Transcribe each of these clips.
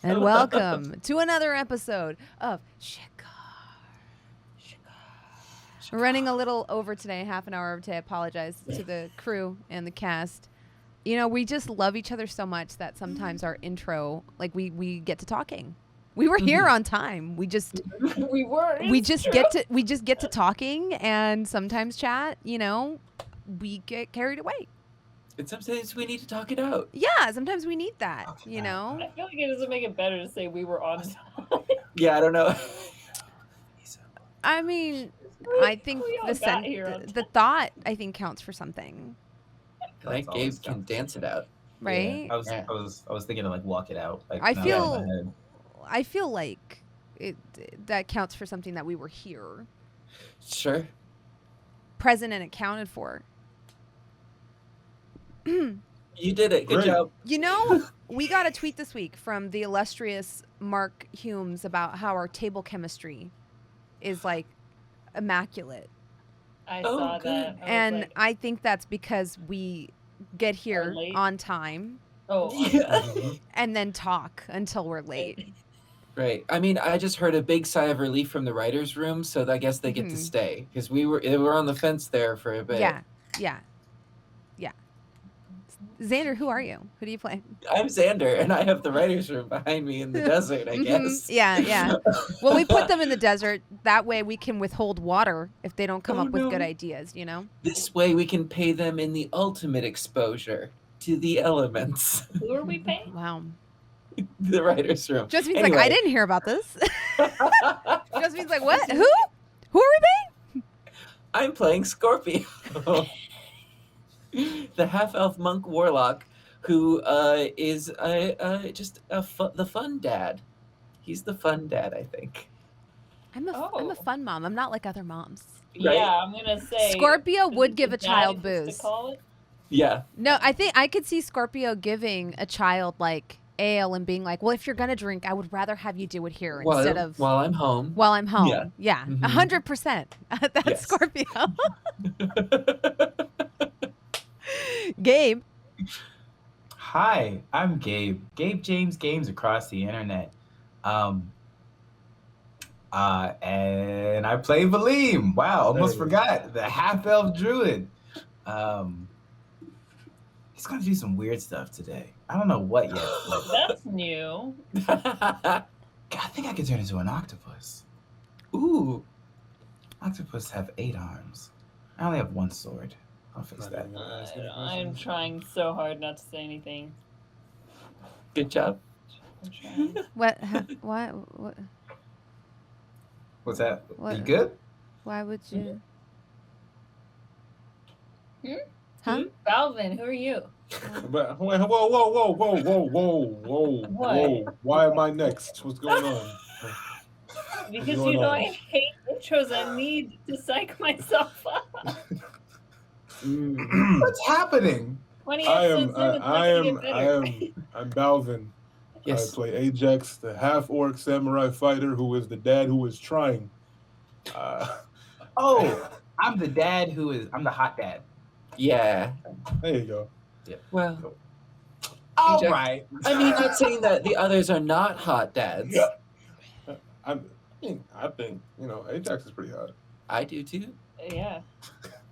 and welcome to another episode of Shikar. We're running a little over today, half an hour over today. I apologize to the crew and the cast. You know, we just love each other so much that sometimes our intro, like we get to talking. We were here on time. We just get to talking and sometimes chat. You know, we get carried away. And sometimes we need to talk it out. Yeah, sometimes we need that. You know. I feel like it doesn't make it better to say we were on time. Yeah, I don't know. I mean, I think the thought I think counts for something. Like Gabe can dance it out, right? Yeah. I was thinking to like walk it out. Like, I feel like that counts for something that we were here. Sure. Present and accounted for. You did it. Good job. You know, we got a tweet this week from the illustrious Mark Humes about how our table chemistry is like immaculate. I saw that. And I think that's because we get here on time. And then talk until we're late. Right. I mean, I just heard a big sigh of relief from the writer's room, so I guess they get to stay because we were on the fence there for a bit. Yeah. Xander, who are you? Who do you play? I'm Xander, and I have the writer's room behind me in the desert, I guess. Yeah. Well, we put them in the desert. That way we can withhold water if they don't come up with good ideas, you know? This way we can pay them in the ultimate exposure to the elements. Who are we paying? Wow. The writer's room. Josephine's like, I didn't hear about this. Josephine's like, what? Who? Who are we paying? I'm playing Scorpio. The half-elf monk warlock who is just the fun dad. He's the fun dad, I think. I'm a fun mom. I'm not like other moms. Right? Yeah, I'm going to say. Scorpio would give a child booze. Yeah. No, I think I could see Scorpio giving a child like ale and being like, well, if you're going to drink, I would rather have you do it here instead of. While I'm home. While I'm home. Yeah. 100%. That's Scorpio. Gabe. Hi, I'm Gabe. Gabe James Games across the internet. And I play Valym. Wow, almost forgot. The half-elf druid. He's gonna do some weird stuff today. I don't know what yet. That's new. I think I could turn into an octopus. Ooh. Octopus have 8 arms. I only have 1 sword. I'll fix that. I'm trying so hard not to say anything. Good job. I'm trying. What? What's that? What? You good? Why would you? Huh? Balvin, who are you? But whoa. Why am I next? What's going on? Because you know I hate intros. I need to psych myself up. What's happening? I'm Balvin. Yes. I play Ajax, the half-orc samurai fighter who is the dad who is trying. I'm the dad I'm the hot dad. Yeah. There you go. Yeah. Well. All Ajax, right. I mean, not saying that the others are not hot dads. Yeah. I think Ajax is pretty hot. I do too. Yeah.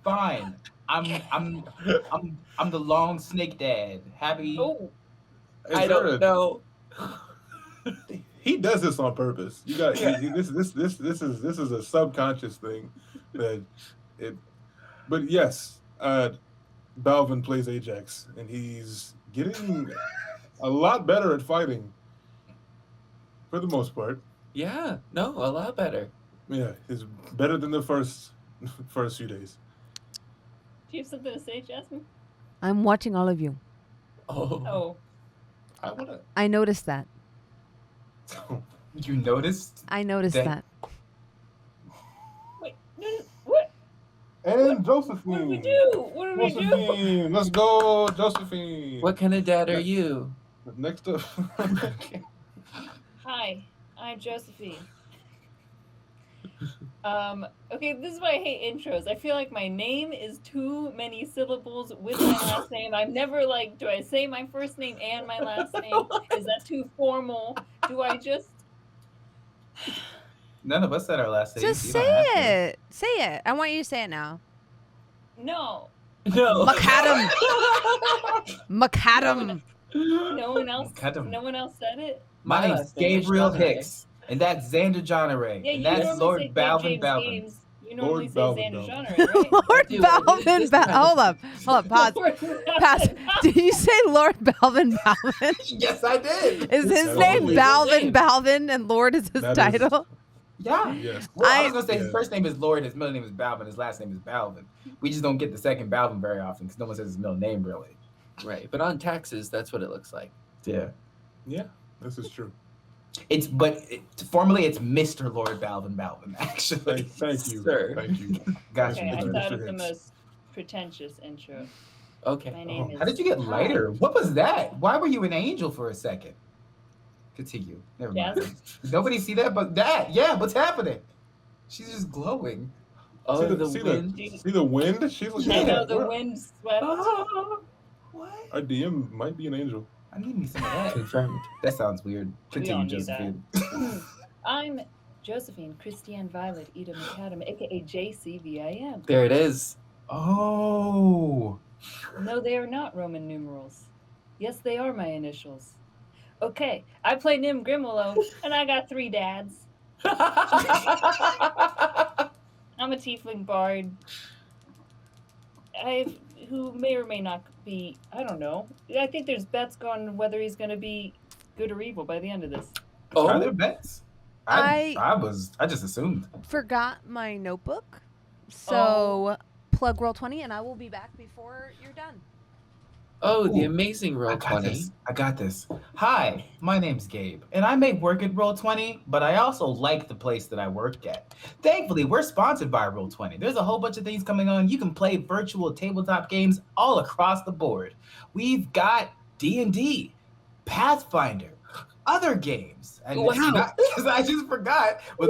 Fine. I'm the long snake dad. Happy. Oh. I don't know. He does this on purpose. You got this is a subconscious thing but yes, Balvin plays Ajax and he's getting a lot better at fighting for the most part. Yeah, no, a lot better. Yeah, he's better than the first few days. Do you have something to say, Jasmine? I'm watching all of you. Oh. I noticed that. You noticed? I noticed that. Wait, what? And Josephine. What do we do? Let's go, Josephine. What kind of dad are you? Next up. Hi, I'm Josephine. Okay, this is why I hate intros. I feel like my name is too many syllables with my last name. I'm never like, do I say my first name and my last name? Is that too formal? Do I just... None of us said our last names. Just You say don't have to. it. Say it. I want you to say it now. No. No. McAdam. McAdam. No one else. McAdam. No one else said it. My My name's last name is Gabriel Jeanneret. Hicks, and that's Xander Jeanneret, Yeah, and you that's normally Lord say Gabe Balvin James Balvin. Games. You normally say Lord Balvin Xander Balvin. Jeanneret, right? Lord Dude, Balvin. this time- Hold up. Pause. Lord Pass. Balvin. Did you say Lord Balvin Balvin? Yes, I did. Is his That's name his Balvin name. Balvin and Lord is his That is- title? Yeah. Yes. Well, I I- was gonna say his Yeah. first name is Lord, his middle name is Balvin, his last name is Balvin. We just don't get the second Balvin very often because no one says his middle name really. Right, but on taxes, that's what it looks like. Yeah. Yeah, this is true. Formally it's Mr. Lord Balvin Balvin, actually. Thank you. Sir. Thank you. Gotcha. Okay, I Mr. thought of the Hicks. most pretentious intro. Okay. My name is... How did you get lighter? What was that? Why were you an angel for a second? Continue. Never mind. Jasmine? Nobody see that but that. Yeah, what's happening? She's just glowing. Oh, see the the wind. see the wind? She's like, I know the what? wind swept. What? Our DM might be an angel. I need me some of that. Confirmed. That sounds weird. We all Continue, need that. Josephine. I'm Josephine Christiane Violet Ida McAdam, aka JCVIM. There it is. Oh. No, they are not Roman numerals. Yes, they are my initials. Okay, I play Nim Grimwillow, and I got 3 dads. I'm a tiefling bard. Who may or may not be, I don't know. I think there's bets on whether he's going to be good or evil by the end of this. Are there Oh, bets? I just assumed. forgot my notebook. So plug Roll20 and I will be back before you're done. oh, the Ooh, amazing I roll got 20. this. I got this. Hi, my name's Gabe, and I may work at Roll20, but I also like the place that I work at. Thankfully, we're sponsored by Roll20. There's a whole bunch of things coming on. You can play virtual tabletop games all across the board. We've got D&D, Pathfinder, other games. And Wow. because I just forgot. But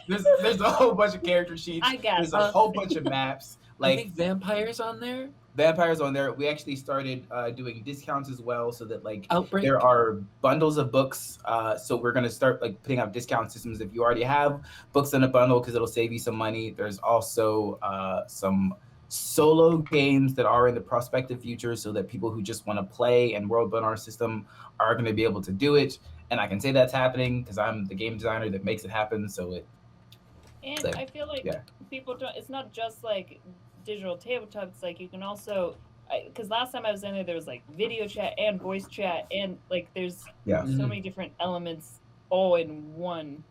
there's a whole bunch of character sheets. I got There's a whole bunch of maps. I Like think vampires on there. vampires on there. We actually started doing discounts as well, so that like Outbreak. there are bundles of books. So we're gonna start like putting out discount systems if you already have books in a bundle because it'll save you some money. There's also some solo games that are in the prospective future, so that people who just want to play and world build our system are going to be able to do it. And I can say that's happening because I'm the game designer that makes it happen. So it And So, I feel like yeah. people don't, it's not just like digital tabletop, it's like you can also, because last time I was in there was like video chat and voice chat, and like there's Yeah. so many different elements all in one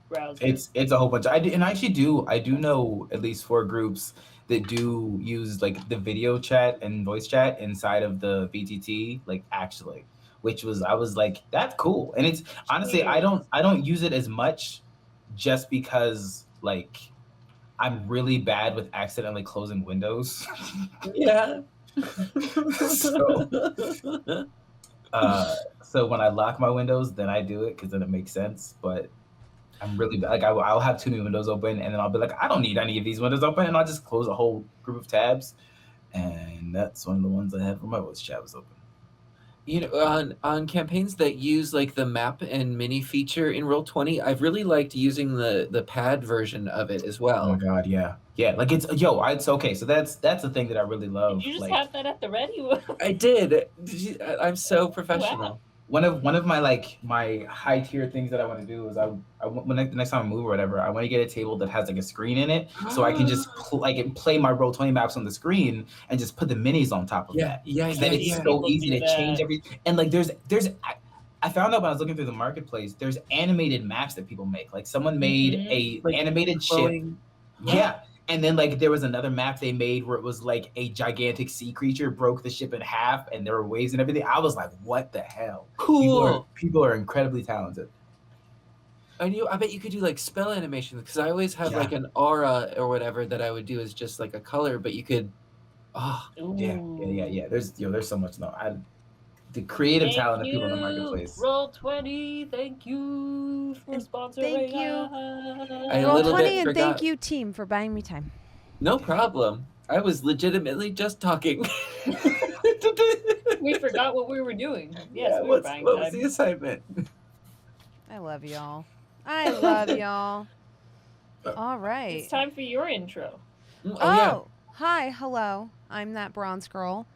browser. it's a whole bunch. I do know at least 4 groups that do use like the video chat and voice chat inside of the VTT, like actually, which was I was like, that's cool. And it's honestly I don't use it as much just because like I'm really bad with accidentally closing windows. Yeah. So when I lock my windows, then I do it because then it makes sense. But I'm really like I'll have too many windows open, and then I'll be like, I don't need any of these windows open, and I'll just close a whole group of tabs, and that's one of the ones I have where my voice chat was open. You know, on campaigns that use like the map and mini feature in Roll20, I've really liked using the pad version of it as Oh my well. god, yeah, like it's okay. So that's the thing that I really love. Did you just like, have that at the ready? I did. I'm so professional. Wow. one of my like my high tier things that I want to do is the next time I move or whatever, I want to get a table that has like a screen in it, so I can just play my Roll20 maps on the screen and just put the minis on top of that. Then it's so People easy do to change that. everything. And like there's I found out when I was looking through the marketplace, there's animated maps that people make. Like someone made a Like animated ship. flowing- Yeah. And then like there was another map they made where it was like a gigantic sea creature broke the ship in half and there were waves and everything. I was like, what the hell? Cool. People are incredibly talented. I bet you could do like spell animation because I always have Yeah. like an aura or whatever that I would do as just like a color, but you could. Oh, Yeah. There's so much. No, the creative Thank talent of you, people in the marketplace. Roll20. Thank you for And sponsoring thank you. us. I a little Roll20 bit and forgot. thank you, team, for buying me time. No problem. I was legitimately just talking. We forgot what we were doing. Yes, Yeah, we were what buying was time. the assignment? I love y'all. I love y'all. All right. It's time for your intro. Yeah. Hi, hello. I'm that bronze girl.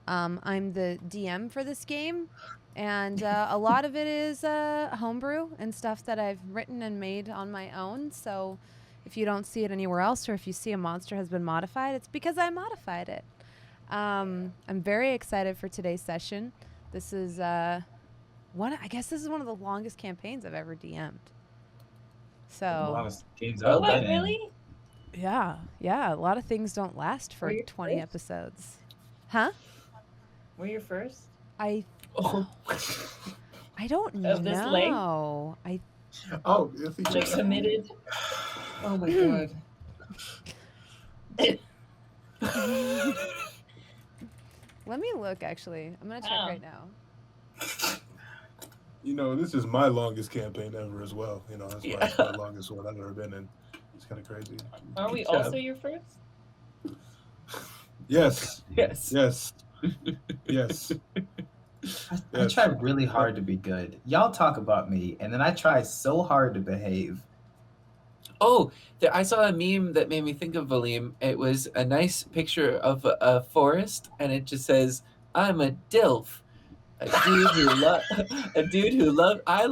I'm the DM for this game, and a lot of it is homebrew and stuff that I've written and made on my own. So if you don't see it anywhere else, or if you see a monster has been modified, it's because I modified it. I'm very excited for today's session. This is I guess this is one of the longest campaigns I've ever DM'd. The So longest games Oh, I've What, been in. really? yeah, a lot of things don't last for Were you 20 first? episodes. Huh? Were you first? I Oh. don't Of this length? know. Oh, yes, he Like did. committed? Oh my god. Let me look. Actually, I'm gonna check Oh. right now. You know, this is my longest campaign ever as well. You know, that's Yeah. my longest one I've ever been in. It's kind of crazy. Are we Good job. also your first? Yes, Yes. yes, yes. I Yes. try really hard to be good. Y'all talk about me, and then I try so hard to behave. Oh, I saw a meme that made me think of Valym. It was a nice picture of a forest, and it just says, "I'm a dilf, a dude who I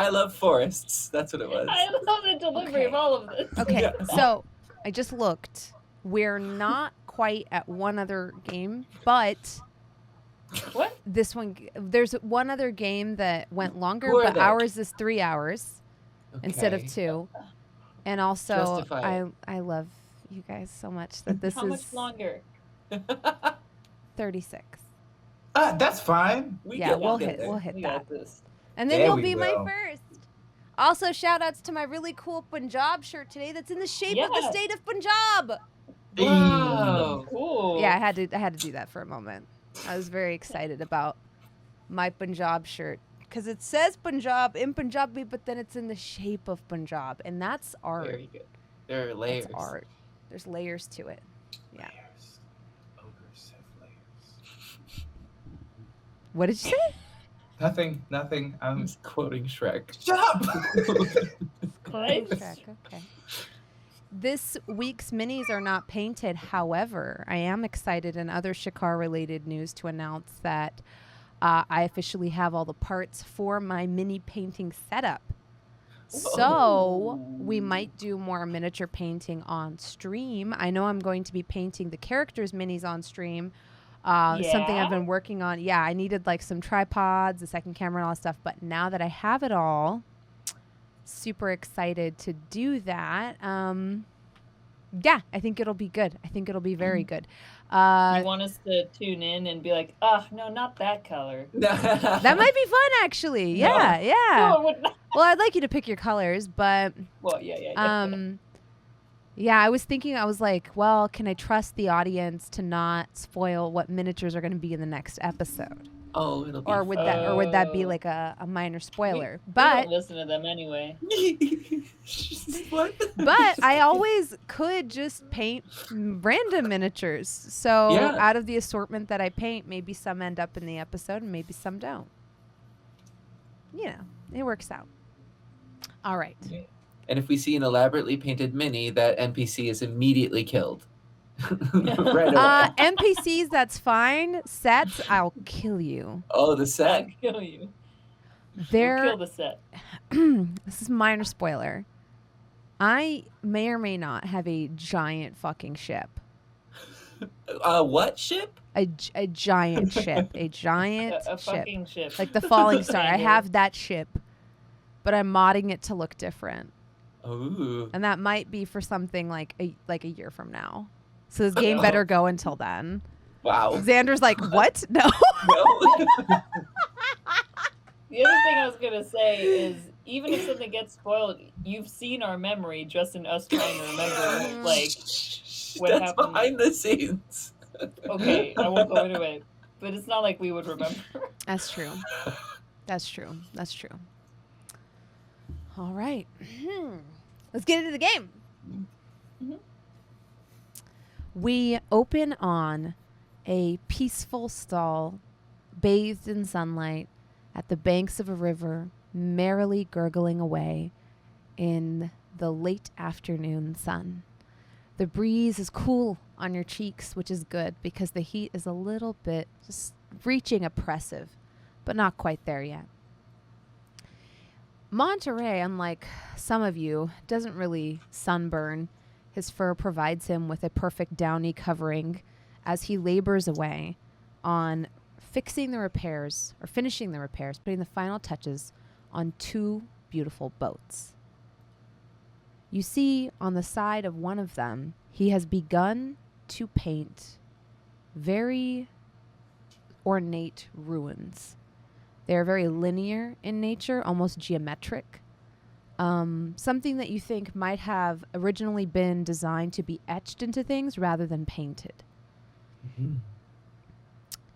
love forests." That's what it was. I love the delivery of Okay. all of this. Okay, Yeah. so I just looked. We're not quite at one other game, but What? this one, there's one other game that went longer, Who are but they? ours is 3 hours instead of Okay. 2. And also, Justify it. I love you guys so much that this How is much longer? 36. That's fine. Yeah, we'll hit there. that. We got this. And then Yeah, you'll we be my will. first. Also, shout outs to my really cool Punjab shirt today that's in the shape of the Yeah. state of Punjab. Wow. Cool. Yeah, I had to do that for a moment. I was very excited about my Punjab shirt because it says Punjab in Punjabi, but then it's in the shape of Punjab, and that's art. Very good. There are layers. That's art. There's layers to it. Yeah. Layers. Ogres have layers. What did you say? Nothing. I'm just quoting Shrek. Shut up! Nice. Okay. This week's minis are not painted. However, I am excited in other Shikar related news to announce that I officially have all the parts for my mini painting setup. So we might do more miniature painting on stream. I know I'm going to be painting the characters' minis on stream. Something I've Yeah? been working on. Yeah, I needed like some tripods, a second camera, and all that stuff. But now that I have it all, super excited to do that. Yeah, I think it'll be good. I think it'll be very good. You want us to tune in and be like, no, not that color. That might be fun, actually. Yeah, yeah. No, it would not. Well, I'd like you to pick your colors, but Well, yeah. yeah, I was thinking, I was like, well, can I trust the audience to not spoil what miniatures are going to be in the next episode? Oh, it'll be Or would that be like a minor spoiler? We But don't listen to them anyway. What? but I always could just paint random miniatures. So Yeah. out of the assortment that I paint, maybe some end up in the episode and maybe some don't. You know, it works out. All right. And if we see an elaborately painted mini, that NPC is immediately killed. Right away. NPCs, that's fine. Sets, I'll kill you. Oh, the I'll set. kill you. We'll There. kill the set. This is minor spoiler. I may or may not have a giant fucking ship. What ship? A giant ship. A giant A ship. fucking ship. Like the Falling Star. I Xander. have that ship, but I'm modding it to look different. Ooh. And that might be for something like a year from now. So this game better go until then. Wow. Xander's like, what? No. No. The other thing I was gonna say is, even if something gets spoiled, you've seen our memory just in us trying to remember, like, what That's happened. behind the scenes. Okay, I won't go into it. but it's not like we would remember. That's true. That's true. That's true. All right. Let's get into the game. Mhm. We open on a peaceful stall, bathed in sunlight, at the banks of a river, merrily gurgling away in the late afternoon sun. The breeze is cool on your cheeks, which is good because the heat is a little bit just reaching oppressive, but not quite there yet. Monterey, unlike some of you, doesn't really sunburn. His fur provides him with a perfect downy covering as he labors away on finishing the repairs, putting the final touches on 2 beautiful boats. You see on the side of one of them, he has begun to paint very ornate ruins. They're very linear in nature, almost geometric. Something that you think might have originally been designed to be etched into things rather than painted. Mm-hmm.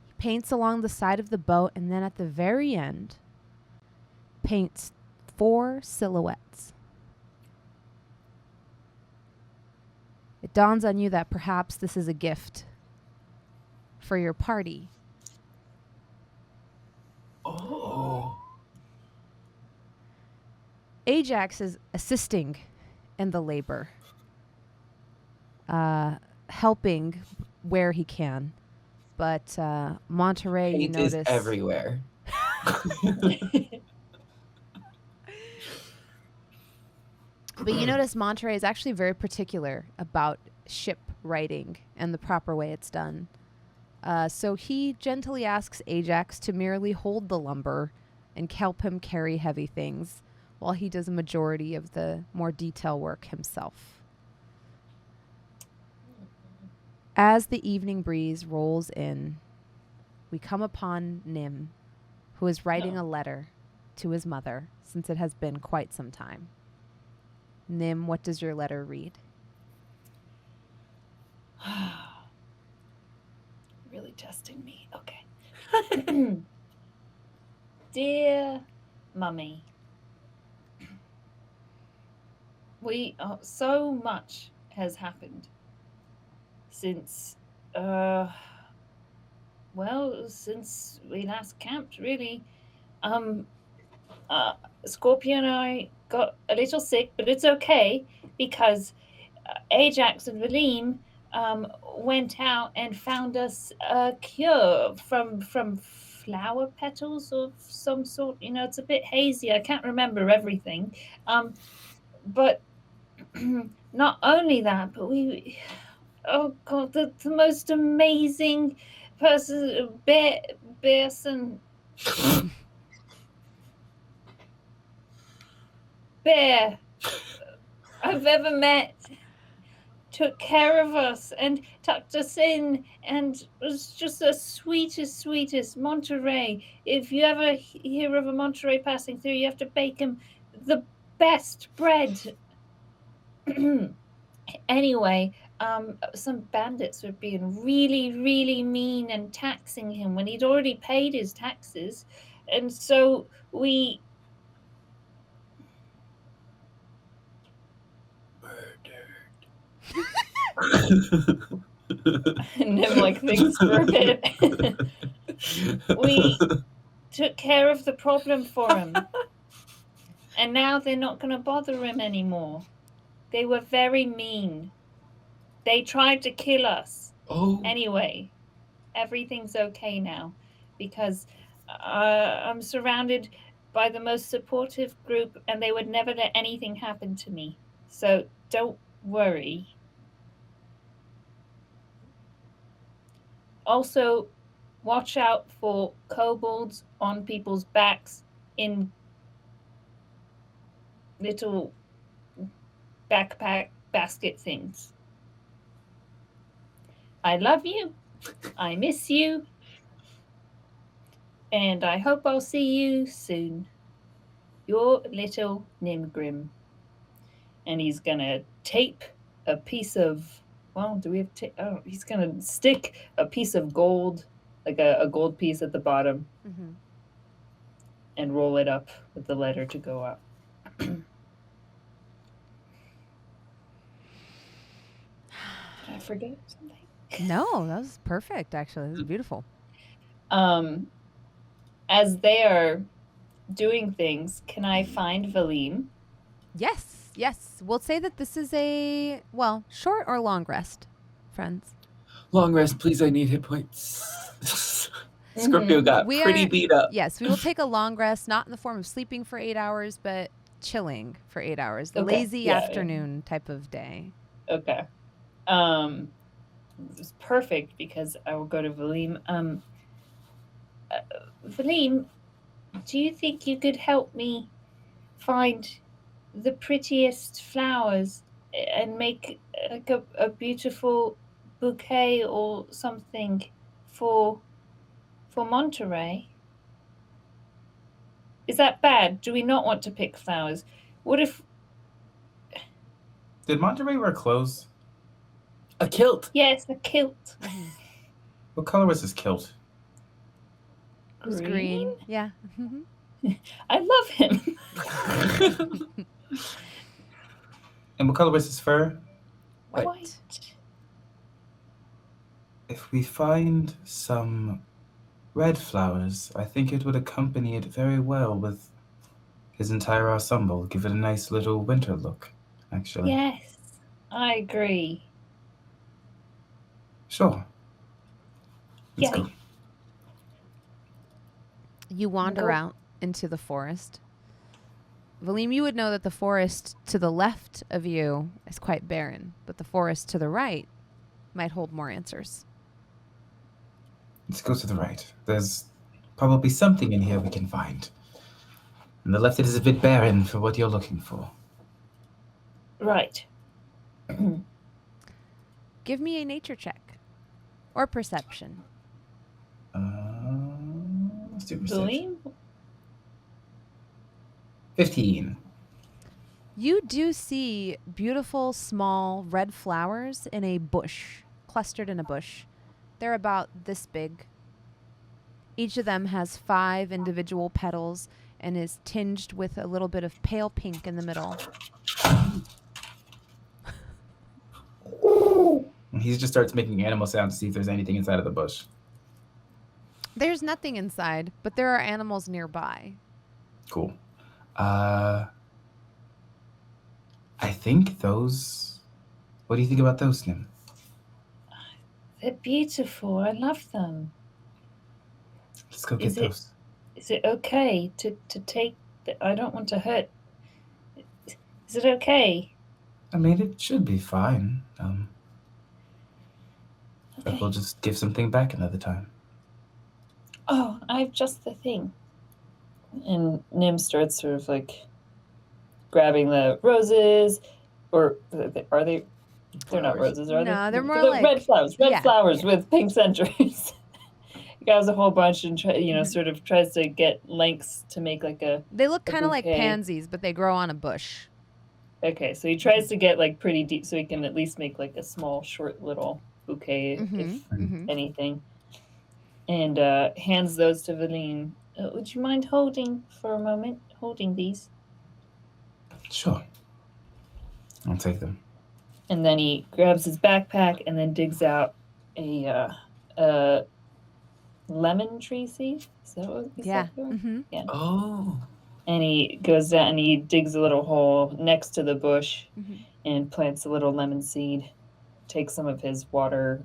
He paints along the side of the boat, and then at the very end, paints 4 silhouettes. It dawns on you that perhaps this is a gift for your party. Oh. Ajax is assisting in the labor, helping where he can. But Monterey, you Paint is notice everywhere. But you notice Monterey is actually very particular about ship writing and the proper way it's done. So he gently asks Ajax to merely hold the lumber and help him carry heavy things while he does a majority of the more detail work himself. As the evening breeze rolls in, we come upon Nim, who is writing a letter to his mother since it has been quite some time. Nim, what does your letter read? Really testing me. Okay. Dear Mummy, so much has happened since since we last camped, really. Scorpio and I got a little sick, but it's okay because Ajax and Valym went out and found us a cure from flower petals of some sort. You know, it's a bit hazy. I can't remember everything. But not only that, but oh God, the most amazing person, bear I've ever met, took care of us and tucked us in and was just the sweetest Monterey. If you ever hear of a Monterey passing through, you have to bake him the best bread. Anyway, some bandits were being really mean and taxing him when he'd already paid his taxes. And so we... Nim like thinks for a bit. We took care of the problem for him. And now they're not going to bother him anymore. They were very mean. They tried to kill us. Oh. Anyway, everything's okay now because I'm surrounded by the most supportive group and they would never let anything happen to me. So don't worry. Also, watch out for kobolds on people's backs in little backpack basket things. I love you. I miss you. And I hope I'll see you soon. Your little Nimgrim. And he's going to tape a piece of... Well, do we have tape? Oh, he's going to stick a piece of gold like a gold piece at the bottom, Mm-hmm. and roll it up with the letter to go up. Did I forget something? No, that was perfect. Actually, that was beautiful. As they are doing things, can I find Valym? Yes, yes. We'll say that this is a short or long rest, friends. Long rest, please. I need hit points. Scorpio got We pretty are- beat up. Yes, we will take a long rest, not in the form of sleeping for 8 hours, but chilling for 8 hours. The Okay, lazy yeah. afternoon type of day. Okay. It's perfect because I will go to Valym. Valym, do you think you could help me find the prettiest flowers and make like a beautiful bouquet or something for Monterey? Is that bad? Do we not want to pick flowers? What if Did Monterey wear clothes? A kilt. yes, a kilt? What color was his kilt? It was green. Yeah. I love him. And what color was his fur? White. If we find some red flowers, I think it would accompany it very well with his entire ensemble. Give it a nice little winter look, actually. Yes, I agree. Sure. Let's Yay. go. You wander Go. out into the forest. Valym, you would know that the forest to the left of you is quite barren, but the forest to the right might hold more answers. Let's go to the right. There's probably something in here we can find. And the left, it is a bit barren for what you're looking for. Right. Give me a nature check or perception. Let's do perception. Valym? 15. You do see beautiful small red flowers in a bush, clustered in a bush. They're about this big. Each of them has 5 individual petals and is tinged with a little bit of pale pink in the middle. He just starts making animal sounds to see if there's anything inside of the bush. There's nothing inside, but there are animals nearby. Cool. I think those... What do you think about those, Nim? They're beautiful. I love them. Let's go get Is it- those. Is it okay to take I don't want to hurt. Is it okay? I mean, it should be fine. But Okay. we'll just give something back another time. Oh, I have just the thing. And Nim starts sort of like grabbing the roses, or are they? They're not Flowers. roses, are they? No, they're more They're like- red flowers. Red yeah, flowers yeah. with pink centers. He grabs a whole bunch and sort of tries to get lengths to make like a. They look A kind of like bouquet. pansies, but they grow on a bush. Okay, so he tries to get like pretty deep, so he can at least make like a small, short little bouquet, if anything, and hands those to Valym. Would you mind holding for a moment? Holding these, Sure. I'll take them. and then he grabs his backpack and then digs out a lemon tree seed. Is that what you Yeah. said? they were? Mm-hmm. Oh. And he goes down and he digs a little hole next to the bush Mhm. and plants a little lemon seed. Takes some of his water.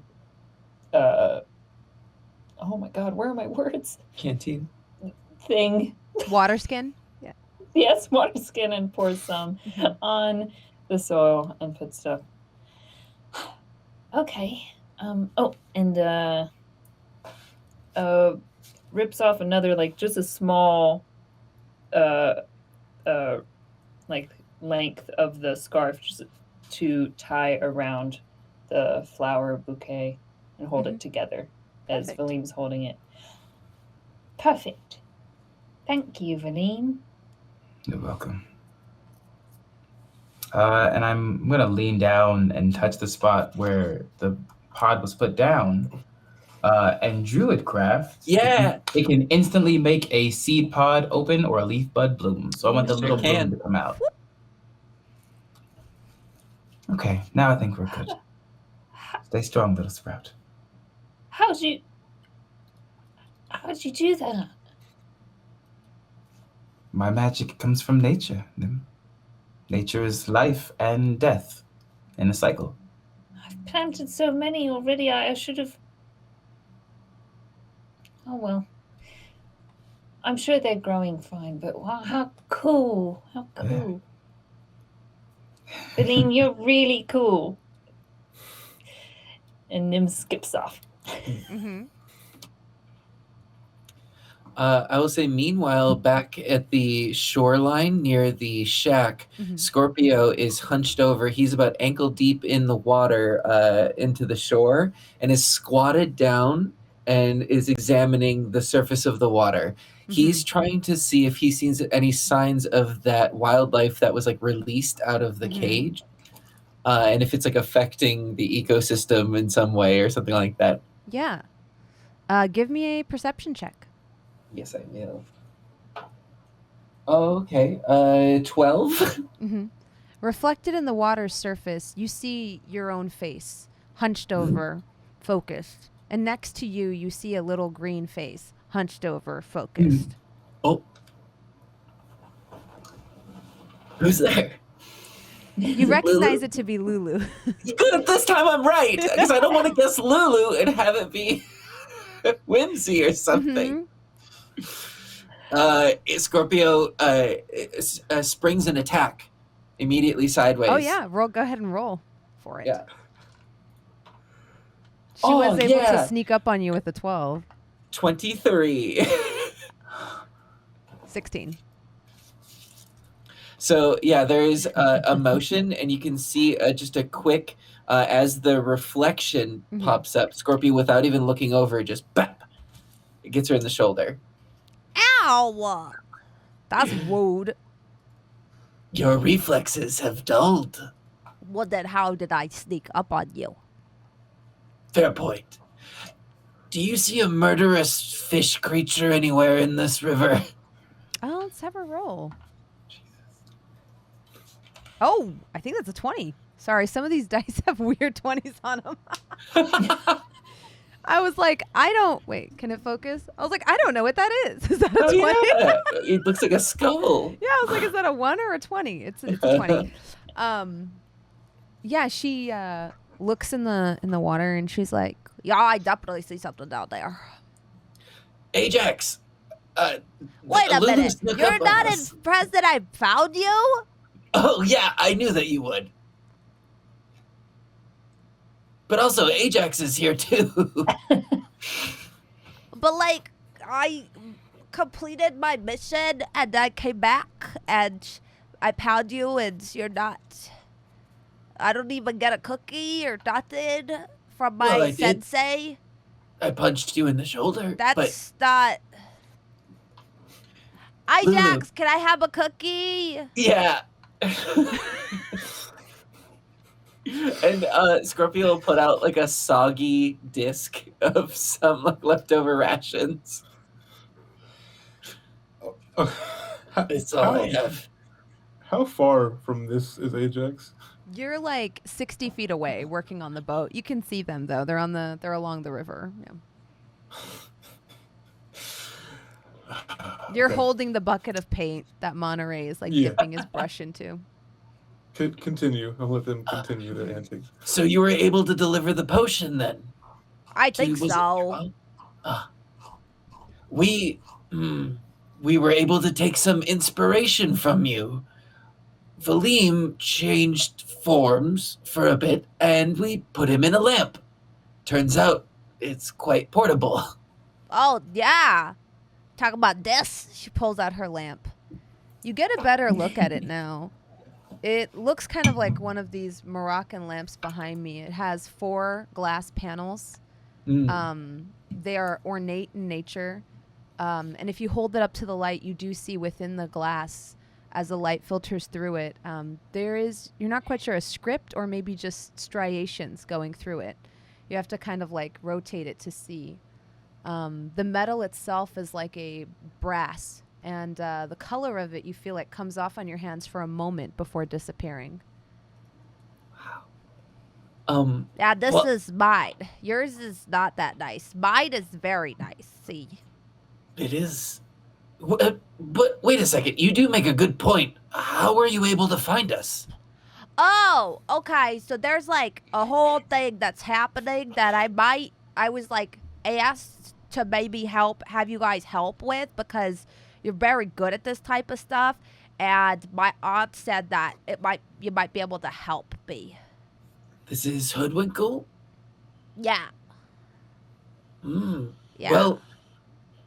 Oh my God, where are my words? Canteen. Thing. Water skin. Yes, water skin, and pours some Mhm. on the soil and puts stuff. Okay. And rips off another, like just a small like length of the scarf just to tie around the flower bouquet and hold it together as Perfect. Valym's holding it. Perfect. Thank you, Valym. You're welcome. And I'm going to lean down and touch the spot where the pod was put down. and Druidcraft. Yeah. It can instantly make a seed pod open or a leaf bud bloom. So I want the Sure little can. bloom to come out. Okay, now I think we're good. Stay strong, little sprout. How'd you do that? My magic comes from nature. Nature is life and death in a cycle. I've planted so many already. I should have. Oh well. I'm sure they're growing fine, but wow, how cool! How cool! Valym, you're really cool. And Nim skips off. Mm-hmm. I will say, meanwhile, back at the shoreline near the shack, Mhm. Scorpio is hunched over. He's about ankle deep in the water into the shore and is squatted down and is examining the surface of the water. He's trying to see if he sees any signs of that wildlife that was like released out of the cage, and if it's like affecting the ecosystem in some way or something like that. Yeah. Give me a perception check. Yes, I will. Okay, 12. Mm-hmm. Reflected in the water's surface, you see your own face, hunched over, focused. And next to you, you see a little green face, hunched over, focused. Oh. Who's there? You recognize Lulu? it to be Lulu. Good, this time I'm right, because I don't want to guess Lulu and have it be Whimsy or something. Scorpio springs an attack immediately sideways. Oh yeah, go ahead and roll for it. Yeah. She was able to sneak up on you with a 12. 23. 16. So yeah, there's a motion, and you can see just a quick as the reflection pops up. Scorpio, without even looking over, just bap, it gets her in the shoulder. Ow! That's rude. Your reflexes have dulled. Well, then how did I sneak up on you? Fair point. Do you see a murderous fish creature anywhere in this river? Oh, let's have a roll. Oh, I think that's a 20. Sorry, some of these dice have weird 20s on them. I was like, wait, can it focus? I was like, I don't know what that is. Is that a 20? Yeah. It looks like a skull. Yeah, I was like, is that a 1 or a 20? It's a 20. Yeah, she looks in the water and she's like, yeah, I definitely see something down there. Ajax. Wait a Lulu minute. snuck You're up on not us. impressed that I found you? Oh, yeah, I knew that you would. But also, Ajax is here too. But like, I completed my mission and I came back and I found you and you're not. I don't even get a cookie or nothing from my Well, I did. sensei. I punched you in the shoulder. That's not. Ajax, can I have a cookie? Yeah. And Scorpio will put out like a soggy disc of some like leftover rations. That's all I have. How far from this is Ajax? You're like 60 feet away working on the boat. You can see them though. They're along the river. Yeah. You're holding the bucket of paint that Monterey is like dipping his brush into. Continue. I'll let them continue their antics. So you were able to deliver the potion then? I think so. We were able to take some inspiration from you. Valym changed forms for a bit, and we put him in a lamp. Turns out it's quite portable. Oh, yeah. Talk about this. She pulls out her lamp. You get a better look at it now. It looks kind of like one of these Moroccan lamps behind me. It has 4 glass panels. They are ornate in nature. And if you hold it up to the light, you do see within the glass, as the light filters through it, there is, you're not quite sure, a script or maybe just striations going through it. You have to kind of like rotate it to see. The metal itself is like a brass, and the color of it you feel like comes off on your hands for a moment before disappearing. Yeah, this is mine. Yours is not that nice. Mine is very nice. See. It is. But wait a second. You do make a good point. How were you able to find us? Oh, okay. So there's like a whole thing that's happening that I was like asked to maybe have you guys help with because you're very good at this type of stuff. And my aunt said that you might be able to help me. This is Hoodwinkle? Yeah. Yeah. Well,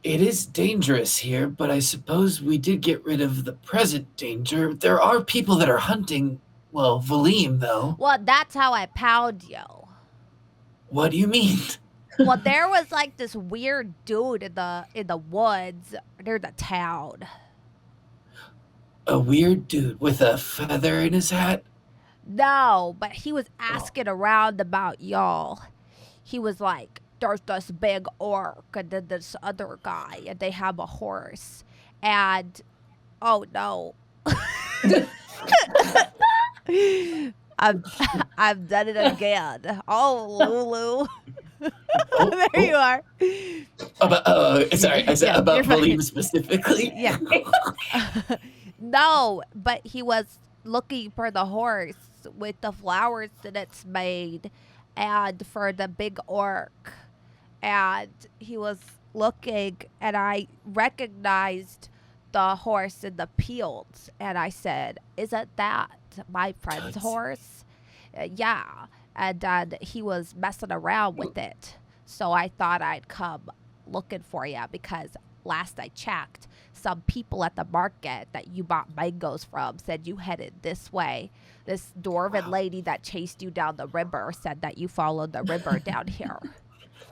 it is dangerous here, but I suppose we did get rid of the present danger. There are people that are hunting, well, Valym, though. Well, that's how I found you. What do you mean? Well, there was like this weird dude in the woods near the town. A weird dude with a feather in his hat? No, but he was asking around about y'all. He was like, there's this big orc and then this other guy, and they have a horse. And, oh no. I've done it again. Oh, Lulu. There you are. Sorry, I said Yeah, about you're fine. Valym specifically. Yeah. No, but he was looking for the horse with the flowers that it's made and for the big orc. And he was looking, and I recognized the horse in the fields. And I said, isn't that my friend's horse? Yeah. And then he was messing around with it. So I thought I'd come looking for you because last I checked, some people at the market that you bought mangoes from said you headed this way. This dwarven lady that chased you down the river said that you followed the river down here.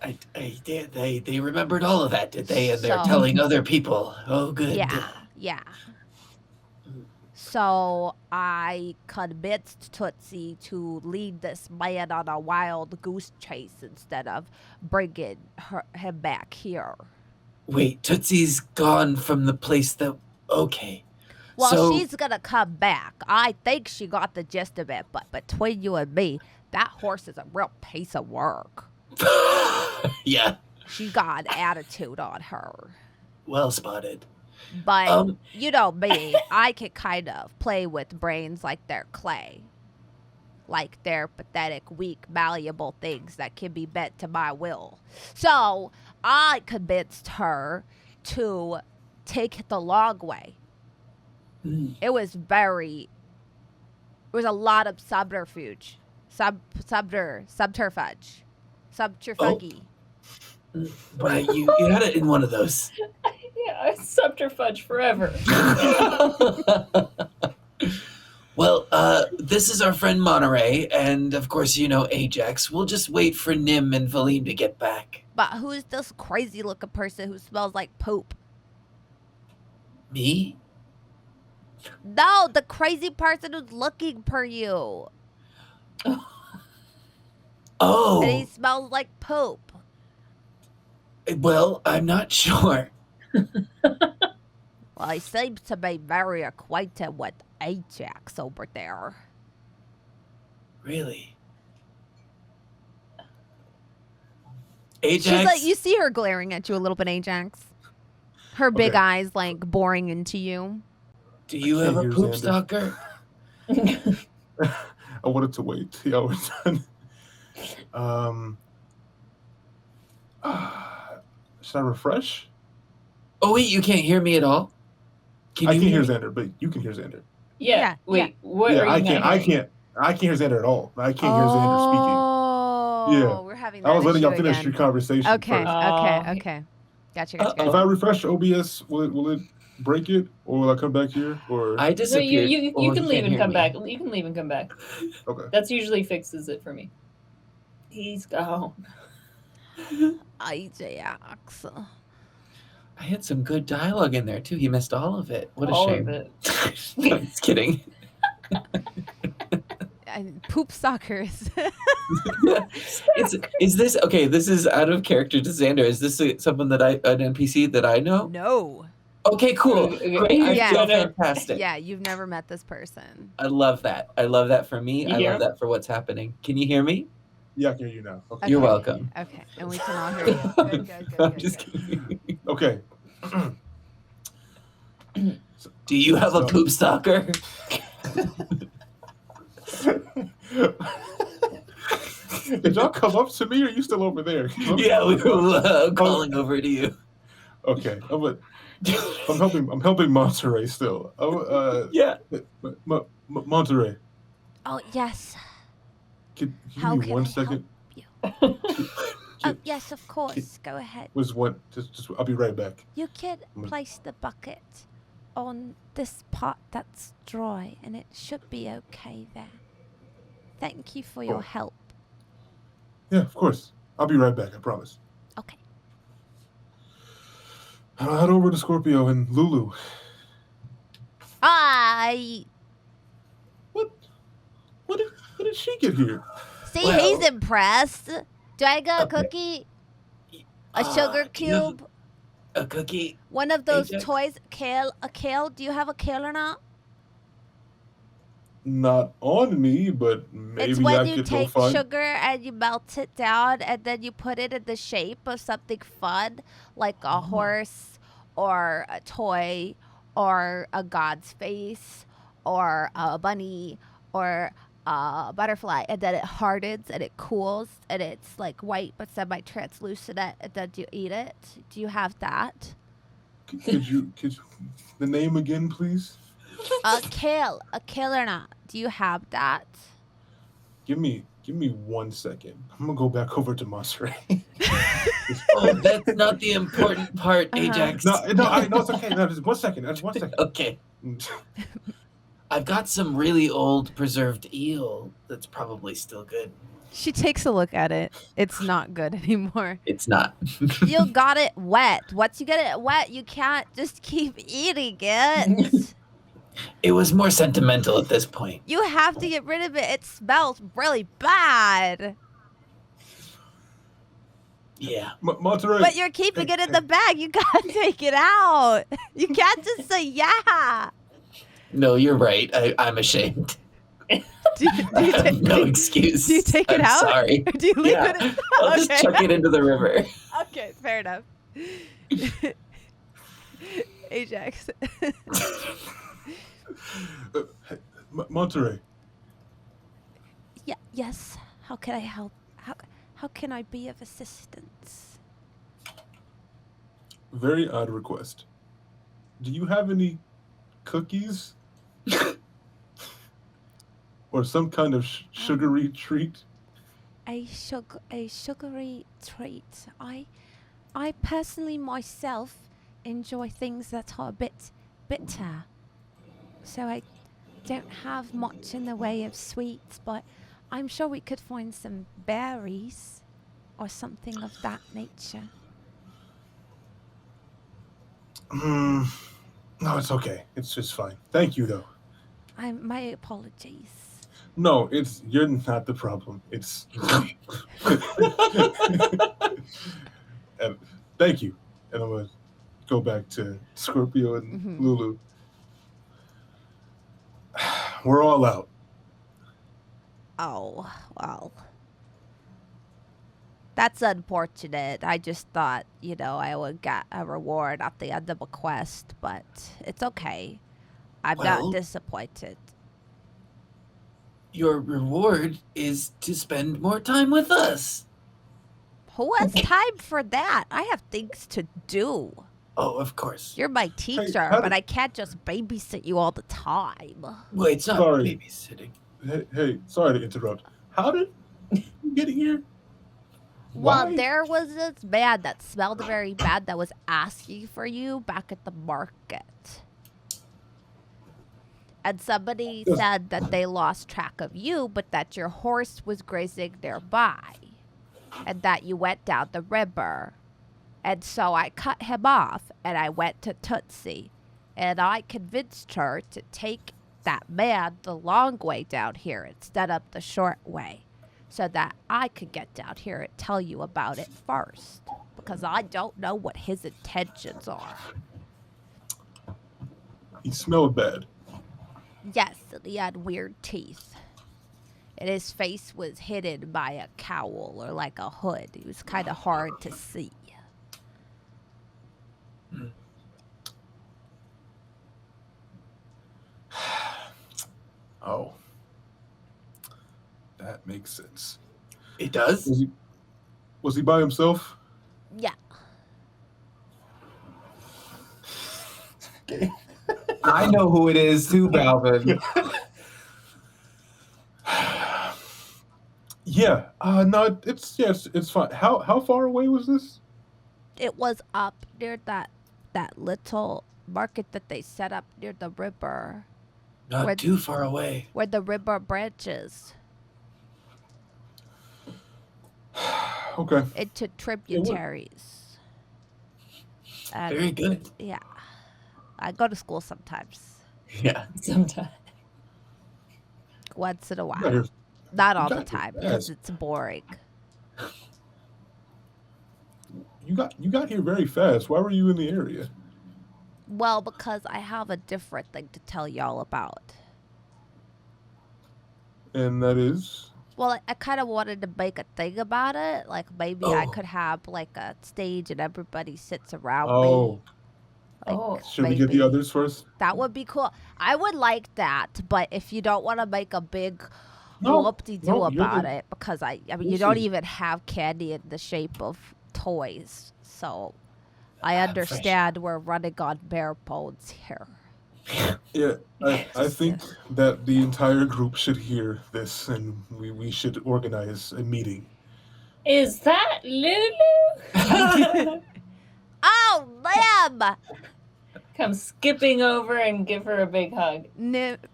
I did. They remembered all of that, did they? And they're telling other people. Oh, good. Yeah. So I convinced Tootsie to lead this man on a wild goose chase instead of bringing him back here. Wait, Tootsie's gone from the place that... Okay. Well, so... she's gonna come back. I think she got the gist of it, but between you and me, that horse is a real piece of work. Yeah. She got an attitude on her. Well spotted. But you know me, I can kind of play with brains like they're clay. Like they're pathetic, weak, malleable things that can be bent to my will. So I convinced her to take the long way. It was a lot of subterfuge. Subterfuge. Right, you had it in one of those. Yeah, subterfuge forever. Well, this is our friend Monterey, and of course, you know Ajax. We'll just wait for Nim and Valym to get back. But who's this crazy looking person who smells like poop? Me? No, the crazy person who's looking for you. Oh. And he smells like poop. Well, I'm not sure. Well, he seems to be very acquainted with Ajax over there. Really? Ajax? She's like, you see her glaring at you a little bit, Ajax. Her big eyes, like, boring into you. Do you have a poop stalker? I wanted to wait till y'all were done. Should I refresh? Oh, wait, you can't hear me at all? I can hear Xander, but you can hear Xander. Yeah. Wait. What are you I can't hear Xander at all. I can't hear Xander speaking. Oh, Yeah. we're having that I was letting y'all issue finish again. your conversation. Okay, first. okay. Gotcha. If I refresh OBS, will it break it, or will I come back here? Or I disappeared. You can leave and come back. You can leave and come back. Okay. That's usually fixes it for me. He's gone. Ajax. I had some good dialogue in there, too. He missed all of it. What a All shame. of it. I'm just kidding. Poop stalkers. Is this okay? This is out of character to Xander. Is this someone that an NPC that I know? No. Okay, cool. Great. I Yeah. feel fantastic. Yeah, you've never met this person. I love that. I love that for me. I Yeah. love that for what's happening. Can you hear me? Yeah, I can hear you now. Okay. You're welcome. Okay, and we can all hear you. Good, good, good, I'm good, just good. kidding. Okay. Do you have a poop stalker? Did y'all come up to me, or are you still over there? Yeah, we were calling over to you. Okay, I'm helping Monterey still. Yeah. Monterey, Oh, yes. can How you give me can 1 I second? Oh, yes, of course. Go ahead. Was one just I'll be right back. You can place the bucket on this pot that's dry, and it should be okay there. Thank you for your help. Yeah, of course. I'll be right back, I promise. Okay. I'll head over to Scorpio and Lulu. Hi. What did she get here? See, Well- he's impressed. Do I get a Okay. cookie? A sugar cube? A cookie? One of those Ajax? toys? Kale? A kale? Do you have a kale or not? Not on me, but maybe It's I when you could go take find. sugar and you melt it down and then you put it in the shape of something fun, like a horse or a toy or a god's face or a bunny or a butterfly, and then it hardens and it cools and it's like white but semi-translucent, and then you eat it. Do you have that? Could you the name again, please? A kale or not? Do you have that? Give me 1 second. I'm gonna go back over to Monterey. Oh, that's not the important part, Ajax. No, it's okay. No, just 1 second. Just 1 second. Okay. I've got some really old preserved eel that's probably still good. She takes a look at it. It's not good anymore. It's not. You got it wet. Once you get it wet, you can't just keep eating it. It was more sentimental at this point. You have to get rid of it. It smells really bad. Yeah. Monterey. But you're keeping it in the bag. You gotta take it out. You can't just say yeah. No, you're right. I'm ashamed. Do you I have no excuse. do you take it I'm out? Sorry. Or do you leave Yeah. it? I'll just chuck it into the river. Okay, fair enough. Ajax. Monterey. Yeah. Yes. How can I help? How can I be of assistance? Very odd request. Do you have any cookies? Or some kind of sugary treat? A sugary treat. I personally myself enjoy things that are a bit bitter. So I don't have much in the way of sweets, but I'm sure we could find some berries or something of that nature. No, it's okay. It's just fine. Thank you, though. My apologies. No, you're not the problem. It's and thank you. And I'm gonna go back to Scorpio and Lulu. We're all out. Oh, well. That's unfortunate. I just thought, I would get a reward at the end of a quest, but it's okay. I'm not disappointed. Your reward is to spend more time with us. Who has time for that? I have things to do. Oh, of course. You're my teacher, but I can't just babysit you all the time. Well, it's not Sorry. babysitting. Hey, sorry to interrupt. How did you get here? Well, Why? there was this man that smelled very bad that was asking for you back at the market. And somebody said that they lost track of you, but that your horse was grazing nearby. And that you went down the river. And so I cut him off, and I went to Tootsie. And I convinced her to take that man the long way down here instead of the short way, so that I could get down here and tell you about it first, because I don't know what his intentions are. He smelled bad. Yes, and he had weird teeth. And his face was hidden by a cowl or like a hood. It was kind of hard to see. Oh. That makes sense. It does? Was he by himself? Yeah. I know who it is too, Balvin. Yeah. No, it's fine. How far away was this? It was up near that little market that they set up near the river. Not too far away. Where the river branches Okay. into tributaries. And Very good. yeah. I go to school sometimes. Yeah. Sometimes. Once in a You got while. here- Not all you the got here time because fast. it's boring. You got here very fast. Why were you in the area? Well, because I have a different thing to tell y'all about. And that is? Well, I kind of wanted to make a thing about it. Like, maybe I Oh. could have, like, a stage and everybody sits around Oh. me. Like, Oh. Should we get the maybe. others first? That would be cool. I would like that, but if you don't want to make a big No, whoop-de-doo no, you're about the- it, because, I mean, you don't Listen. even have candy in the shape of toys. So, I understand we're running on bare bones here. Yeah, I think that the entire group should hear this, and we should organize a meeting. Is that Lulu? Oh, Lamb! Come skipping over and give her a big hug.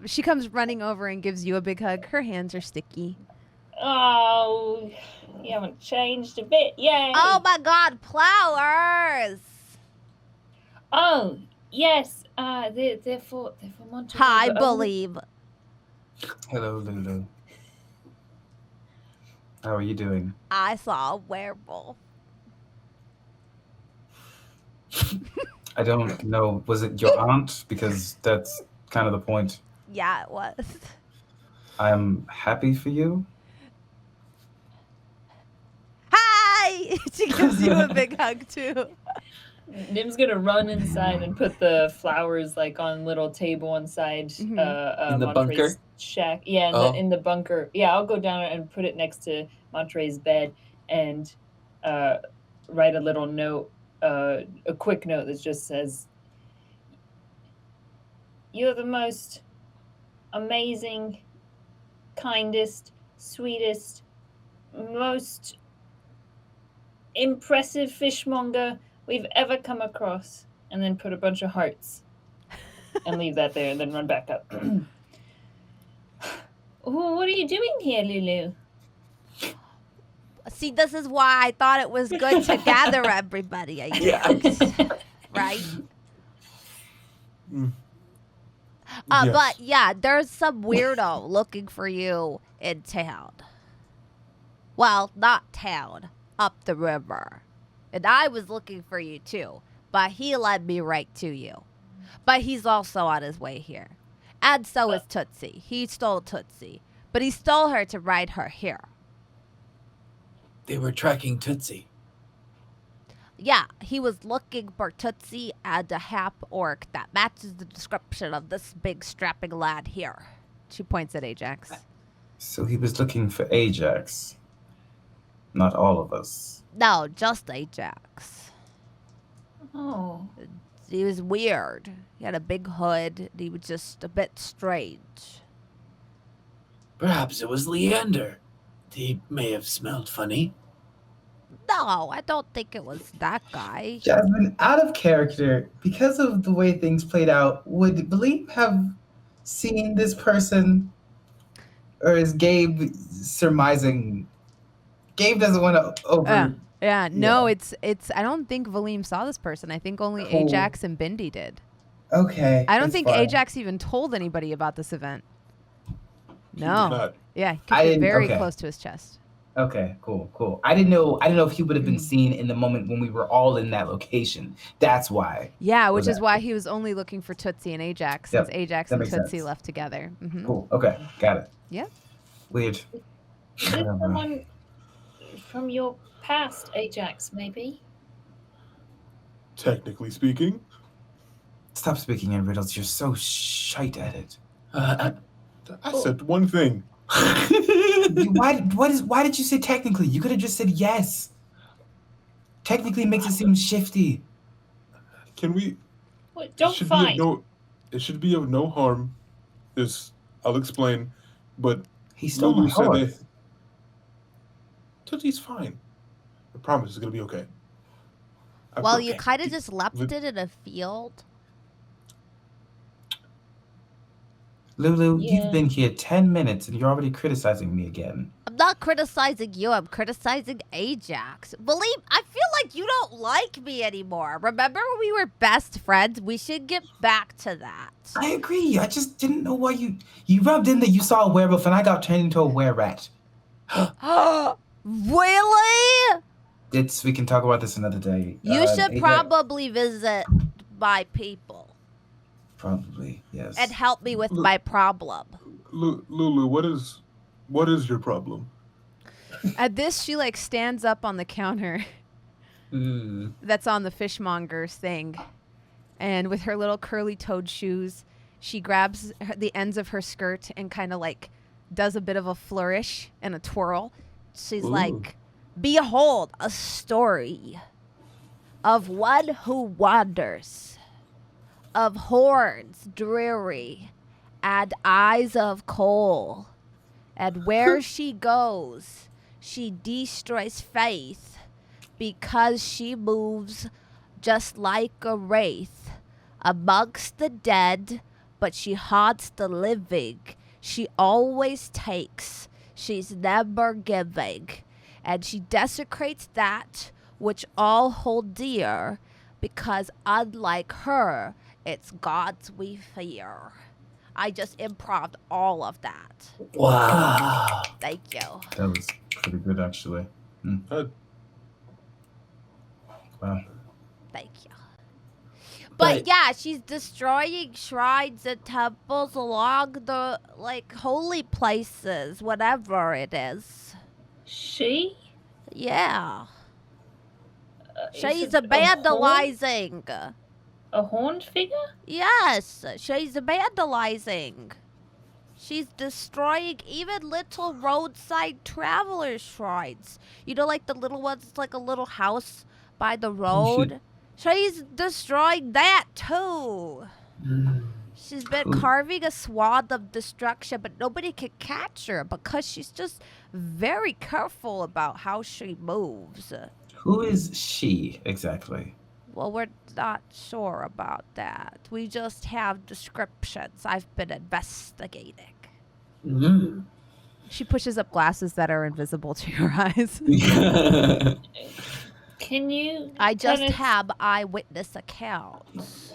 She comes running over and gives you a big hug. Her hands are sticky. Oh, you haven't changed a bit. Yay. Oh my god, flowers! Oh, yes. They're for Monterey. I but only- believe. Hello, Lulu. How are you doing? I saw a werewolf. I don't know. Was it your aunt? Because that's kind of the point. Yeah, it was. I'm happy for you. Hi! She gives you a big hug too. Nim's gonna run inside and put the flowers like on little table inside Mhm. In the Monterey's bunker? shack. Yeah, in the bunker. Yeah, I'll go down and put it next to Monterey's bed and write a little note, a quick note that just says, "You're the most amazing, kindest, sweetest, most impressive fishmonger we've ever come across," and then put a bunch of hearts and leave that there and then run back up. What are you doing here, Lulu? See, this is why I thought it was good to gather everybody. I guess. Right? Yes. But yeah, there's some weirdo looking for you in town. Well, not town, up the river. And I was looking for you too, but he led me right to you. But he's also on his way here. And so is Tootsie. He stole Tootsie, but he stole her to ride her here. They were tracking Tootsie. Yeah, he was looking for Tootsie and a half orc that matches the description of this big strapping lad here. She points at Ajax. So he was looking for Ajax. Not all of us. No, just Ajax. Oh, He was weird. He had a big hood. And he was just a bit strange. Perhaps it was Leander. He may have smelled funny. No, I don't think it was that guy. Jasmine, out of character, because of the way things played out, would Valym have seen this person? Or is Gabe surmising? Gabe doesn't want to over. Yeah, no, it's I don't think Valym saw this person. I think only Cool. Ajax and Bindi did. Okay. I don't that's think fine. Ajax even told anybody about this event. He did No. not. Yeah, he I kept it didn't- very okay. close to his chest. Okay, cool. I didn't know if he would have been seen in the moment when we were all in that location. That's why. Yeah, which Was is that- why he was only looking for Tootsie and Ajax, since Yep, Ajax that and makes Tootsie sense. left together. Mm-hmm. Cool. Okay, got it. Yeah. Weird. Is it someone from your past, Ajax, maybe? Technically speaking, Stop speaking in riddles. You're so shite at it. I said one thing. Why did you say technically? You could have just said yes. Technically makes it seem shifty. Can we? Well, It don't should fight. it should be of no harm. I'll explain. But He stole my Lulu said horse. Tootsie's fine. I promise it's gonna be okay. Well, you Okay. kind of just left it in a field. Lulu, Yeah. you've been here 10 minutes and you're already criticizing me again. I'm not criticizing you. I'm criticizing Ajax. Valym, I feel like you don't like me anymore. Remember when we were best friends? We should get back to that. I agree. I just didn't know why you rubbed in that you saw a werewolf and I got turned into a were-rat. Really? We can talk about this another day. You should Ajax- probably visit my people Probably, yes. and help me with my problem. Lulu, what is your problem? At this, she like stands up on the counter that's on the fishmonger's thing, and with her little curly-toed shoes, she grabs the ends of her skirt and kind of like does a bit of a flourish and a twirl. She's Ooh. like, behold, a story of one who wanders, of horns dreary and eyes of coal. And where she goes, she destroys faith because she moves just like a wraith amongst the dead, but she haunts the living. She always takes, she's never giving, and she desecrates that which all hold dear, because unlike her, it's gods we fear. I just improv all of that. Wow. Thank you. That was pretty good, actually. Wow. Thank you. But But- yeah, she's destroying shrines and temples along the holy places, whatever it is. She? Yeah. Is She's it vandalizing. A horned figure? Yes, she's vandalizing. She's destroying even little roadside traveler shrines. You know, like the little ones, it's like a little house by the road. She's destroying that too. She's been Cool. carving a swath of destruction, but nobody can catch her because she's just very careful about how she moves. Who is she exactly? Well, we're not sure about that. We just have descriptions. I've been investigating. Mm. She pushes up glasses that are invisible to your eyes. Can you? I just tell us- have eyewitness accounts.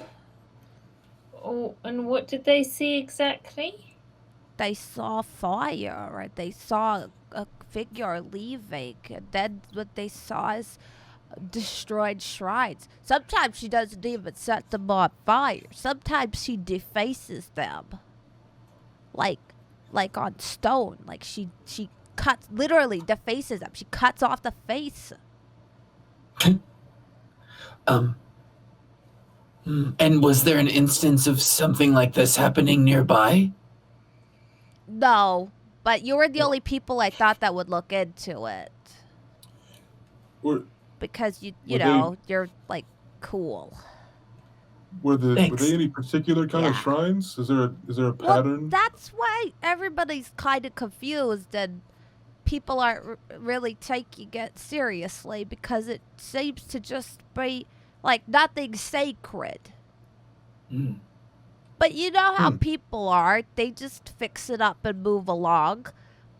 Oh, and what did they see exactly? They saw fire, and they saw a figure leaving, and then what they saw is destroyed shrines. Sometimes she doesn't even set them on fire. Sometimes she defaces them, like on stone. Like she cuts, literally defaces them. She cuts off the face. And was there an instance of something like this happening nearby? No, but you were the only people I thought that would look into it Were because you Were they- know you're like cool. were Thanks. they any particular kind of Yeah. shrines? Is there a Well, pattern? that's why everybody's kind of confused and people aren't really taking it seriously because it seems to just be like nothing sacred. Mm. But you know how people are. They just fix it up and move along.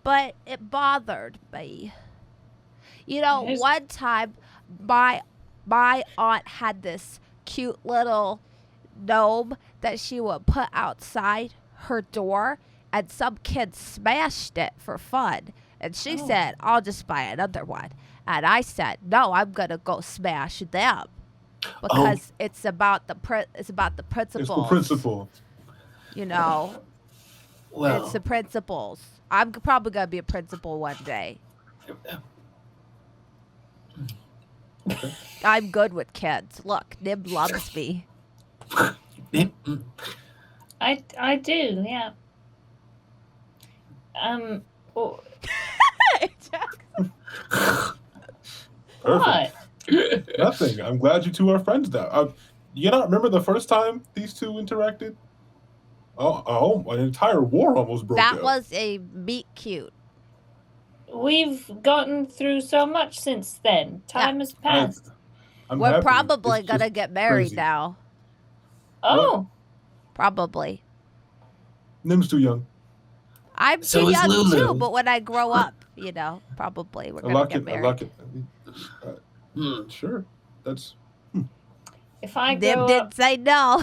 But it bothered me. You know, Yes. one time my aunt had this cute little gnome that she would put outside her door, and some kid smashed it for fun. And she said, I'll just buy another one. And I said, no, I'm going to go smash them. Because it's about the principles. It's the principle. You know, Well, it's the principles. I'm probably going to be a principal one day. I'm good with kids. Look, Nib loves me. I do, yeah. Oh, what? Nothing. I'm glad you two are friends now. You not remember the first time these two interacted? An entire war almost broke out. That was a meet cute. We've gotten through so much since then. Time has passed. I'm We're happy. probably It's going to just get married crazy. now. Oh, Probably. Nim's too young. I'm So too is young Lulu. too, but when I grow up, you know, probably we're I going to like get it. married. I like it. Hmm. Sure. That's if I Nib grow didn't up, say no.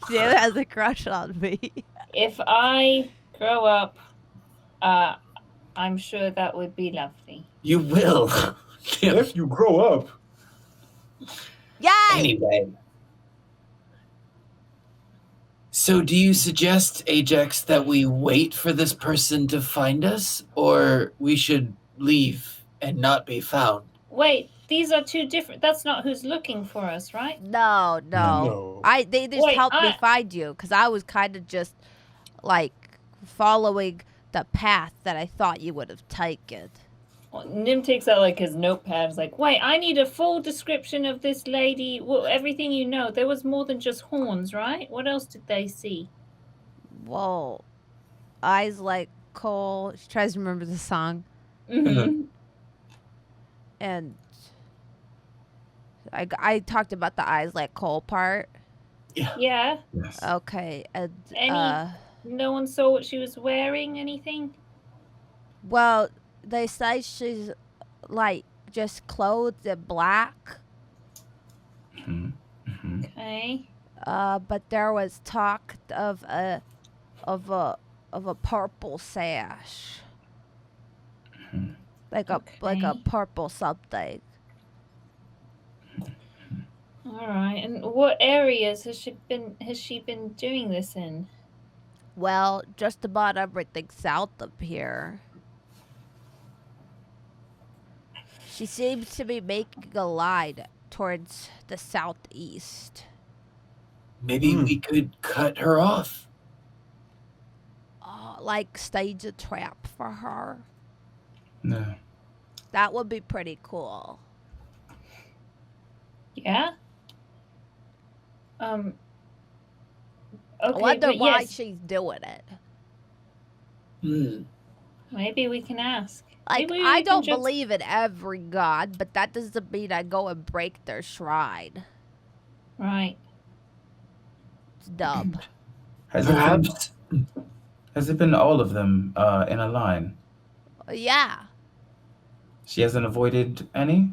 Nib has a crush on me. if I grow up, I'm sure that would be lovely. You will. if you grow up. Yay! Anyway. So do you suggest, Ajax, that we wait for this person to find us, or we should leave and not be found? Wait, these are two different. That's not who's looking for us, right? No. No. They just Wait, helped me find you because I was kind of just like following the path that I thought you would have taken. Well, Nim takes out like his notepad. Is like, wait, I need a full description of this lady. Well, everything you know. There was more than just horns, right? What else did they see? Whoa. Eyes like coal. She tries to remember the song. Mm-hmm. And I talked about the eyes like coal part. Yeah. Yes. Okay. And, No one saw what she was wearing. Anything? well, they say she's like just clothed in black. Okay. But there was talk of a purple sash. Like a Okay. purple something. All right. And what areas has she been doing this in? Well, just about everything south of here. She seems to be making a line towards the southeast. Maybe we could cut her off. Like stage a trap for her. No. That would be pretty cool. Yeah. Okay. I wonder but why yes, she's doing it. maybe we can ask. Like, Maybe we I can don't just- believe in every god, but that doesn't mean I go and break their shrine. Right. It's dumb. Has it been all of them in a line? Yeah. She hasn't avoided any?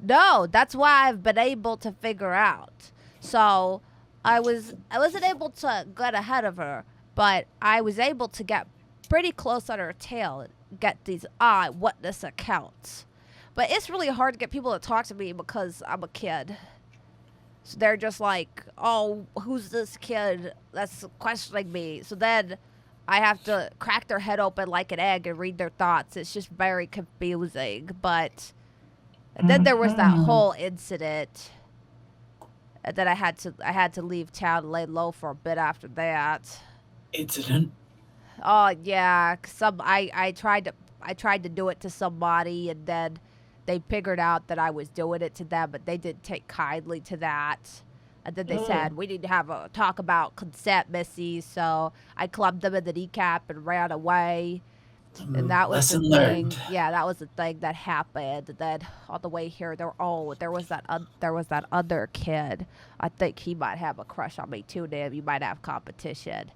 No, that's why I've been able to figure out. So I wasn't able to get ahead of her, but I was able to get pretty close on her tail and get these eyewitness accounts. But it's really hard to get people to talk to me because I'm a kid. So they're just like, oh, who's this kid that's questioning me? So then I have to crack their head open like an egg and read their thoughts. It's just very confusing. But and then there was that whole incident. And then I had to leave town and lay low for a bit after that. Incident? Oh yeah, 'cause I tried to do it to somebody, and then they figured out that I was doing it to them, but they didn't take kindly to that. And then they said we need to have a talk about consent, Missy. So I clubbed them in the kneecap and ran away. And that was the Lesson thing. learned. Yeah, that was the thing that happened. And then on the way here, there was that other kid. I think he might have a crush on me too. Damn, you might have competition.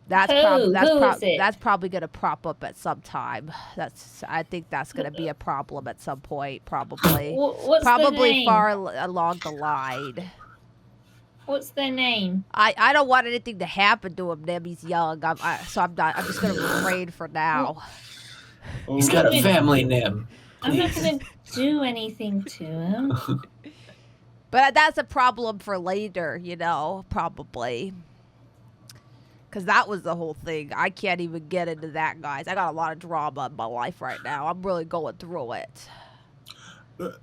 That's Who is it? that's probably gonna prop up at some time. I think that's gonna be a problem at some point. Probably, What's the probably name? far along the line. What's their name? I don't want anything to happen to him. Nim, he's young. So I'm not. I'm just gonna refrain for now. He's got a Okay. family name. I'm not Please. going to do anything to him. But that's a problem for later, probably. Because that was the whole thing. I can't even get into that, guys. I got a lot of drama in my life right now. I'm really going through it.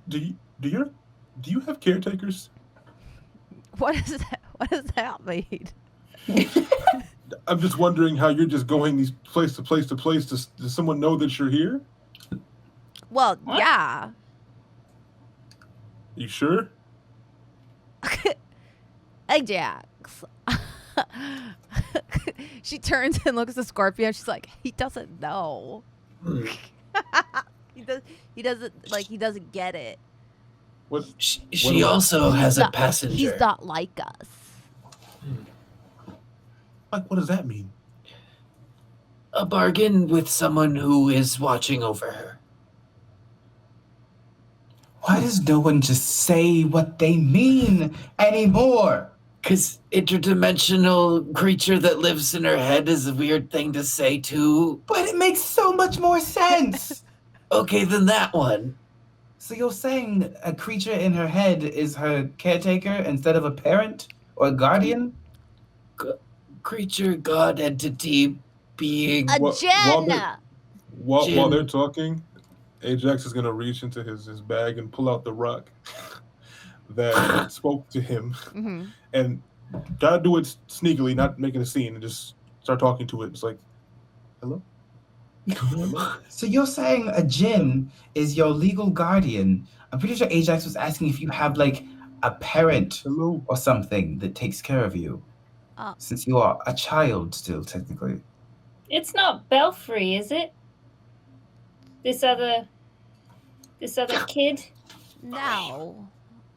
Do you have caretakers? What is that? What does that mean? I'm just wondering how you're just going these place to place to place. Does someone know that you're here? Well, What? yeah. You sure? Ajax. She turns and looks at Scorpio. And she's like, he doesn't know. He doesn't get it. What? She also has a passenger. He's not like us. Like, what does that mean? A bargain with someone who is watching over her. Why does no one just say what they mean anymore? Because interdimensional creature that lives in her head is a weird thing to say too. But it makes so much more sense. Okay, then that one. So you're saying a creature in her head is her caretaker instead of a parent or a guardian? Creature, god, entity, being. A While Jenna. While they're talking, Ajax is gonna reach into his bag and pull out the rock that spoke to him, Mm-hmm. and gotta do it sneakily, not making a scene, and just start talking to it. It's like, hello. So you're saying a djinn is your legal guardian? I'm pretty sure Ajax was asking if you have like a parent Hello. or something that takes care of you. Since you are a child still, technically. It's not Belfry, is it? This other kid? No,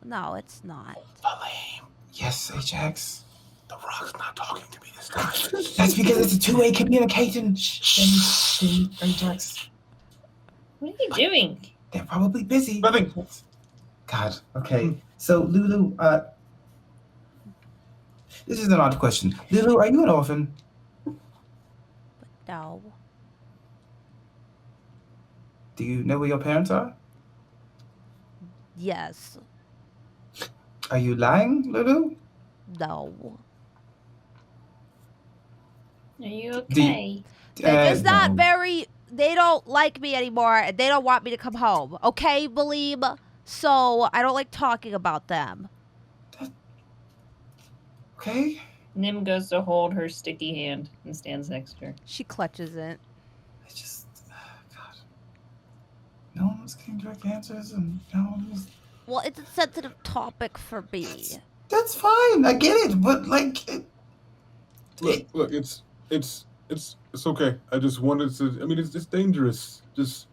it's not. Valym. Yes, Ajax. The rock's not talking to me this time. That's because it's a two-way communication. Shh, Ajax. What are you doing? They're probably busy. Nothing. God. Okay. So Lulu, this is an odd question. Lulu, are you an orphan? No. Do you know where your parents are? Yes. Are you lying, Lulu? No. Are you okay? They're just not no. very. They don't like me anymore, and they don't want me to come home. Okay, Valym? So I don't like talking about them. Okay. Nim goes to hold her sticky hand and stands next to her. She clutches it. I just, God. No one was getting direct answers, and no one was. Well, it's a sensitive topic for me. That's fine. I get it, but like. Look, it's okay. I just wanted to. I mean, it's dangerous. Just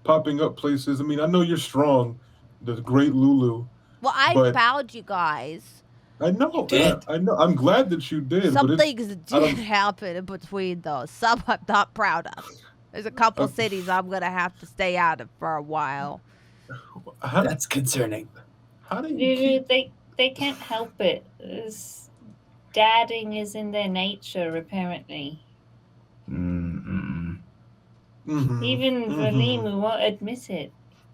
popping up places. I mean, I know you're strong, the great Lulu. Well, I But- found you guys. I know. did. I know. I'm glad that you did. Some but things I did don't- happen in between, though. Some I'm not proud of. There's a couple cities I'm going to have to stay out of for a while. how, That's concerning. how do you keep... They can't help it. Dadding is in their nature, apparently. Mm-mm. Mhm. Even Mhm. Valym won't admit it.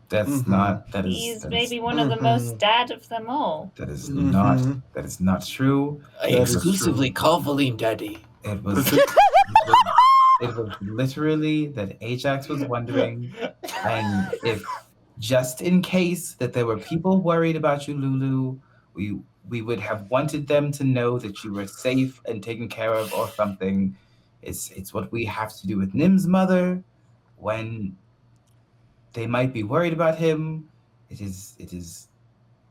That's Mhm. not. That is. He's that maybe is, one of the most dad of them all. that is Mhm. not. That is not true. I That is exclusively call Valym Daddy. It was. It was literally that Ajax was wondering, and if just in case that there were people worried about you, Lulu, we would have wanted them to know that you were safe and taken care of or something. It's what we have to do with Nim's mother when they might be worried about him. It is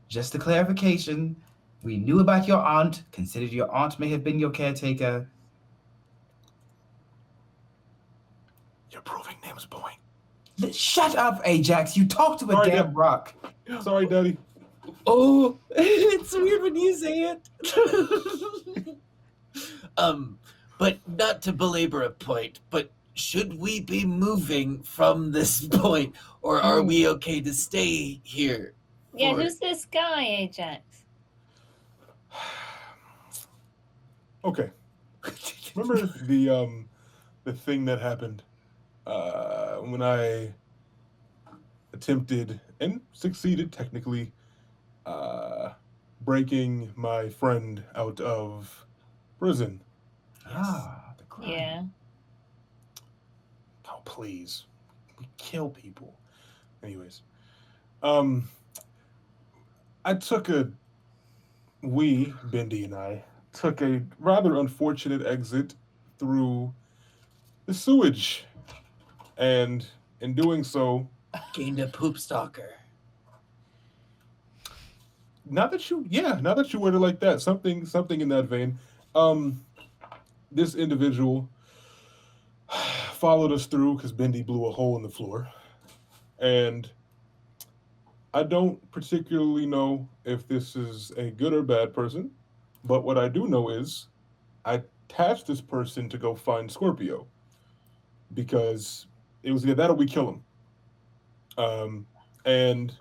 just a clarification. We knew about your aunt, considered your aunt may have been your caretaker. You're proving Nim's point. Shut up, Ajax. You talk to a Sorry, damn Dad. rock. Sorry, Daddy. Oh, it's weird when you say it. But not to belabor a point, but should we be moving from this point, or are we okay to stay here? Yeah, for- who's this guy, Ajax? Okay. Remember the thing that happened when I attempted and succeeded technically breaking my friend out of prison? The crime. Yeah. Oh, please. We kill people. Anyways. Bendy and I, took a rather unfortunate exit through the sewage. And in doing so, Gained a poop stalker. now that you word it like that, something in that vein. This individual followed us through because Bendy blew a hole in the floor. And I don't particularly know if this is a good or bad person, but what I do know is I tasked this person to go find Scorpio because it was either that or we kill him. And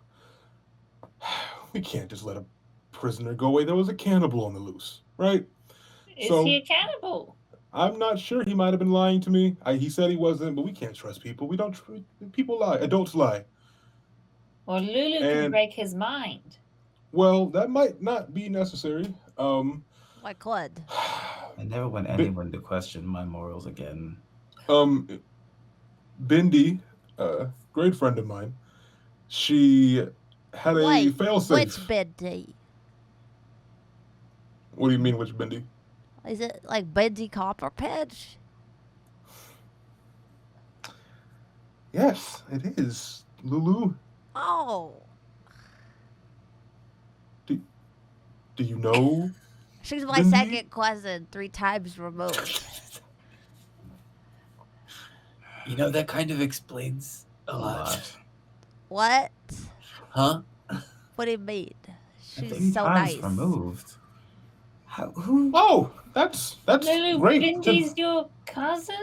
we can't just let a prisoner go away. There was a cannibal on the loose, right? Is So- he a cannibal? I'm not sure. He might have been lying to me. He said he wasn't, but we can't trust people. We don't. People lie. Adults lie. Well, Lulu can And- break his mind. Well, that might not be necessary. I could. I never want anyone to question my morals again. Bendy, great friend of mine, she had a Wait, failsafe. which Bendy? What do you mean, which Bendy? Is it like Bendy Copperpitch? Yes, it is. Lulu, Oh, do you know? she's my Bendy? second cousin, 3 times removed. You know, that kind of explains a lot. What? Huh? What do you mean? Three She's so times nice. removed. Who? Oh, that's Lulu, great. Bendy's your cousin?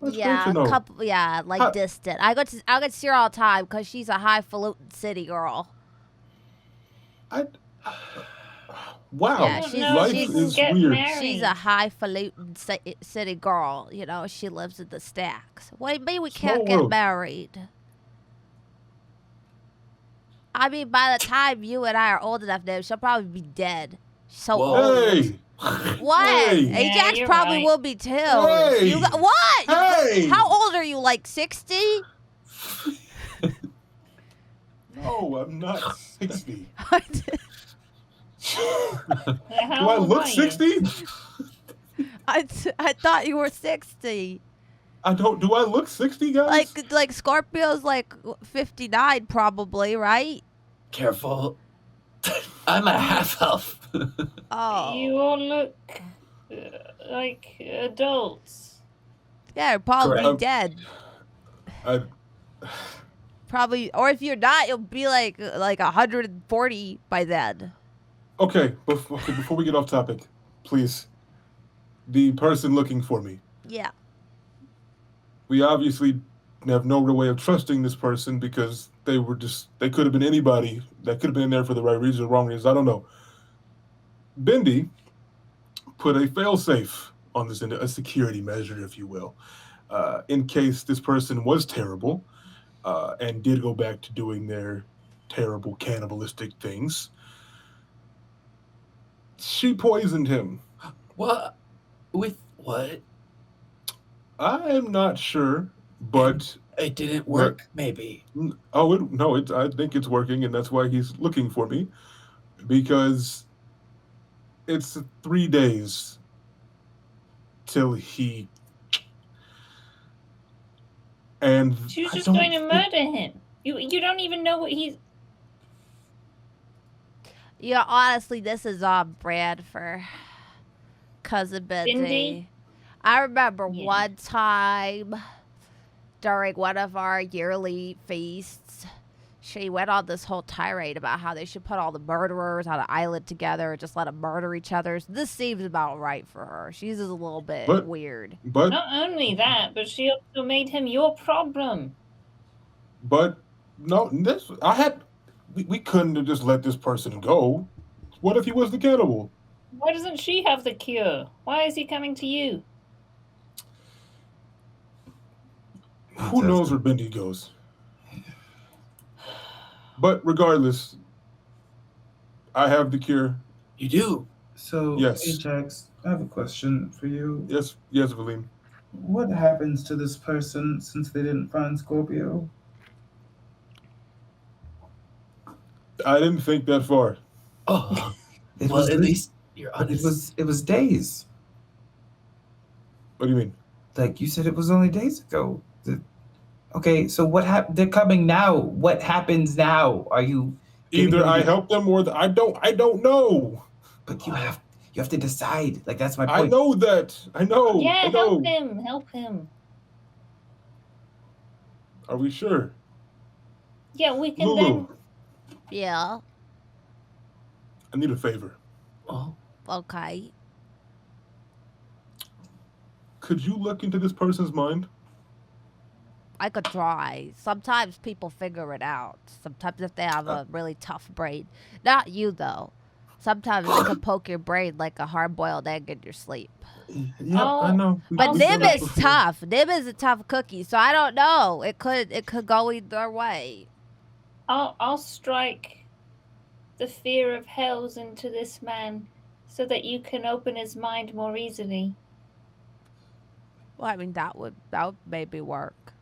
That's Yeah, great to know. couple. Yeah, like Huh. distant. I go to see her all the time because she's a highfalutin city girl. Wow, Yeah, she's- life she's- is get weird. married. She's a highfalutin city girl. You know, she lives in the stacks. What do you mean we can't Small get world. married? I mean, by the time you and I are old enough now, she'll probably be dead. She's so Whoa. old. Hey, What? Hey. Yeah, Ajax you're probably right. will be too. Hey. You got what? Hey. How old are you? Like 60? no, I'm not 60. How Do I old look are you? 60? I thought you were 60. I don't. Do I look 60, guys? Like Scorpio's like 59 probably, right? Careful. I'm a half elf. Oh. You all look like adults. Yeah, you're probably Correct. dead. I, Probably, or if you're not, you'll be like 140 by then. okay, before we get off topic, please. The person looking for me. Yeah. We obviously have no real way of trusting this person because they could have been anybody that could have been in there for the right reasons or wrong reasons. I don't know. Bendy put a failsafe on this, a security measure, if you will, in case this person was terrible and did go back to doing their terrible cannibalistic things. She poisoned him. What? With what? I am not sure, but It didn't work, maybe. I think it's working, and that's why he's looking for me, because it's 3 days till he. And She was I just don't going to think- murder him. You don't even know what he's. Yeah, honestly, this is on brand for Cousin Bendy. Bendy? I remember Yeah. one time during one of our yearly feasts, she went on this whole tirade about how they should put all the murderers on an island together and just let them murder each other. So this seems about right for her. She's just a little bit But- weird. But Not only that, but she also made him your problem. no, we couldn't have just let this person go. What if he was the cannibal? Why doesn't she have the cure? Why is he coming to you? Who knows where Bendy goes? But regardless, I have the cure. You do? So, Yes. Ajax, I have a question for you. Yes, Valym. What happens to this person since they didn't find Scorpio? I didn't think that far. Oh, It well, was at lit- least you're honest. it was days. What do you mean? Like you said, it was only days ago. Okay, so what happened? They're coming now. What happens now? Are you Either I help them or I don't know. But you have to decide. Like that's my I point. know that. I know. Yeah, I know. help him. Are we sure? Yeah, we can Lulu, then. Yeah. I need a favor. Oh, Okay. Could you look into this person's mind? I could try. Sometimes people figure it out. Sometimes if they have a really tough brain. Not you, though. Sometimes they can poke your brain like a hard-boiled egg in your sleep. Yeah, I know. But We've Nim done that is before. tough. Nim is a tough cookie, so I don't know. It could go either way. I'll strike the fear of hells into this man, so that you can open his mind more easily. Well, I mean that would maybe work.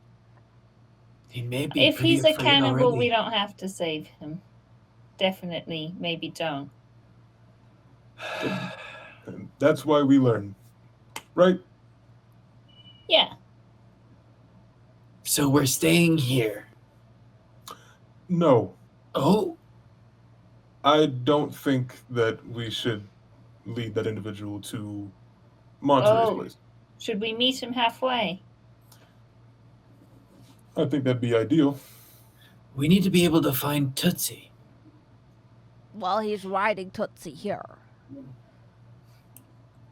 he may be. If pretty he's a afraid cannibal, already. we don't have to save him. Definitely, maybe don't. And that's why we learn. Right? Yeah. So we're staying here. No. Oh, I don't think that we should lead that individual to Monterey's Oh. place. Should we meet him halfway? I think that'd be ideal. we need to be able to find Tootsie. Well, he's riding Tootsie here.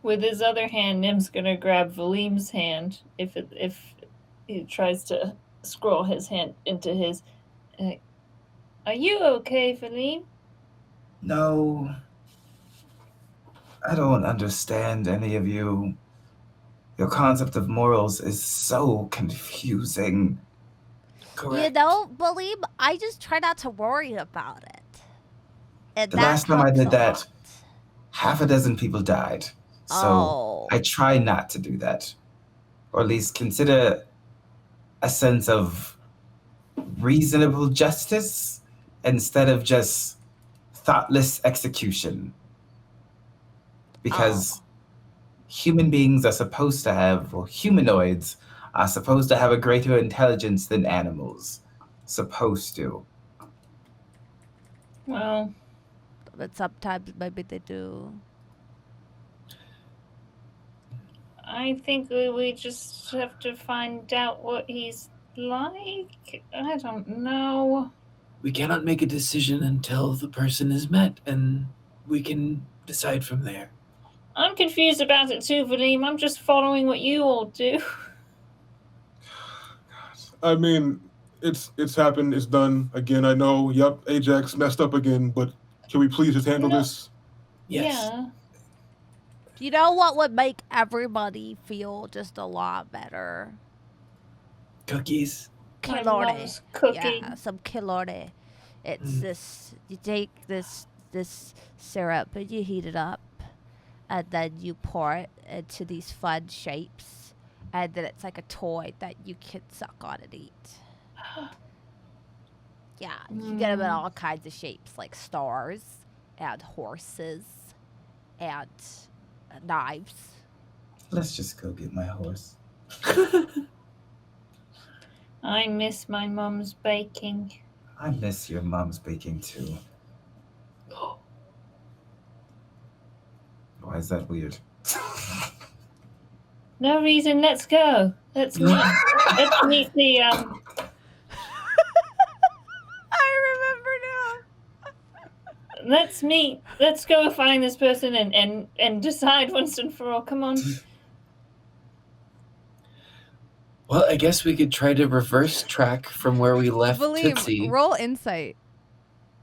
With his other hand, Nim's gonna grab Valym's hand if he tries to scroll his hand into his. Are you okay, Valym? No. I don't understand any of you. Your concept of morals is so confusing. Correct. You know, Valym, I just try not to worry about it. And The that last time I helps did a that, lot. half a dozen people died. So Oh. I try not to do that. Or at least consider a sense of reasonable justice instead of just thoughtless execution. Because human beings are supposed to have, or humanoids are supposed to have a greater intelligence than animals. Supposed to. Well, But sometimes maybe they do. I think we just have to find out what he's like. I don't know. We cannot make a decision until the person is met, and we can decide from there. I'm confused about it too, Valym. I'm just following what you all do. I mean, it's happened. It's done. Again, I know. Yep, Ajax messed up again, but can we please just handle No. this? Yes. Yeah. You know what would make everybody feel just a lot better? Cookies. My Kilore. mom's cooking. Yeah, some kilore. It's Mm. this. You take this syrup and you heat it up, and then you pour it into these fun shapes, and then it's like a toy that you can suck on and eat. Yeah, you get them in all kinds of shapes, like stars and horses and knives. Let's just go get my horse. I miss my mom's baking. I miss your mom's baking too. Why is that weird? No reason. Let's go. Let's meet. Let's meet the I remember now. Let's meet. Let's go find this person and decide once and for all. Come on. Well, I guess we could try to reverse track from where we left Tootsie. Valym, roll insight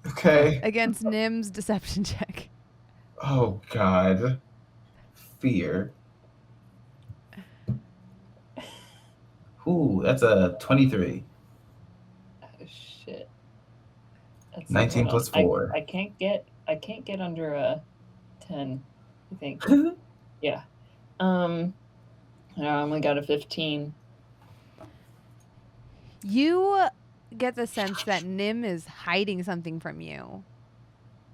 Okay. against Nim's deception check. Oh God. Fear. Ooh, that's a 23. Oh, shit. That's 19 hold on. plus 4. I can't get under a 10, I think. Yeah. I only got a 15. You get the sense that Nim is hiding something from you.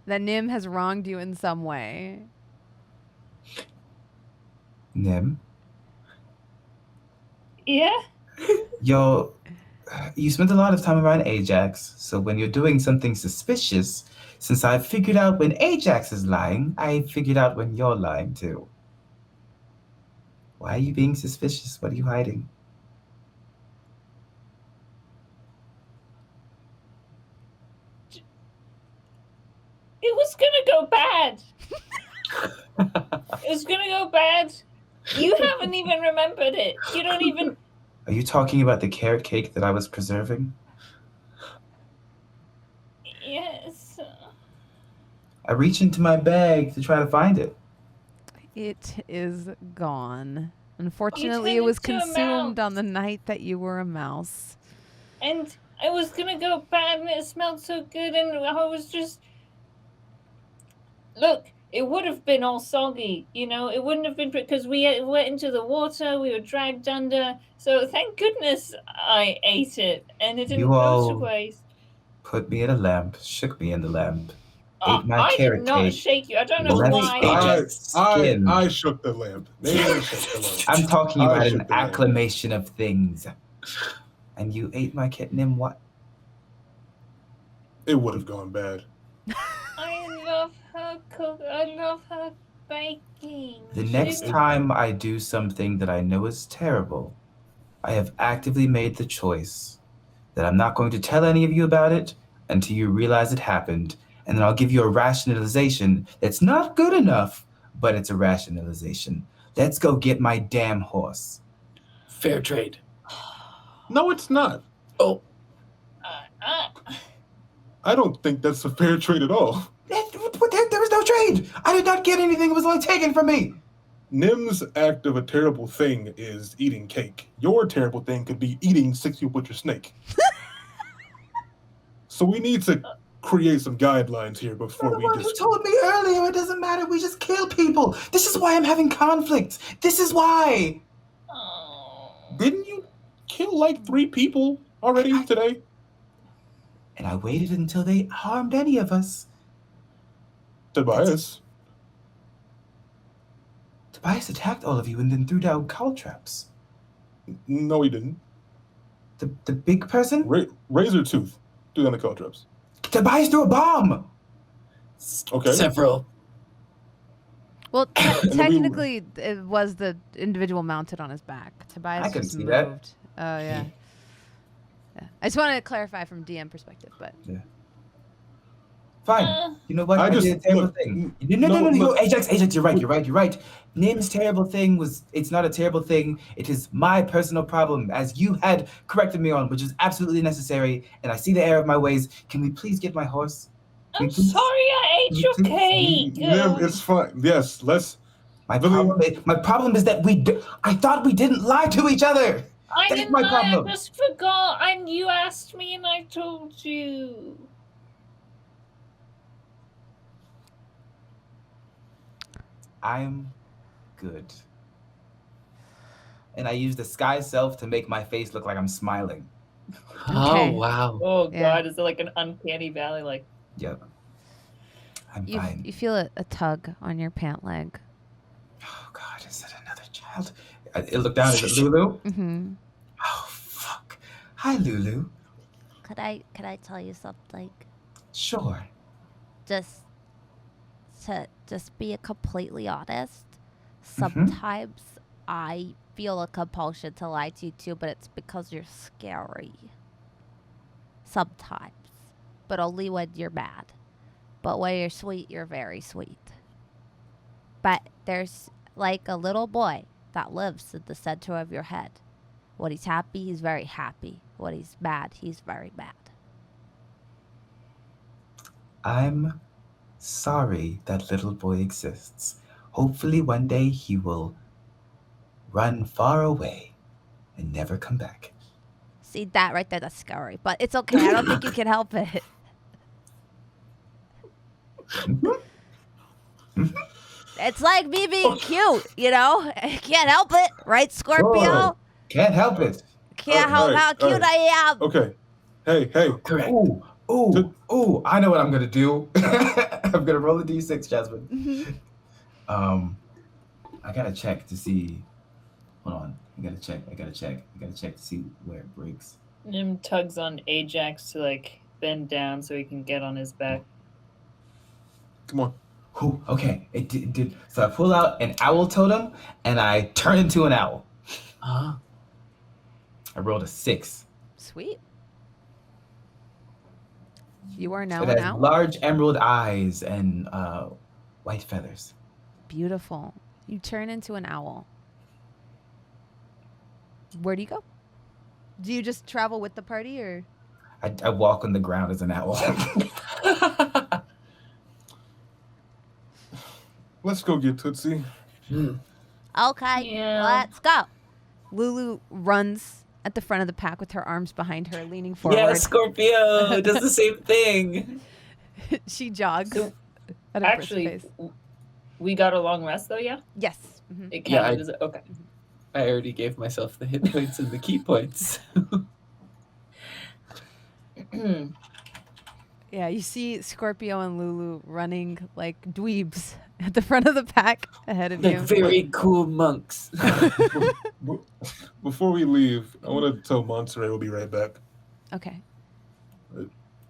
That Nim has wronged you in some way. Nim, Yeah? you spent a lot of time around Ajax, so when you're doing something suspicious, since I figured out when Ajax is lying, I figured out when you're lying too. Why are you being suspicious? What are you hiding? It was gonna go bad. It was gonna go bad. You haven't even remembered it. You don't even... Are you talking about the carrot cake that I was preserving? Yes. I reached into my bag to try to find it. It is gone. Unfortunately, it turned was into a consumed mouse. on the night that you were a mouse. And I was gonna go bad and it smelled so good and I was just... Look, it would have been all soggy, you know? It wouldn't have been... Because we went into the water, we were dragged under. So thank goodness I ate it and it didn't You go all to waste. put me in a lamp, shook me in the lamp, ate my I carrot did not cake. shake you. I don't know Left why. Ajax skin. I shook the lamp. They didn't shake the lamp. I'm talking I about shook an the lamp. acclamation of things. And you ate my kitten, what? It would have gone bad. I love her cook. I love her baking. The next time I do something that I know is terrible, I have actively made the choice that I'm not going to tell any of you about it until you realize it happened, and then I'll give you a rationalization that's not good enough, but it's a rationalization. Let's go get my damn horse. Fair trade. No, it's not. Oh, I don't think that's a fair trade at all. There was no trade. I did not get anything. It was only taken from me. Nim's act of a terrible thing is eating cake. Your terrible thing could be eating 6 people with your snake. So we need to create some guidelines here before we You just... told me earlier it doesn't matter. We just kill people. This is why I'm having conflict. This is why. Didn't you kill like 3 people already today? And I waited until they harmed any of us. Tobias. Tobias attacked all of you and then threw down caltraps. No, he didn't. The big person? Razor Tooth. Do down the caltraps. Tobias threw a bomb. Okay. several. Well, then we- technically, it was the individual mounted on his back. Tobias I can just see moved. that. Oh, yeah. Yeah. I just wanted to clarify from DM perspective, but Fine. You know what? I I did a just- terrible look, thing. No. look. Ajax, you're right. Nim's terrible thing it's not a terrible thing. It is my personal problem, as you had corrected me on, which is absolutely necessary, and I see the error of my ways. Can we please get my horse? I'm sorry I ate your cake. Nim, it's fine. Yes, let's... My problem is that I thought we didn't lie to each other. I That's didn't my lie, problem. I just forgot, and you asked me and I told you. I'm good. And I use the sky self to make my face look like I'm smiling. Okay. Oh, wow. Oh Yeah. god, is it like an uncanny valley? Like, Yep. I'm you, fine. you feel a tug on your pant leg. Oh God, is that another child? I look down. Is it Lulu? Mm-hmm. Oh fuck. Hi, Lulu. Could I tell you something? Sure. Just to be completely honest, sometimes I feel a compulsion to lie to you too, but it's because you're scary. Sometimes. But only when you're mad. But when you're sweet, you're very sweet. But there's like a little boy that lives in the center of your head. When he's happy, he's very happy. When he's mad, he's very mad. I'm sorry that little boy exists. Hopefully one day he will run far away and never come back. See that right there? That's scary, but it's okay. I don't think you can help it. It's like me being cute, you know? I can't help it, right, Scorpio? Sure. Can't help it. Can't help how cute I am. Okay. Hey. Correct. Ooh, I know what I'm gonna do. I'm gonna roll a d6, Jasmine. I gotta check to see. Hold on. I gotta check to see where it breaks. Nim tugs on Ajax to like bend down so he can get on his back. Come on. Ooh, okay. It did. So I pull out an owl totem and I turn into an owl. Uh-huh. I rolled a 6. Sweet. You are now It an has owl. large emerald eyes and white feathers. Beautiful. You turn into an owl. Where do you go? Do you just travel with the party, or? I walk on the ground as an owl. Let's go get Tootsie. Okay, Yeah. let's go. Lulu runs at the front of the pack with her arms behind her, leaning forward. Yeah, Scorpio does the same thing. She jogs. So, at a brisk Actually, pace. we got a long rest though, yeah? Yes. Mhm. It Yeah, counted as okay. I already gave myself the hit points and the key points. Yeah, you see Scorpio and Lulu running like dweebs at the front of the pack ahead of Like you. very cool monks. Before we leave, I want to tell Monterey we'll be right back. Okay.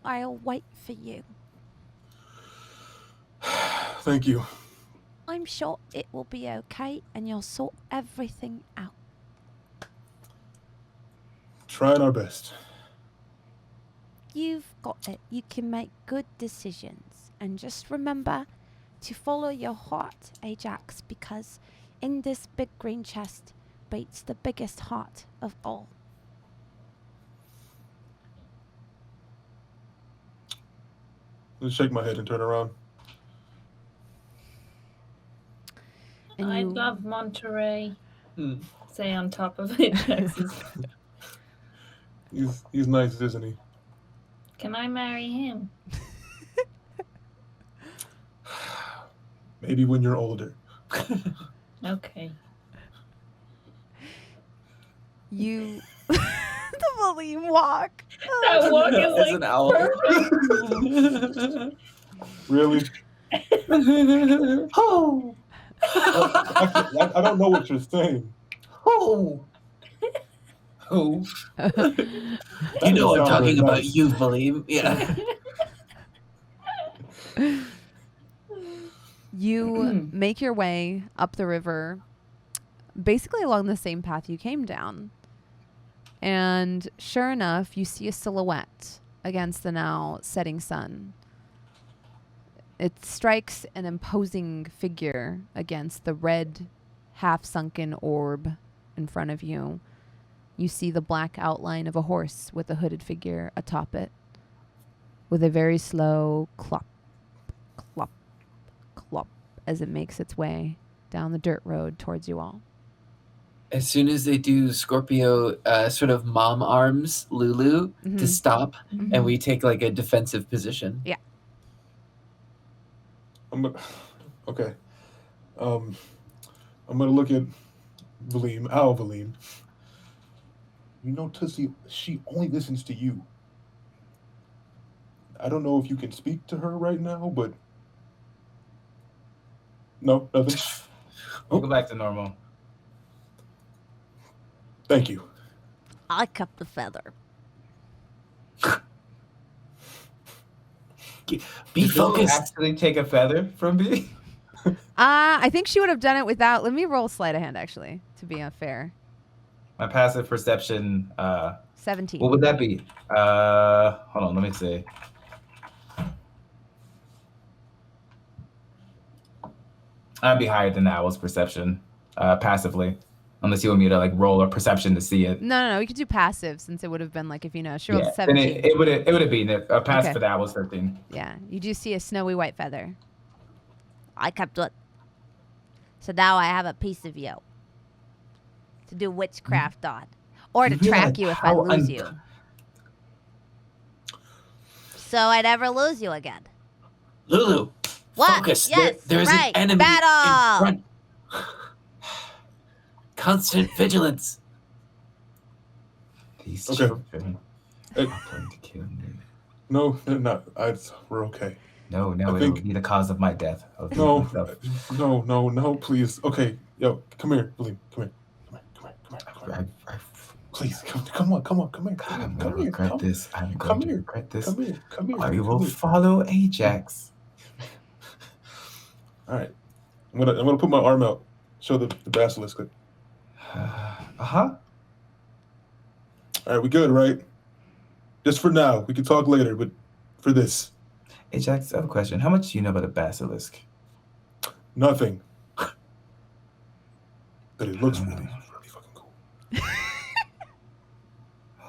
I'll wait for you. Thank you. I'm sure it will be okay and you'll sort everything out. Trying our best. You've got it. You can make good decisions. And just remember to follow your heart, Ajax, because in this big green chest beats the biggest heart of all. Let's shake my head and turn around. And I you- love Monterey. Hmm. Say on top of Ajax's. He's nice, isn't he? Can I marry him? Maybe when you're older. Okay. You the Valym walk. That walk is As like an owl. perfect. Really? Oh, Actually, I don't know what you're saying. oh, oh. You know I'm Sound talking very about nice. you, Valym. Yeah. You make your way up the river, basically along the same path you came down. And sure enough, you see a silhouette against the now setting sun. It strikes an imposing figure against the red, half-sunken orb in front of you. You see the black outline of a horse with a hooded figure atop it, with a very slow clop, clop, clop as it makes its way down the dirt road towards you all. As soon as they do, Scorpio sort of mom arms Lulu to Mhm. stop, Mhm. and we take like a defensive position. Okay. I'm gonna look at Valym, Al Valym. You know, Tussie, she only listens to you. I don't know if you can speak to her right now, but no, nothing. We'll go back to normal. Thank you. I kept the feather. Be Did you focused. actually take a feather from me? I think she would have done it without. Let me roll sleight of hand, actually, to be unfair. My passive perception, 17. what would that be? Hold on, let me see. I'd be higher than the owl's perception, passively. Unless you want me to like roll a perception to see it. No. We could do passive since it would have been like if you know she rolled a Then 17. it would have been a pass Okay. for that was 13. Yeah, you do see a snowy white feather. I kept it. So now I have a piece of you to do witchcraft on, or to You realize track you if I how lose you. So I never lose you again. Lulu, What? focus. Yes, There's right. an enemy Battle. in front. Constant vigilance. These Okay. children Hey. are going to kill me. No, they're not. We're okay. No, I it'll think- be the cause of my death. No, no, please. Okay, yo, come here, Valym. Come here. Please, come on. God, I'm gonna regret this. I'm going Come to here. regret this. Come here. I will come here. follow Ajax. All right, I'm gonna put my arm out. Show the basilisk. Uh-huh. All right, we good, right? Just for now. We can talk later, but for this, Ajax, I have a question. How much do you know about a basilisk? nothing. But it looks really fucking cool.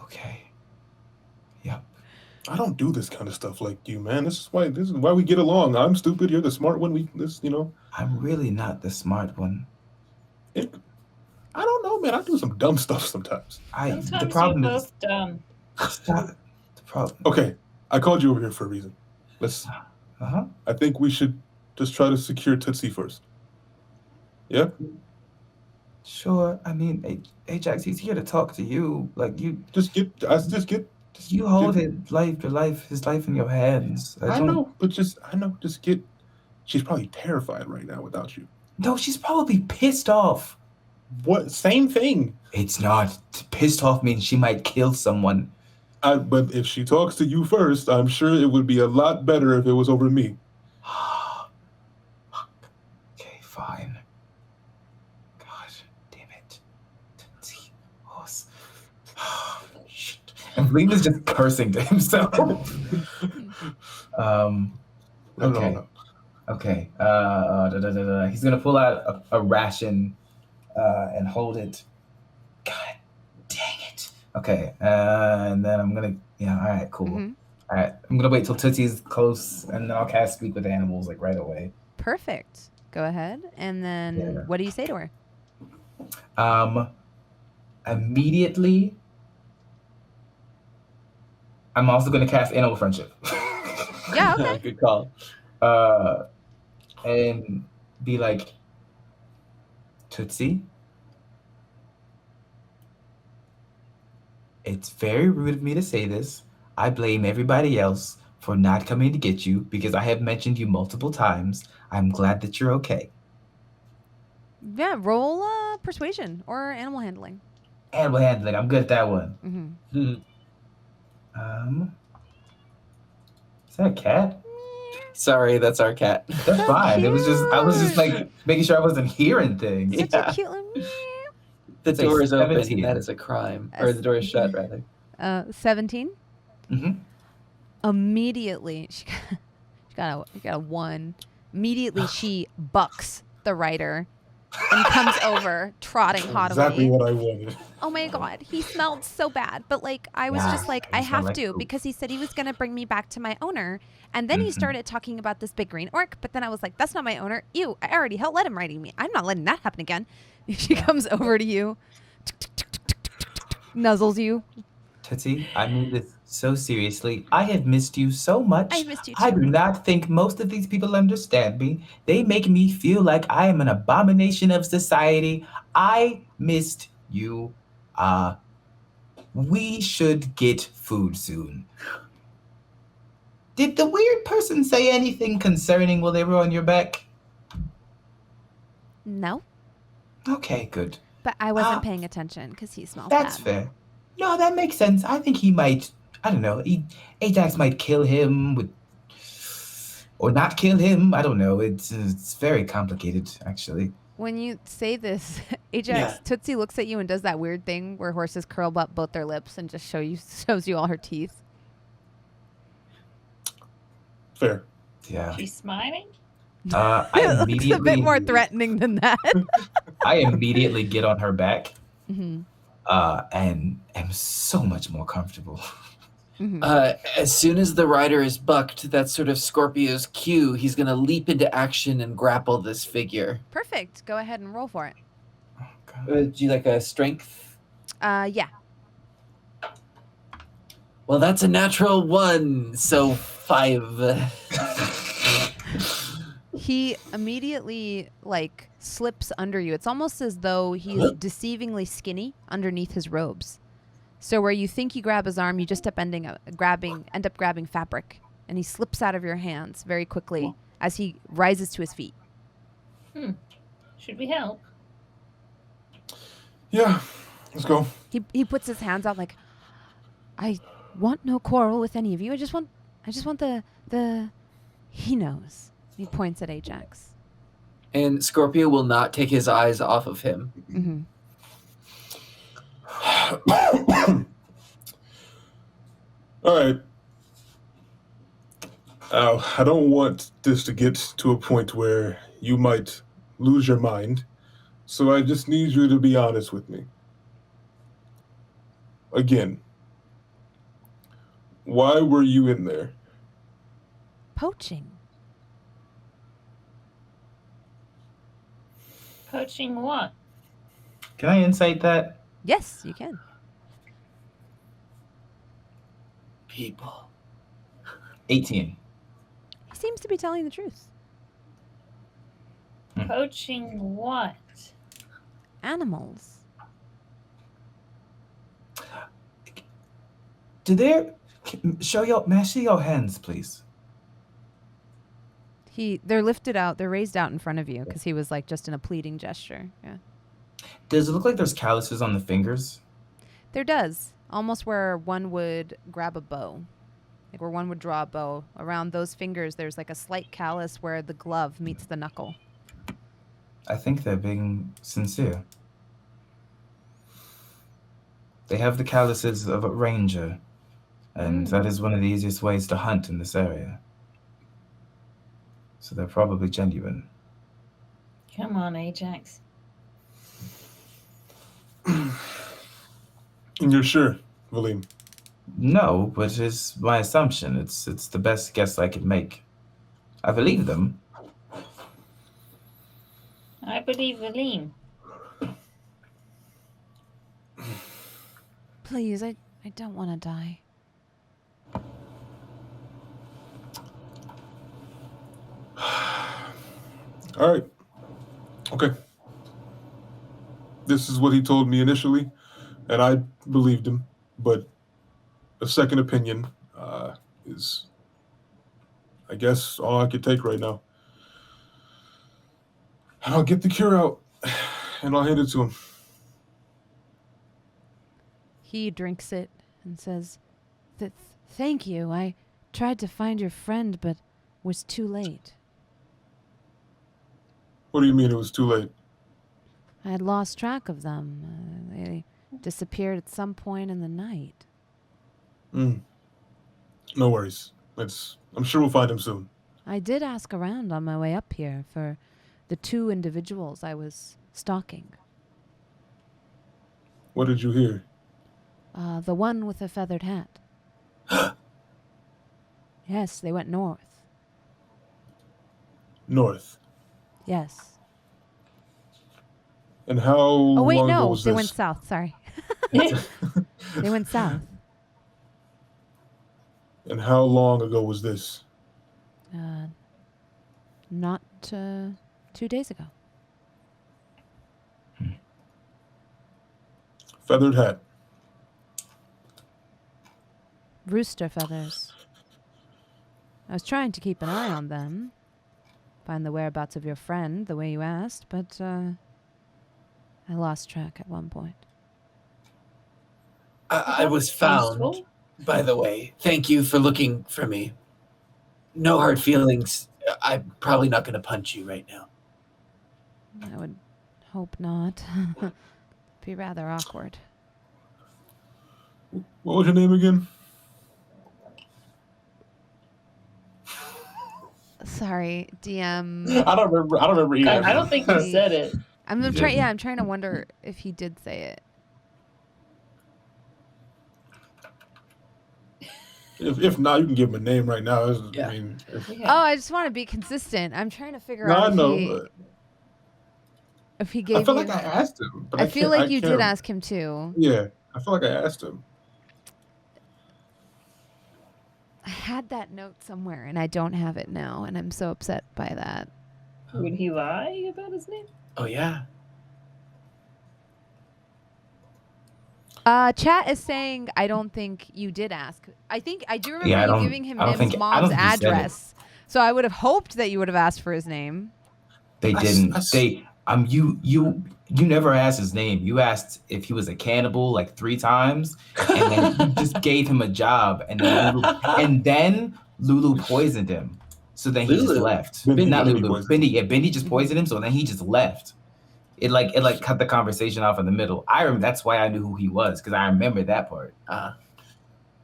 Okay. Yep. I don't do this kind of stuff like you, man. This is why we get along. I'm stupid. You're the smart one. I'm really not the smart one. I don't know, man. I do some dumb stuff sometimes. Sometimes The problem you're is both dumb. stop. The problem. Okay, I called you over here for a reason. Uh-huh. I think we should just try to secure Tootsie first. Yeah? Sure. I mean, Ajax, he's here to talk to you. Like you You hold his life in your hands. I know. Just get. She's probably terrified right now without you. No, she's probably pissed off. What? Same thing. It's not. Pissed off means she might kill someone. But if she talks to you first, I'm sure it would be a lot better if it was over me. Okay, fine. God damn it. Tootsie horse. Shit. And Valym is just cursing to himself. Okay. No. Okay. He's gonna pull out a ration and hold it. God dang it. Okay. And then I'm gonna. Yeah. All right. Cool. Mhm. All right. I'm gonna wait till Tootsie's close, and then I'll cast Speak with Animals like right away. Perfect. Go ahead. And then Yeah. what do you say to her? Immediately. I'm also gonna cast Animal Friendship. Yeah, okay. Good call. And be like, Tootsie, it's very rude of me to say this. I blame everybody else for not coming to get you because I have mentioned you multiple times. I'm glad that you're okay. Yeah, roll persuasion or animal handling. Animal handling, I'm good at that one. Mm-hmm. Is that a cat? Sorry, that's our cat. That's So fine. I was just cute. like making sure I wasn't hearing things. Such Yeah. a cute little meow. The It's like door is open. 17. That is a crime. Or the door is shut, rather. 17. Mm-hmm. Immediately, she got a 1. Immediately, she bucks the rider and comes over, trotting haughtily. Exactly what I wanted. Oh my god, he smelled so bad. But like I was Yeah, just like, he I smelled have like to poop. because he said he was gonna bring me back to my owner. And then he Mhm. started talking about this big green orc, but then I was like, that's not my owner. Ew, I already let him riding me. I'm not letting that happen again. She comes over to you, nuzzles you. Tootsie, I mean this so seriously. I have missed you so much. I missed you I too. do not think most of these people understand me. They make me feel like I am an abomination of society. I missed you. We should get food soon. Did the weird person say anything concerning while they were on your back? No, Okay, good. but I wasn't Ah, paying attention because he smelled That's bad. fair. No, that makes sense. I think he might. I don't know. Ajax might kill him or not kill him. I don't know. It's very complicated, actually. When you say this, Ajax Yeah. Tootsie looks at you and does that weird thing where horses curl up both their lips and just shows you all her teeth. Fair. Yeah. She's smiling. I It's a immediately bit more threatening than that. I immediately get on her back Mm-hmm. and am so much more comfortable. Mm-hmm. As soon as the rider is bucked, that's sort of Scorpio's cue. He's going to leap into action and grapple this figure. Perfect. Go ahead and roll for it. Do you like a strength? Yeah. Well, that's a natural 1, so 5. He immediately like slips under you. It's almost as though he's deceivingly skinny underneath his robes. So where you think you grab his arm, you just end up grabbing fabric, and he slips out of your hands very quickly as he rises to his feet. Should we help? Yeah, let's go. He puts his hands out like, I want no quarrel with any of you. I just want the he knows. He points at Ajax. And Scorpio will not take his eyes off of him. Mm-hmm. All right. I don't want this to get to a point where you might lose your mind, so I just need you to be honest with me. Again, why were you in there? Poaching. Poaching what? Can I insight that? Yes, you can. People. 18. He seems to be telling the truth. Poaching what? Animals. May I see your hands, please? They're lifted out. They're raised out in front of you because he was like just in a pleading gesture. Yeah. Does it look like there's calluses on the fingers? There does. Almost where one would grab a bow. Like where one would draw a bow. Around those fingers, there's like a slight callus where the glove meets the knuckle. I think they're being sincere. They have the calluses of a ranger, and that is one of the easiest ways to hunt in this area. So they're probably genuine. Come on, Ajax. And you're sure, Valym? No, but it's my assumption. It's the best guess I could make. I believe them. I believe Valym. Please, I don't want to die. All right. Okay. This is what he told me initially, and I believed him, but a second opinion is, I guess, all I could take right now. And I'll get the cure out, and I'll hand it to him. He drinks it and says, Thank you. I tried to find your friend, but was too late. What do you mean it was too late? I had lost track of them. They disappeared at some point in the night. No worries. I'm sure we'll find him soon. I did ask around on my way up here for the 2 individuals I was stalking. What did you hear? The one with the feathered hat. Yes, they went north. North. Yes. And how Oh, wait, long ago no. was They this? went south. Sorry. They went south. And how long ago was this? Not 2 days ago. Feathered hat. Rooster feathers. I was trying to keep an eye on them. Find the whereabouts of your friend the way you asked, but I lost track at one point. I was found, Possible? by the way. Thank you for looking for me. No hard feelings. I'm probably not going to punch you right now. I would hope not. Be rather awkward. What was your name again? Sorry, DM. I don't remember either. I don't think he said it. I'm You trying. didn't. Yeah, I'm trying to wonder if he did say it. If not, you can give him a name right now. Yeah. I mean, Yeah. Oh, I just want to be consistent. I'm trying to figure no, out I if know. he I gave feel you. like I asked him, but I feel like you did can't- ask him too. Yeah, I feel like I asked him. I had that note somewhere and I don't have it now, and I'm so upset by that. Would he lie about his name? Oh yeah. Chat is saying I don't think you did ask. I think I do remember Yeah, I you don't- giving him I don't Nim's think- I mom's don't think he said it. address. So I would have hoped that you would have asked for his name. They I s- didn't. I s- They you never asked his name. You asked if he was a cannibal like 3 times, and then you just gave him a job, and then Lulu poisoned him. So then he just Lulu? left. Bendy- Not Bendy Lulu. poisoned Bendy. Yeah, Bendy just poisoned him. So then he just left. It cut the conversation off in the middle. That's why I knew who he was, because I remember that part.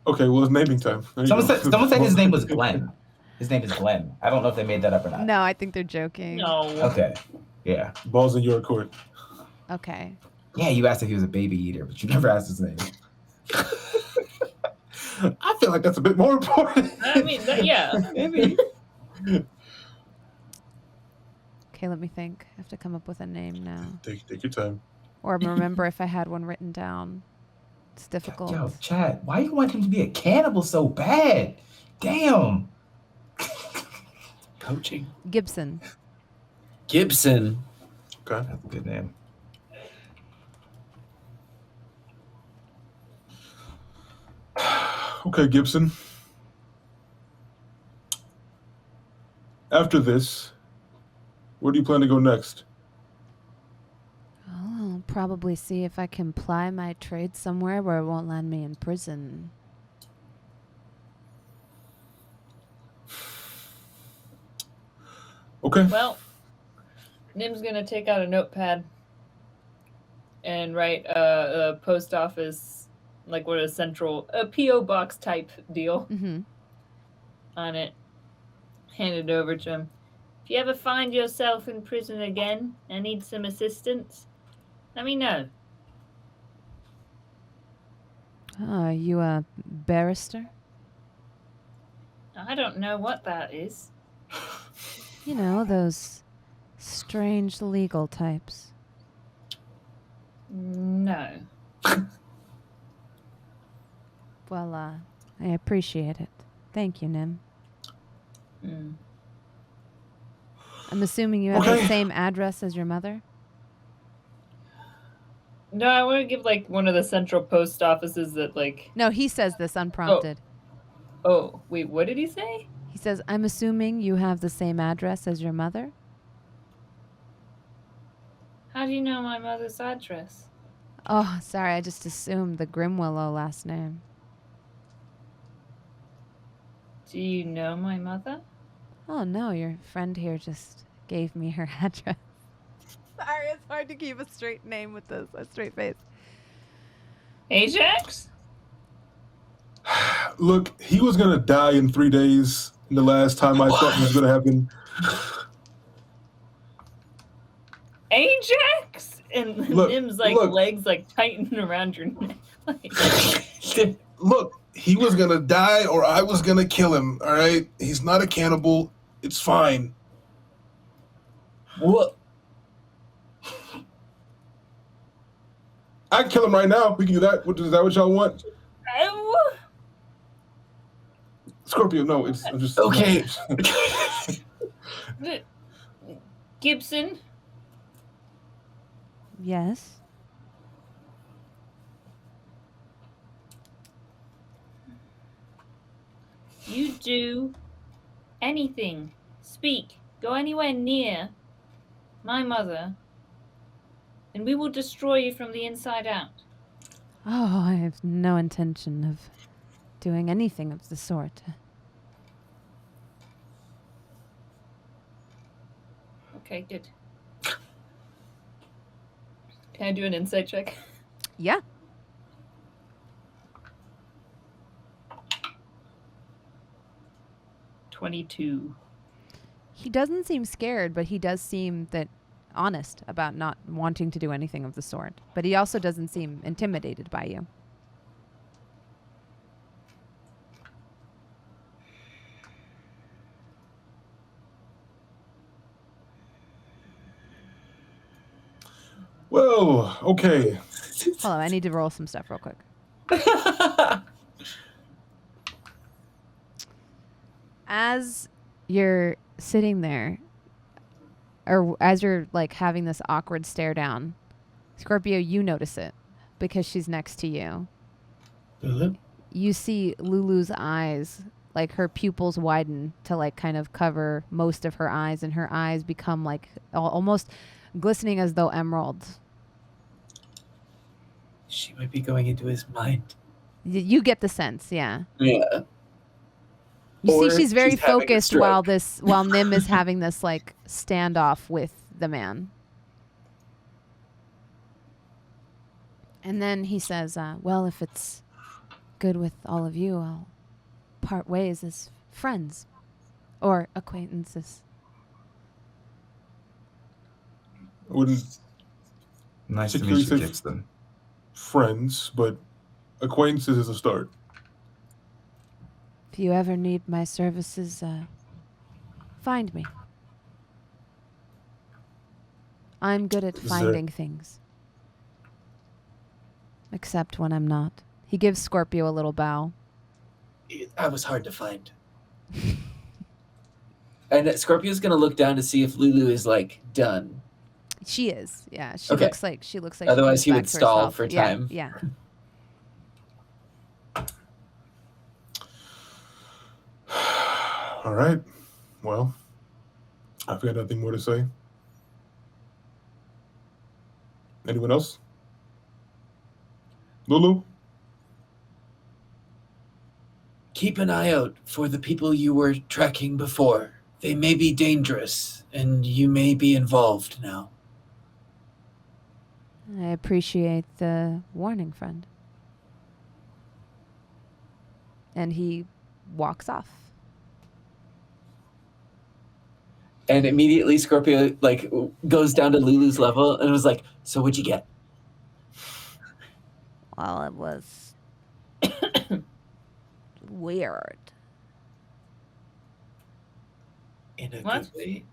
Okay, well, it's naming time. There you Someone go. said his name was Glenn. His name is Glenn. I don't know if they made that up or not. No, I think they're joking. No. Okay. Yeah. Balls in your court. Okay. Yeah, you asked if he was a baby eater, but you never asked his name. I feel like that's a bit more important. I mean, yeah. Maybe. Okay, let me think. I have to come up with a name now. Take your time. Or remember if I had one written down. It's difficult. Yo, Chad, why you want him to be a cannibal so bad? Damn. Coaching. Gibson. Gibson. Okay. That's a good name. Okay, Gibson. After this, where do you plan to go next? I'll probably see if I can ply my trade somewhere where it won't land me in prison. Okay. Well, Nim's gonna take out a notepad and write a post office, like what a PO box type deal Mm-hmm. on it. Hand it over to him. If you ever find yourself in prison again and need some assistance, let me know. Oh, are you a barrister? I don't know what that is. You know, those strange legal types. No. Well, I appreciate it. Thank you, Nim. Mm. I'm assuming you have Okay. the same address as your mother? No, I want to give like one of the central post offices that like. No, he says this unprompted. Oh, wait, what did he say? He says, I'm assuming you have the same address as your mother? How do you know my mother's address? Oh, sorry, I just assumed the Grimwillow last name. Do you know my mother? Oh, no, your friend here just gave me her address. Sorry, it's hard to keep a straight name with this, a straight face. Ajax? Look, he was gonna die in 3 days. The last time I thought this was gonna happen. Ajax? And Look, Nim's like look. legs like tighten around your neck. Look, he was gonna die, or I was gonna kill him. All right, he's not a cannibal. It's fine. What? I can kill him right now. We can do that. Is that what y'all want? Oh, Scorpio, no. I'm just Okay. Gibson? Yes? You do anything, speak, go anywhere near my mother, and we will destroy you from the inside out. Oh, I have no intention of doing anything of the sort. Okay, good. Can I do an insight check? Yeah. $22. He doesn't seem scared, but he does seem honest about not wanting to do anything of the sort. But he also doesn't seem intimidated by you. Well, okay. Hold on, I need to roll some stuff real quick. As you're sitting there, or as you're like having this awkward stare down, Scorpio, you notice it because she's next to you. Lulu? You see Lulu's eyes, like her pupils widen to like kind of cover most of her eyes, and her eyes become like almost glistening as though emeralds. She might be going into his mind. You get the sense, yeah. Yeah. You Or see, she's very she's having a focused while stroke. Nim is having this like standoff with the man. And then he says, "Well, if it's good with all of you, I'll part ways as friends or acquaintances." I wouldn't Nice to particularly meet you, say Gibson. friends, but acquaintances is a start. If you ever need my services, find me. I'm good at Is there- finding things. Except when I'm not. He gives Scorpio a little bow. I was hard to find. And Scorpio's gonna look down to see if Lulu is like done. She is, yeah. She Okay. looks like she Otherwise, comes he would back to stall herself. for Yeah, time. Yeah. All right. Well, I've got nothing more to say. Anyone else? Lulu? Keep an eye out for the people you were tracking before. They may be dangerous, and you may be involved now. I appreciate the warning, friend. And he walks off. And immediately Scorpio like goes down to Lulu's level and was like, "So what'd you get?" Well, it was weird. In a What? good way.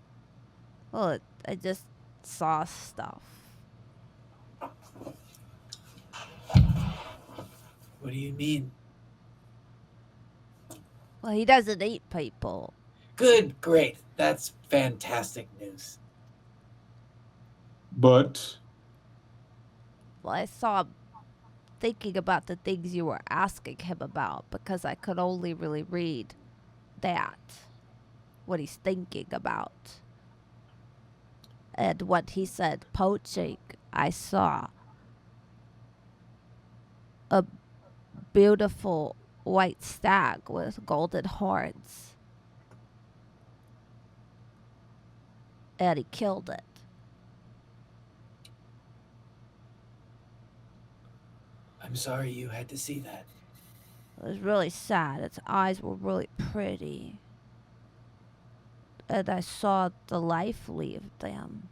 Well, I just saw stuff. What do you mean? Well, he doesn't eat people. Good, great. That's fantastic news. But Well, I saw him thinking about the things you were asking him about because I could only really read that, what he's thinking about. And what he said, poaching, I saw a beautiful white stag with golden horns. And he killed it. I'm sorry you had to see that. It was really sad. Its eyes were really pretty. And I saw the life leave them.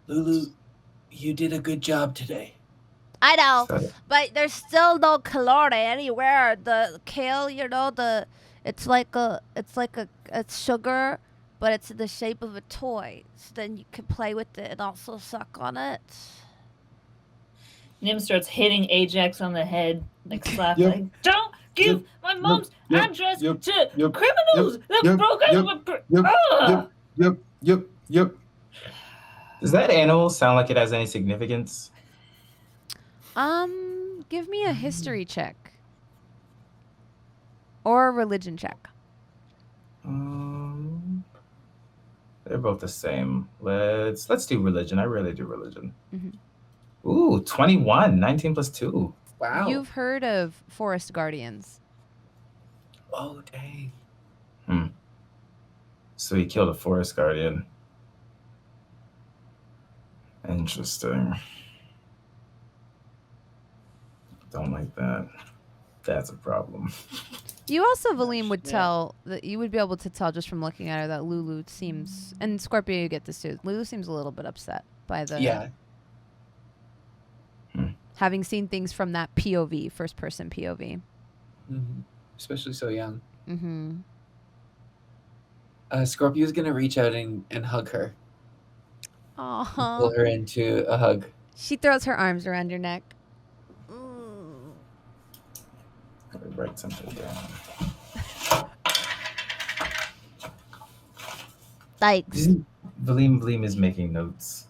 Lulu, you did a good job today. I know, So- but there's still no caloric anywhere. The kale, it's like it's sugar, but it's in the shape of a toy. So then you can play with it and also suck on it. Nim starts hitting Ajax on the head, like slap, Yep. like, "Don't give Yep. my mom's Yep. address Yep. to Yep. criminals that Yep. broke Yep. out of a Yep. Yep. Does that animal sound like it has any significance? Give me a history check. Or a religion check. They're both the same. Let's do religion. I really do religion. Mhm. Ooh, 21, 19 plus 2. Wow. You've heard of forest guardians. Oh, dang. So he killed a forest guardian. Interesting. Don't like that. That's a problem. You also, Valym, would Yeah. tell that you would be able to tell just from looking at her that Lulu seems, and Scorpio, you get this too. Lulu seems a little bit upset by the Yeah. having seen things from that POV, first person POV. Mhm. Especially so young. Mm-hmm. Scorpio's gonna reach out and hug her. Aww. Pull her into a hug. She throws her arms around your neck. Let me write something down. Thanks. Valym is making notes.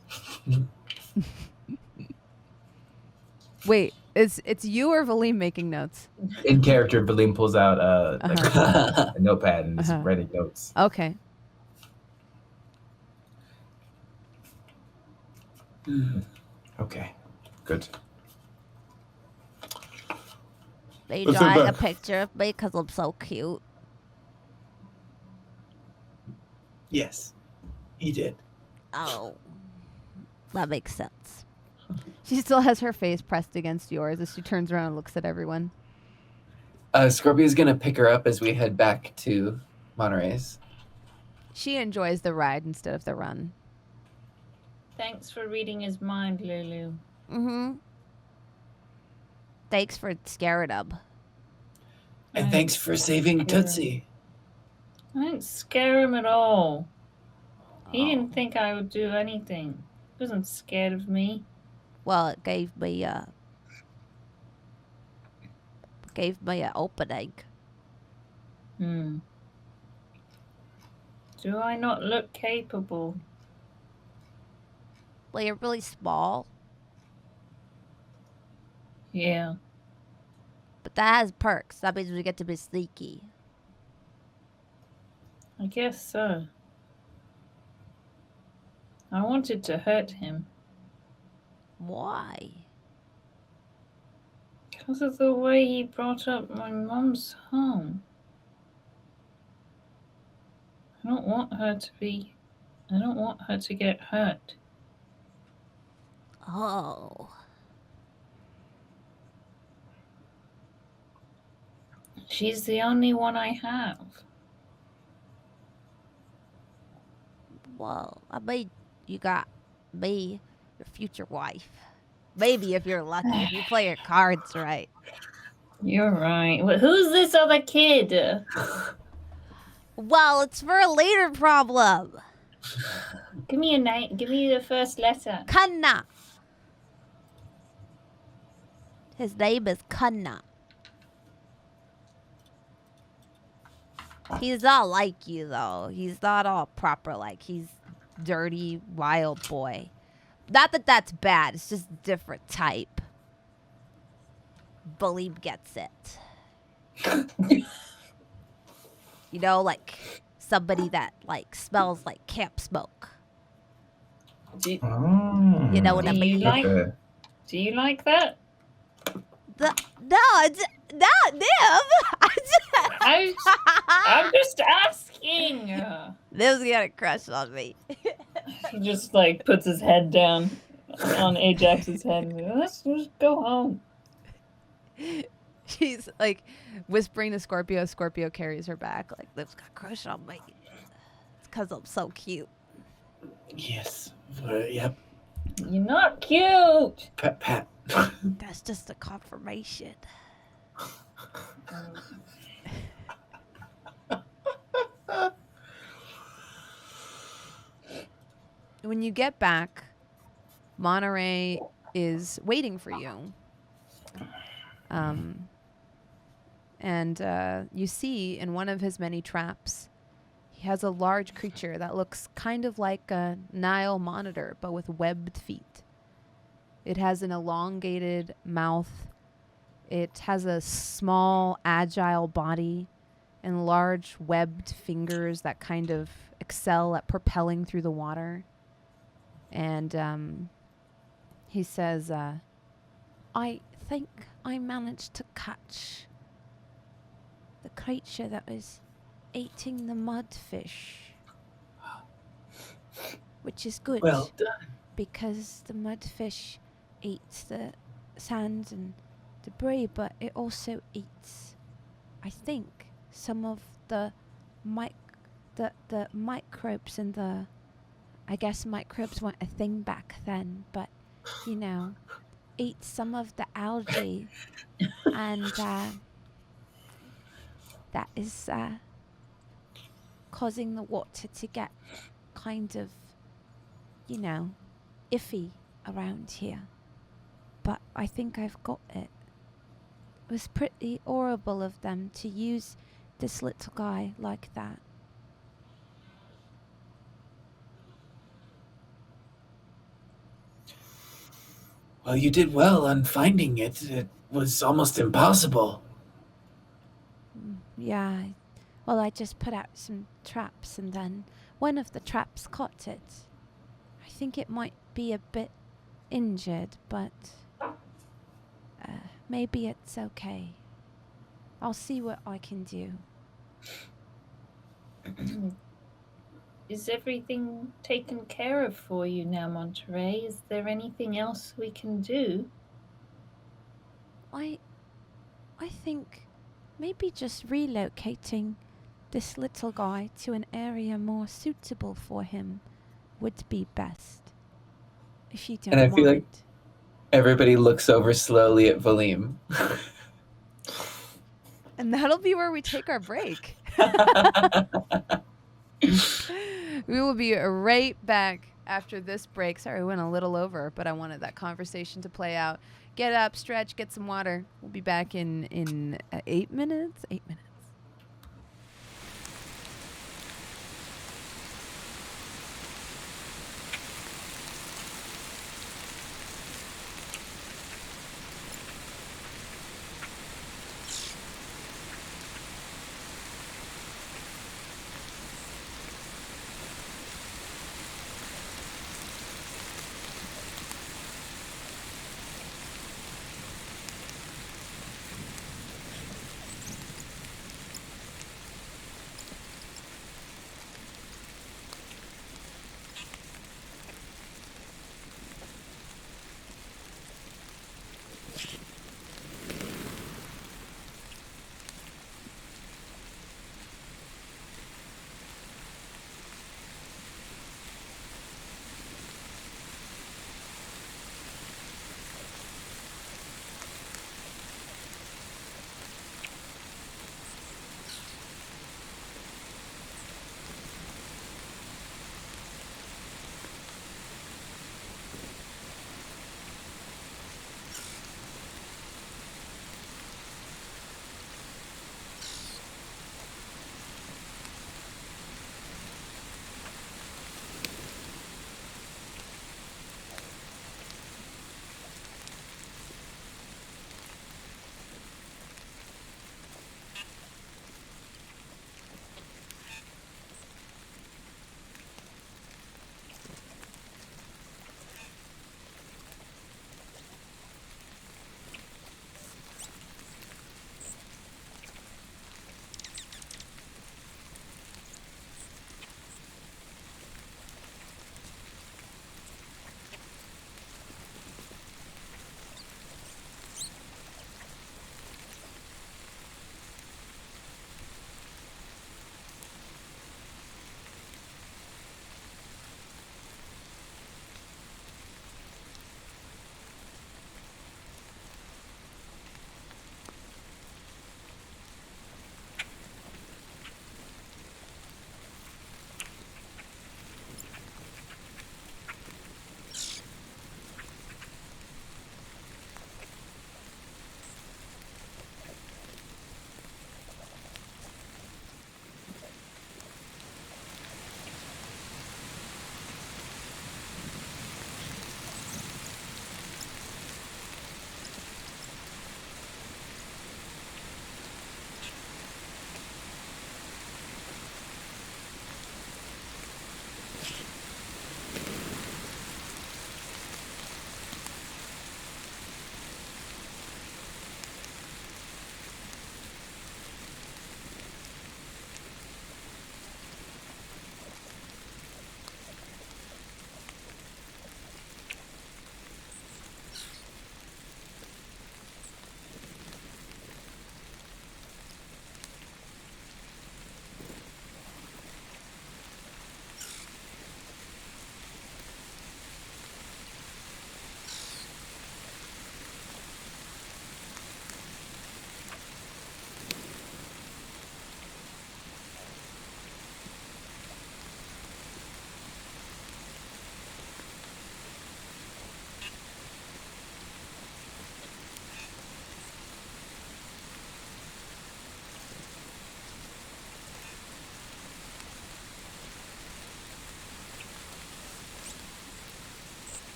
Wait, it's you or Valym making notes? In character, Valym pulls out Uh-huh. a notepad and is Uh-huh. writing notes. Okay. Okay, good. They Let's head drawing a back. picture of me because I'm so cute. Yes, he did. Oh, that makes sense. She still has her face pressed against yours as she turns around and looks at everyone. Scorpio's gonna pick her up as we head back to Monterey's. She enjoys the ride instead of the run. Thanks for reading his mind, Lulu. Mm-hmm. Thanks for scaring him. And thanks for saving Tootsie. I didn't scare him at all. He Oh. didn't think I would do anything. He wasn't scared of me. Well, it gave me a opening. Hmm. Do I not look capable? Well, you're really small, Yeah. but that has perks. That means we get to be sneaky. I guess so. I wanted to hurt him Why? because of the way he brought up my mum's home. I don't want her to get hurt. Oh. She's the only one I have. Well, I mean, you got me, your future wife. Maybe if you're lucky, if you play your cards right. You're right. Well, who's this other kid? Well, it's for a later problem. Give me a name. Give me the first letter. Kanna. His name is Kanna. He's not like you, though. He's not all proper like. He's dirty, wild boy. Not that that's bad. It's just a different type. Valym gets it. You know, like somebody that like smells like camp smoke. Do, Oh. You know what I Do you mean? like- Okay. do you like that? No, it's not them. I'm just asking. Them's got a crush on me. He just like puts his head down on Ajax's head. And goes, Let's just go home. She's like whispering to Scorpio. Scorpio carries her back. Like, Them's got a crush on me. It's because I'm so cute. Yes. Yep. You're not cute. Pat, pat. That's just a confirmation. when you get back, Monterey is waiting for you. And you see in one of his many traps, he has a large creature that looks kind of like a Nile monitor, but with webbed feet. It has an elongated mouth. It has a small, agile body and large webbed fingers that kind of excel at propelling through the water. And he says, I think I managed to catch the creature that was eating the mudfish. Which is good. Well done. Because the mudfish eats the sand and debris, but it also eats, I think, some of the microbes in the. I guess microbes weren't a thing back then, but eats some of the algae, and that is causing the water to get kind of, iffy around here. But I think I've got it. It was pretty horrible of them to use this little guy like that. Well, you did well on finding it. It was almost impossible. Yeah, well, I just put out some traps and then one of the traps caught it. I think it might be a bit injured, but maybe it's okay. I'll see what I can do. Is everything taken care of for you now, Monterey? Is there anything else we can do? I think maybe just relocating this little guy to an area more suitable for him would be best. If you don't And I mind. feel like everybody looks over slowly at Valym. And that'll be where we take our break. We will be right back after this break. Sorry, we went a little over, but I wanted that conversation to play out. Get up, stretch, get some water. We'll be back in 8 minutes. 8 minutes.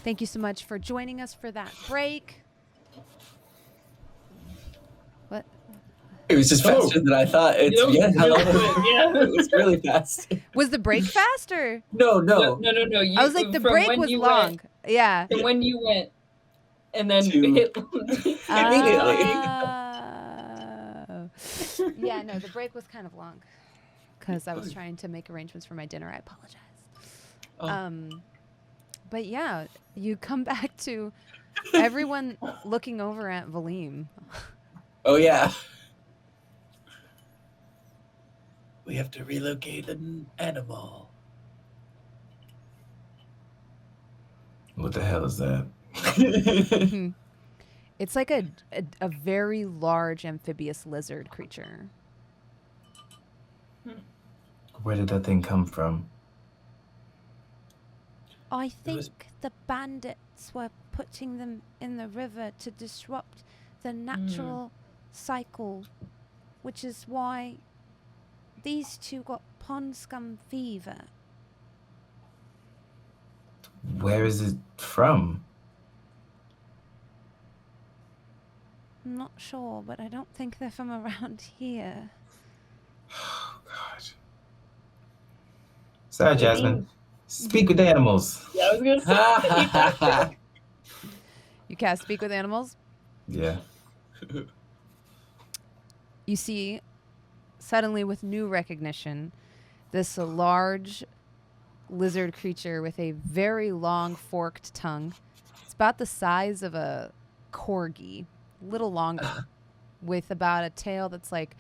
Thank you so much for joining us for that break. What? It was just faster than I thought. It's it was really fast. Was the break faster? No. No. I was like, the break was long. Yeah. And when you went, and then To- hit Immediately. Yeah, no, the break was kind of long because I was trying to make arrangements for my dinner. I apologize. Oh. But yeah, you come back to everyone looking over at Valym. Oh yeah. We have to relocate an animal. What the hell is that? It's like a very large amphibious lizard creature. Where did that thing come from? I think the bandits were putting them in the river to disrupt the natural cycle, which is why these two got pond scum fever. Where is it from? I'm not sure, but I don't think they're from around here. Oh, God. Sorry, Jasmine. Speak with animals. Yeah, I was gonna say. You cast Speak with Animals. Yeah. You see, suddenly with new recognition, this large lizard creature with a very long forked tongue. It's about the size of a corgi, a little longer, with about a tail that's like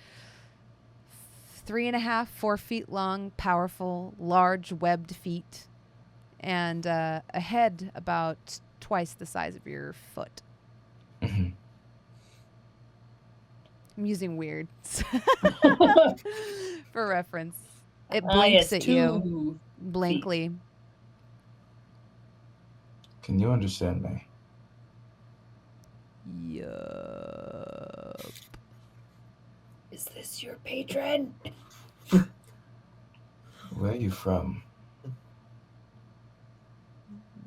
3.5, 4 feet long, powerful, large webbed feet, and a head about twice the size of your foot. Mhm. I'm using weird for reference. It Ah, blinks yes, at you blankly. Can you understand me? Yup. Is this your patron? Where are you from?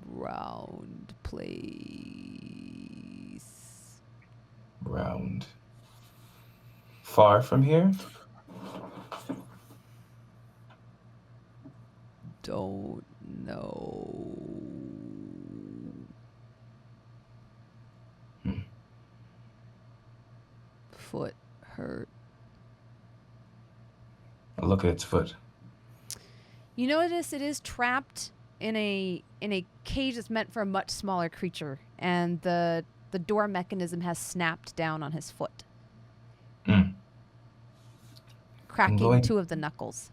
Round place. Round. Far from here? Don't know. Foot hurt. I'll look at its foot. You notice it is trapped in a cage that's meant for a much smaller creature, and the door mechanism has snapped down on his foot, cracking going- 2 of the knuckles.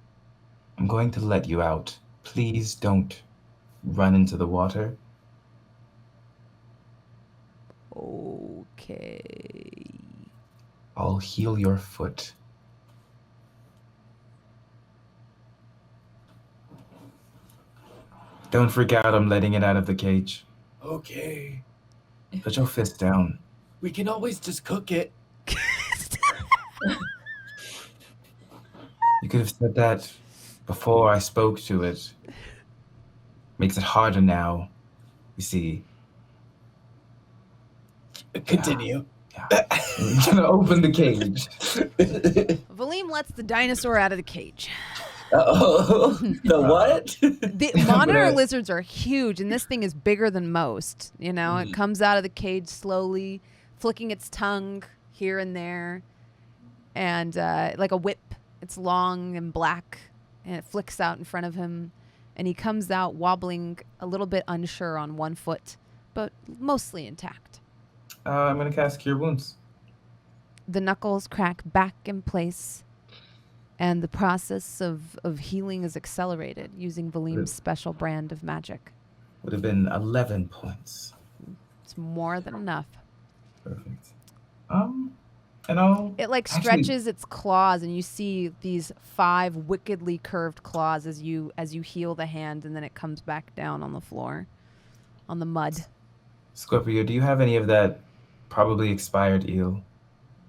I'm going to let you out. Please don't run into the water. Okay. I'll heal your foot. Don't freak out, I'm letting it out of the cage. Okay. Put your fist down. We can always just cook it. You could have said that before I spoke to it. Makes it harder now. You see, Continue. I'm gonna open the cage. Valym lets the dinosaur out of the cage. Oh, the what? The monitor lizards are huge, and this thing is bigger than most. You know, it comes out of the cage slowly, flicking its tongue here and there, and like a whip. It's long and black, and it flicks out in front of him, and he comes out wobbling a little bit unsure on one foot, but mostly intact. I'm gonna cast Cure Wounds. The knuckles crack back in place, and the process of healing is accelerated using Valym's special brand of magic. Would have been 11 points. It's more than enough. Perfect. And I'll It like stretches its claws, and you see these 5 wickedly curved claws as you heal the hand, and then it comes back down on the floor, on the mud. Scorpio, do you have any of that probably expired eel?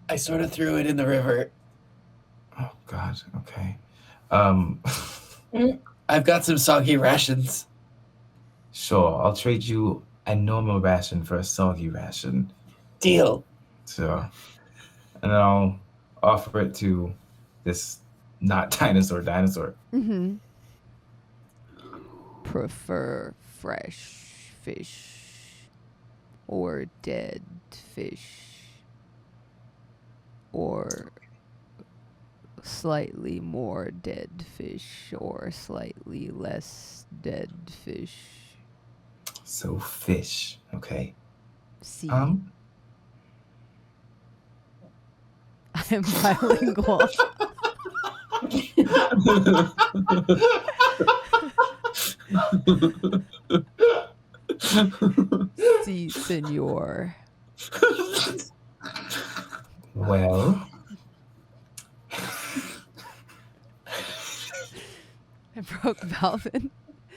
I sort of threw it in the river. Oh God. Okay. I've got some soggy rations. Sure. I'll trade you a normal ration for a soggy ration. Deal. So, and then I'll offer it to this not dinosaur. Mm-hmm. Prefer fresh fish or dead fish or slightly more dead fish or slightly less dead fish. So fish. Okay. See. I am bilingual. Si, senor. Well, I broke Valvin.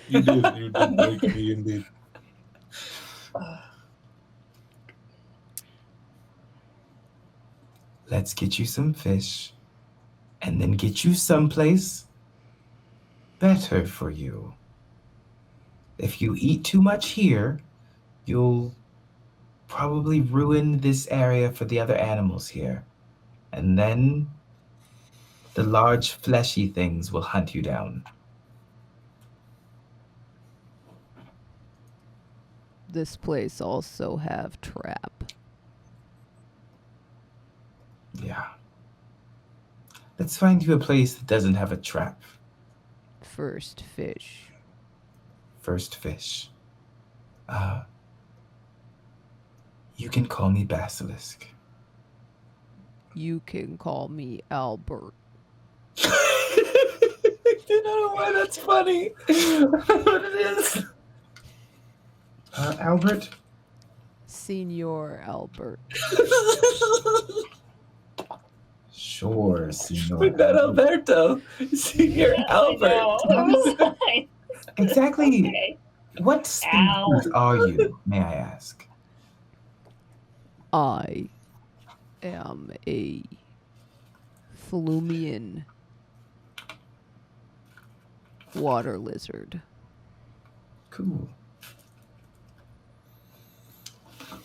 You did break me indeed. let's get you some fish and then get you someplace better for you. If you eat too much here, you'll probably ruin this area for the other animals here. And then the large fleshy things will hunt you down. This place also have trap. Yeah. Let's find you a place that doesn't have a trap. First fish. First fish. You can call me Basilisk. You can call me Albert. I don't know why that's funny. But it is. Albert? Senor Albert. Sure, senor. But not Alberto. Senior Albert. Exactly. Okay. What species are you, may I ask? I am a Flumian water lizard. Cool.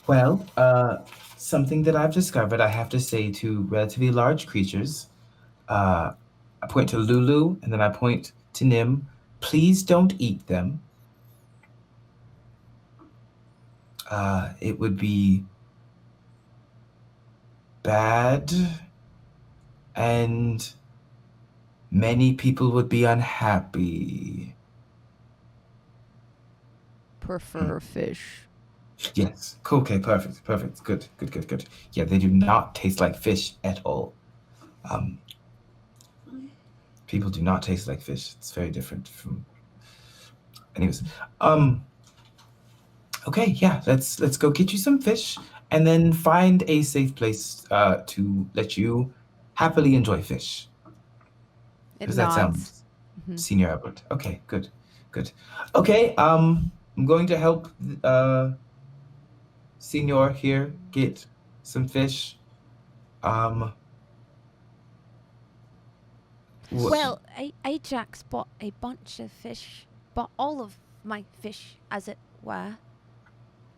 Well, something that I've discovered, I have to say to relatively large creatures, I point to Lulu and then I point to Nim. Please don't eat them. It would be bad and many people would be unhappy. Prefer fish. Yes. Okay, perfect. Good. Yeah, they do not taste like fish at all. People do not taste like fish. It's very different from... Anyways. Okay, yeah, let's go get you some fish and then find a safe place to let you happily enjoy fish. It Does that nods. sound Senior Albert? Okay, good. Okay, I'm going to help Senior here get some fish. Well, Ajax bought a bunch of fish, bought all of my fish, as it were.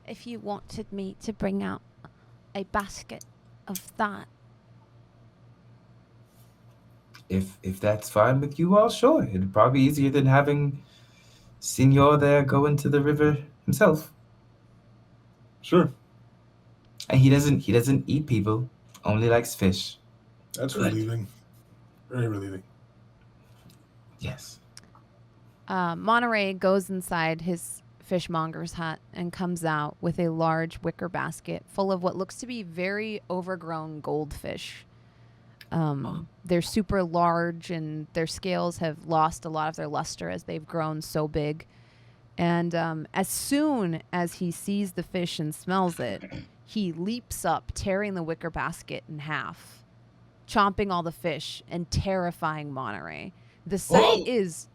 if you wanted me to bring out a basket of that. If that's fine with you all, sure. It'd probably be easier than having Senor there go into the river himself. Sure. And he doesn't eat people, only likes fish. That's Good. relieving. Very relieving. Yes. Monterey goes inside his fishmonger's hut and comes out with a large wicker basket full of what looks to be very overgrown goldfish. They're super large and their scales have lost a lot of their luster as they've grown so big. And as soon as he sees the fish and smells it, he leaps up, tearing the wicker basket in half, chomping all the fish and terrifying Monterey. The sight is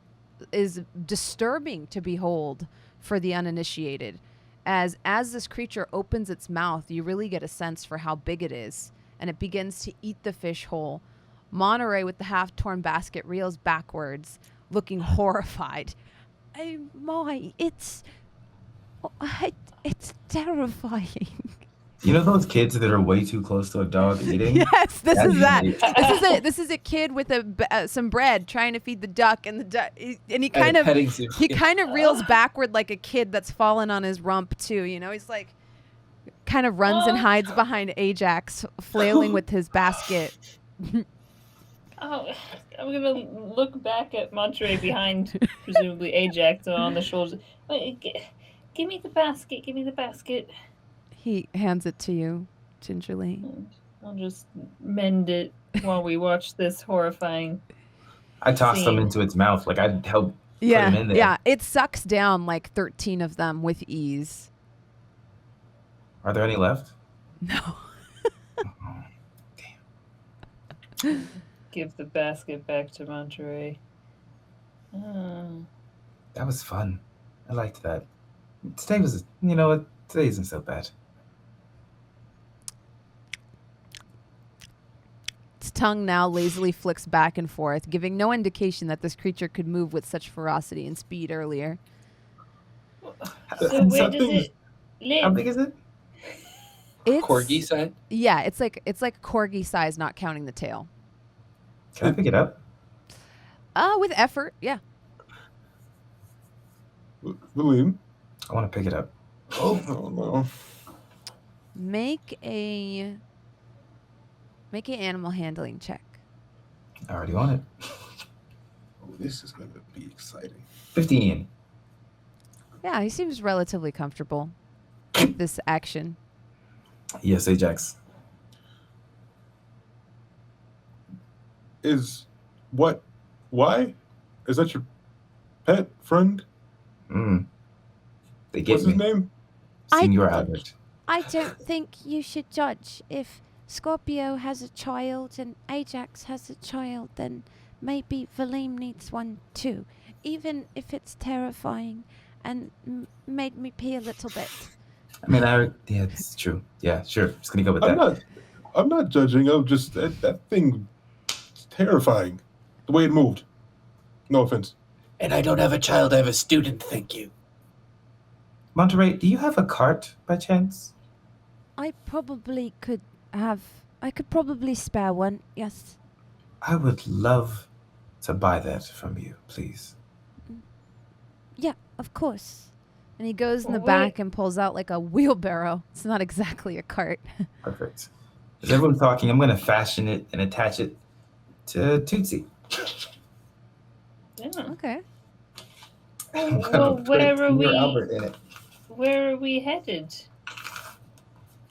disturbing to behold for the uninitiated. As this creature opens its mouth, you really get a sense for how big it is, and it begins to eat the fish whole. Monterey, with the half-torn basket, reels backwards, looking horrified. Oh my, it's terrifying. You know those kids that are way too close to a dog eating? Yes, this That's is that. me. This is a kid with some bread trying to feed the duck, and the duck, and he kind of reels backward like a kid that's fallen on his rump too. You know, he's like kind of runs and hides behind Ajax, flailing with his basket. Oh, I'm gonna look back at Monterey behind, presumably Ajax, on the shoulders. Wait, give me the basket. Give me the basket. He hands it to you gingerly. I'll just mend it while we watch this horrifying. I tossed them scene. into its mouth. Like I'd help put them in there. Yeah. It sucks down like 13 of them with ease. Are there any left? No. Damn. Give the basket back to Monterey. That was fun. I liked that. Today was, you know what? Today isn't so bad. Its tongue now lazily flicks back and forth, giving no indication that this creature could move with such ferocity and speed earlier. So where does it live? How big is it? It's Corgi size? Yeah, it's like corgi size, not counting the tail. Can I pick it up? With effort, yeah. Valym. I want to pick it up. Oh no. Make an animal handling check. I already want it. Oh, this is gonna be exciting. 15. Yeah, he seems relatively comfortable with this action. Yes, Ajax. Why? Is that your pet friend? They get What's his me. name? Senor Albert. I don't think you should judge. If Scorpio has a child and Ajax has a child, then maybe Valym needs one too. Even if it's terrifying and made me pee a little bit. I mean, yeah, it's true. Yeah, sure. Just gonna go with that. I'm not judging. I'm just that thing is terrifying. The way it moved. No offense. And I don't have a child, I have a student, thank you. Monterey, do you have a cart by chance? I could probably spare one, yes. I would love to buy that from you, please. Yeah, of course. And he goes in the Wait. back and pulls out like a wheelbarrow. It's not exactly a cart. Perfect. As everyone's talking, I'm gonna fashion it and attach it to Tootsie. Yeah. Okay. I'm gonna Well, put where are Senor we? Albert in it. Where are we headed?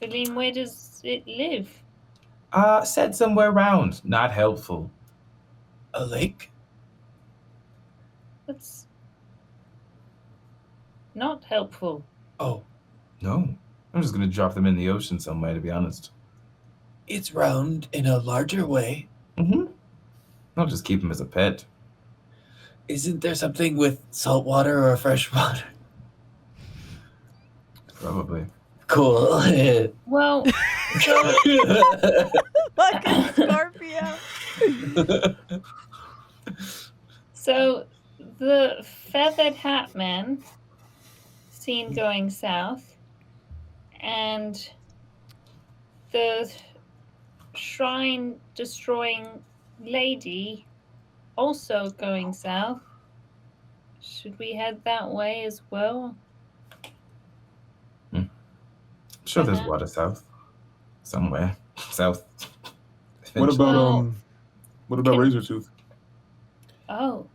Valym, where does it live? Said somewhere around. Not helpful. A lake? That's not helpful. Oh, No. I'm just gonna drop them in the ocean somewhere, to be honest. it's round in a larger way. I'll just keep him as a pet. Isn't there something with salt water or fresh water? Probably. Cool. Well, so Fucking Scorpio. So the feathered hat man seen going south and the shrine destroying lady also going south. Should we head that way as well? I'm sure there's Uh-huh. water south. Somewhere. South. What about Well, what about can- Razortooth? Oh,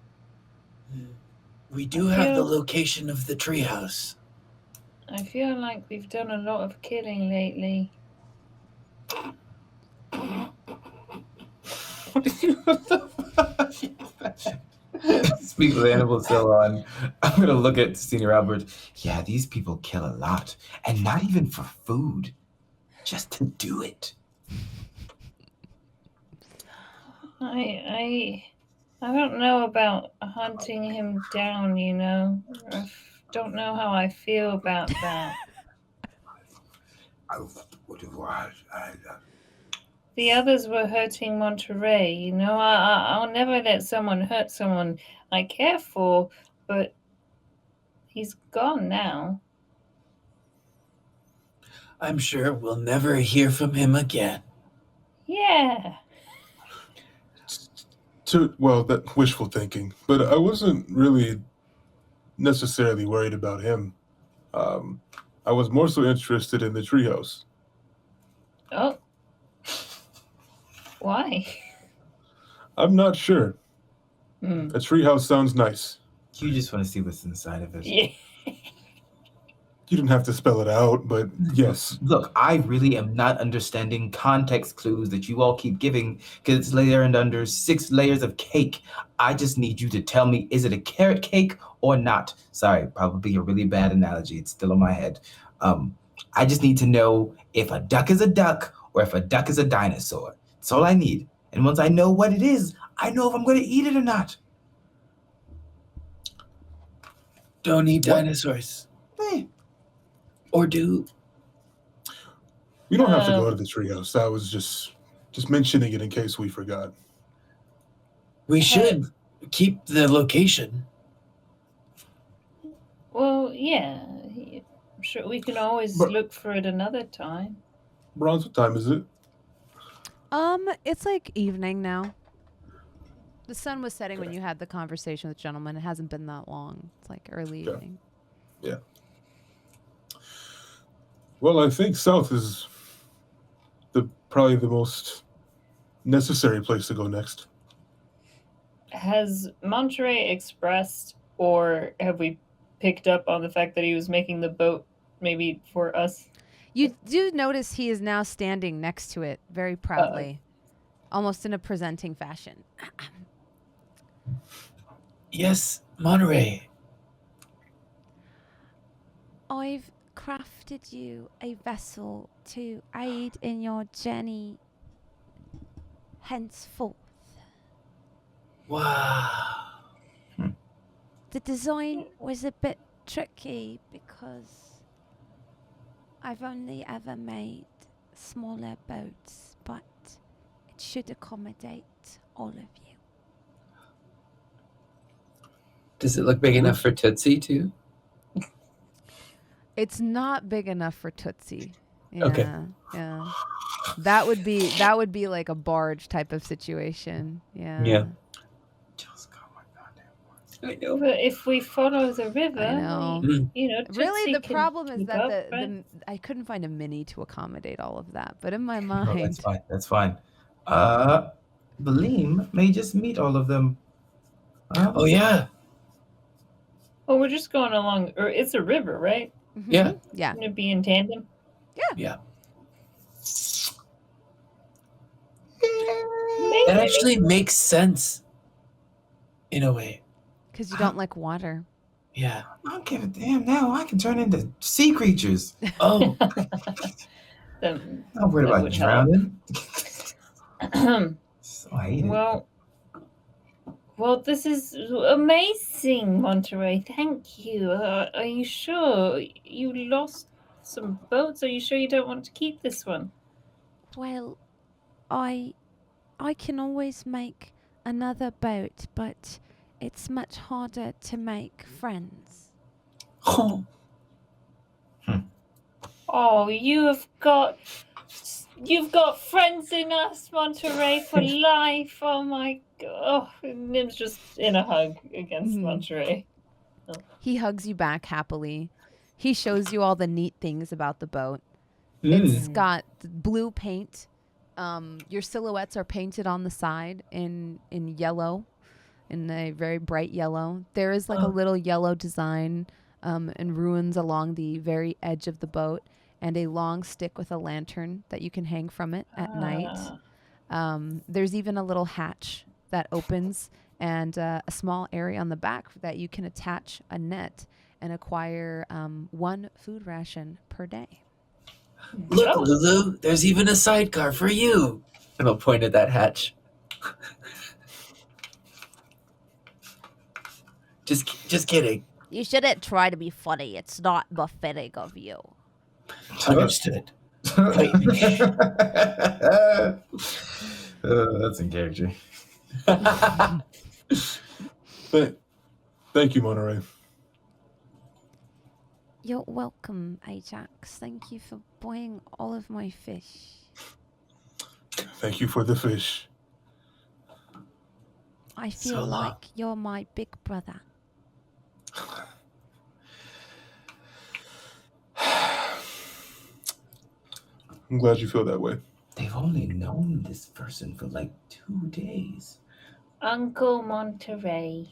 We do have the location of the treehouse. I feel like we've done a lot of killing lately. Speak with animals still on. I'm gonna look at Senior Albert. Yeah, these people kill a lot. And not even for food. Just to do it. I don't know about hunting him down, you know. I don't know how I feel about that. The others were hurting Monterey, you know. I'll never let someone hurt someone I care for, but he's gone now. I'm sure we'll never hear from him again. Yeah. Well, that wishful thinking, but I wasn't really necessarily worried about him. I was more so interested in the treehouse. Oh. Why? I'm not sure. Hmm. A treehouse sounds nice. You just want to see what's inside of it. Yeah. You didn't have to spell it out, but yes. Look, I really am not understanding context clues that you all keep giving because it's layered under 6 layers of cake. I just need you to tell me, is it a carrot cake or not? Sorry, probably a really bad analogy. It's still in my head. I just need to know if a duck is a duck or if a duck is a dinosaur. That's all I need. And once I know what it is, I know if I'm going to eat it or not. Don't eat dinosaurs. Hey. Or do. We don't have to go to the treehouse. I was just mentioning it in case we forgot. We should keep the location. Well, yeah. I'm sure we can always But- look for it another time. Bronze, what time is it? It's like evening now. The sun was setting when you had the conversation with the gentleman. It hasn't been that long. It's like early Okay. evening. Yeah. Well, I think south is probably the most necessary place to go next. Has Monterey expressed, or have we picked up on the fact that he was making the boat maybe for us? You do notice he is now standing next to it very proudly, almost in a presenting fashion. Yes, Monterey. I've crafted you a vessel to aid in your journey henceforth. Wow. The design was a bit tricky because I've only ever made smaller boats, but it should accommodate all of you. Does it look big enough for Tootsie too? It's not big enough for Tootsie. Yeah, Okay. Yeah. That would be like a barge type of situation. Yeah. Yeah. Just got my goddamn words. I know. But if we follow the river, I know. you know, Really, Tootsie the can problem is keep that up, right? I couldn't find a mini to accommodate all of that. But in my No, mind, that's fine. That's fine. Valym may just meet all of them. Oh, yeah. Well, we're just going along, or it's a river, right? Mhm. Yeah. Yeah. Wouldn't it be in tandem? Yeah. Maybe. That actually makes sense. In a way. Because you don't like water. Yeah. I don't give a damn now. I can turn into sea creatures. Oh, Then- Not worried That about would help. drowning. So I ate it. well, this is amazing, Monterey. Thank you. Are you sure you lost some boats? Are you sure you don't want to keep this one? Well, I can always make another boat, but it's much harder to make friends. oh. Oh, you've got friends in us, Monterey, for life. Oh my god. Oh, Nim's just in a hug against Monterey. He hugs you back happily. He shows you all the neat things about the boat. Mm. It's got blue paint. Your silhouettes are painted on the side in yellow, in a very bright yellow. There is like a little yellow design and ruins along the very edge of the boat, and a long stick with a lantern that you can hang from it at night. There's even a little hatch that opens and a small area on the back that you can attach a net and acquire 1 food ration per day. Look, Lulu, there's even a sidecar for you. And I'll point at that hatch. Just kidding. You shouldn't try to be funny. It's not befitting of you. Understood. That's in character. Thank you, Monterey. You're welcome, Ajax. Thank you for buying all of my fish. Thank you for the fish. I feel like you're my big brother. I'm glad you feel that way. They've only known this person for like 2 days. Uncle Monterey.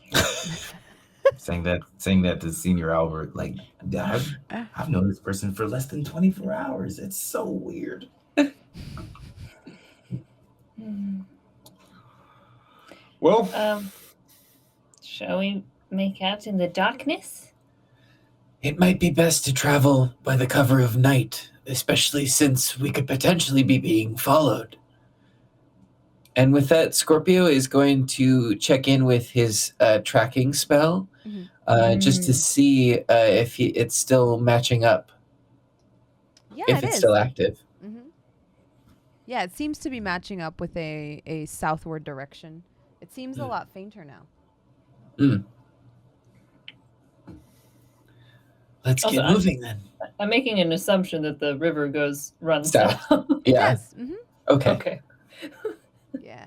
saying that to Senior Albert, like, I've known this person for less than 24 hours. It's so weird. Well, Shall we make out in the darkness? It might be best to travel by the cover of night, especially since we could potentially be being followed. And with that, Scorpio is going to check in with his tracking spell just to see if it's still matching up. Yeah, if it's still active. Yeah, it seems to be matching up with a southward direction. It seems a lot fainter now. Let's Also, get moving then. I'm making an assumption that the river runs south. Yeah. Yes. Okay. Okay. Yeah.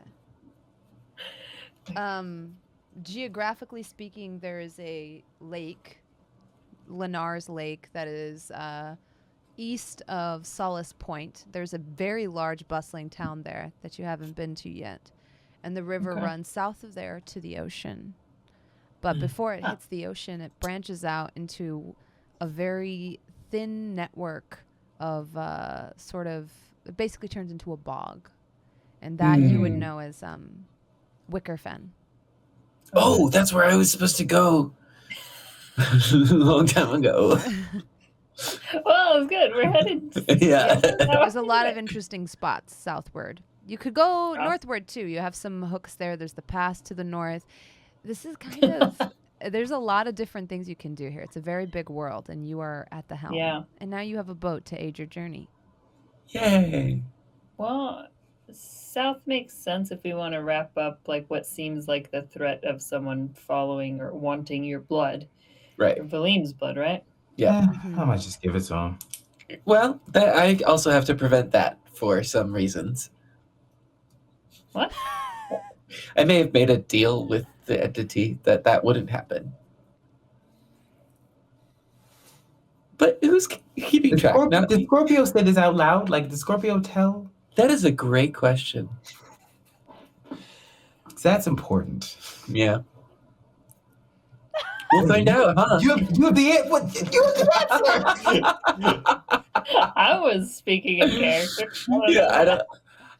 Geographically speaking, there is a lake, Lenar's Lake, that is east of Solace Point. There's a very large bustling town there that you haven't been to yet. And the river runs south of there to the ocean. But before it hits the ocean, it branches out into a very thin network of it basically turns into a bog. And that you would know as Wickerfen. Oh, that's where I was supposed to go. A long time ago. Well, it's good. We're headed. Yeah. There's a lot of interesting spots southward. You could go northward too. You have some hooks there. There's the pass to the north. This is kind of, there's a lot of different things you can do here. It's a very big world, and you are at the helm. Yeah. And now you have a boat to aid your journey. Yay. Well, south makes sense if we want to wrap up like what seems like the threat of someone following or wanting your blood. Right. Or Valym's blood, right? Yeah. I might just give it to him. Well, I also have to prevent that for some reasons. What? I may have made a deal with the entity that wouldn't happen. But who's keeping track? Did Scorpio say this out loud? Like, did Scorpio tell? That is a great question. 'Cause that's important. Yeah. We'll find out, huh? You have the answer. I was speaking in character. Yeah,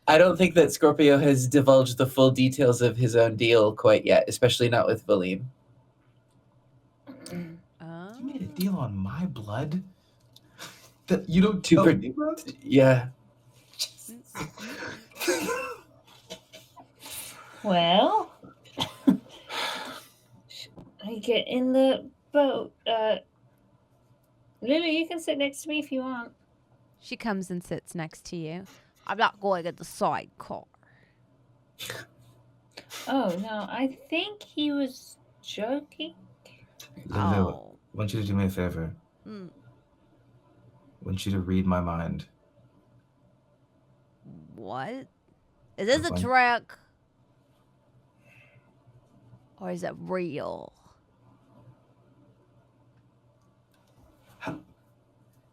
I don't think that Scorpio has divulged the full details of his own deal quite yet, especially not with Valym. You made a deal on my blood that you don't tell me about? Yeah. Well, I get in the boat. Lulu, you can sit next to me if you want. She comes and sits next to you. I'm not going in the sidecar. Oh, no, I think he was joking. Lulu, I want you to do me a favor. Mm. want you to read my mind. What? Is this a Fine. trick? Or is it real?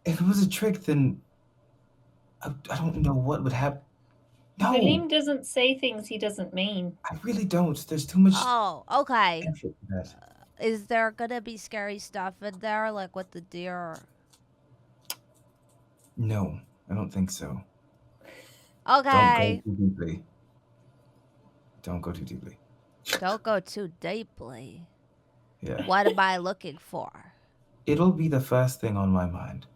If it was a trick, then I don't know what would happen. No, Valym doesn't say things he doesn't mean. I really don't. There's too much Oh, okay. effort in that. Is there gonna be scary stuff in there, like with the deer? No, I don't think so. Okay. Don't go too deeply. Don't go too deeply. Don't go too deeply. Yeah. What am I looking for? It'll be the first thing on my mind.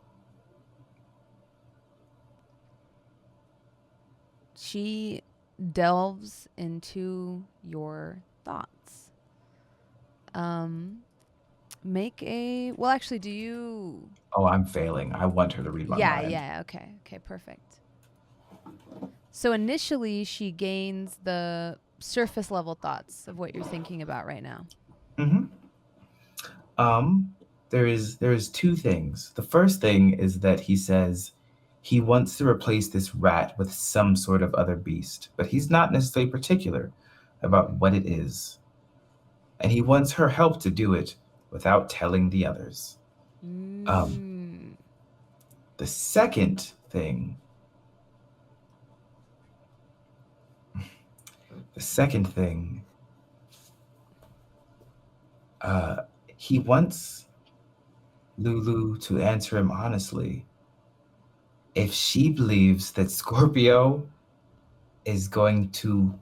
She delves into your thoughts. Make a. Well, actually, do you? Oh, I'm failing. I want her to read my mind. Yeah. Okay. Perfect. So initially, she gains the surface level thoughts of what you're thinking about right now. Mm-hmm. There is two things. The first thing is that he says he wants to replace this rat with some sort of other beast, but he's not necessarily particular about what it is. And he wants her help to do it without telling the others. The second thing he wants Lulu to answer him honestly. If she believes that Scorpio is going to,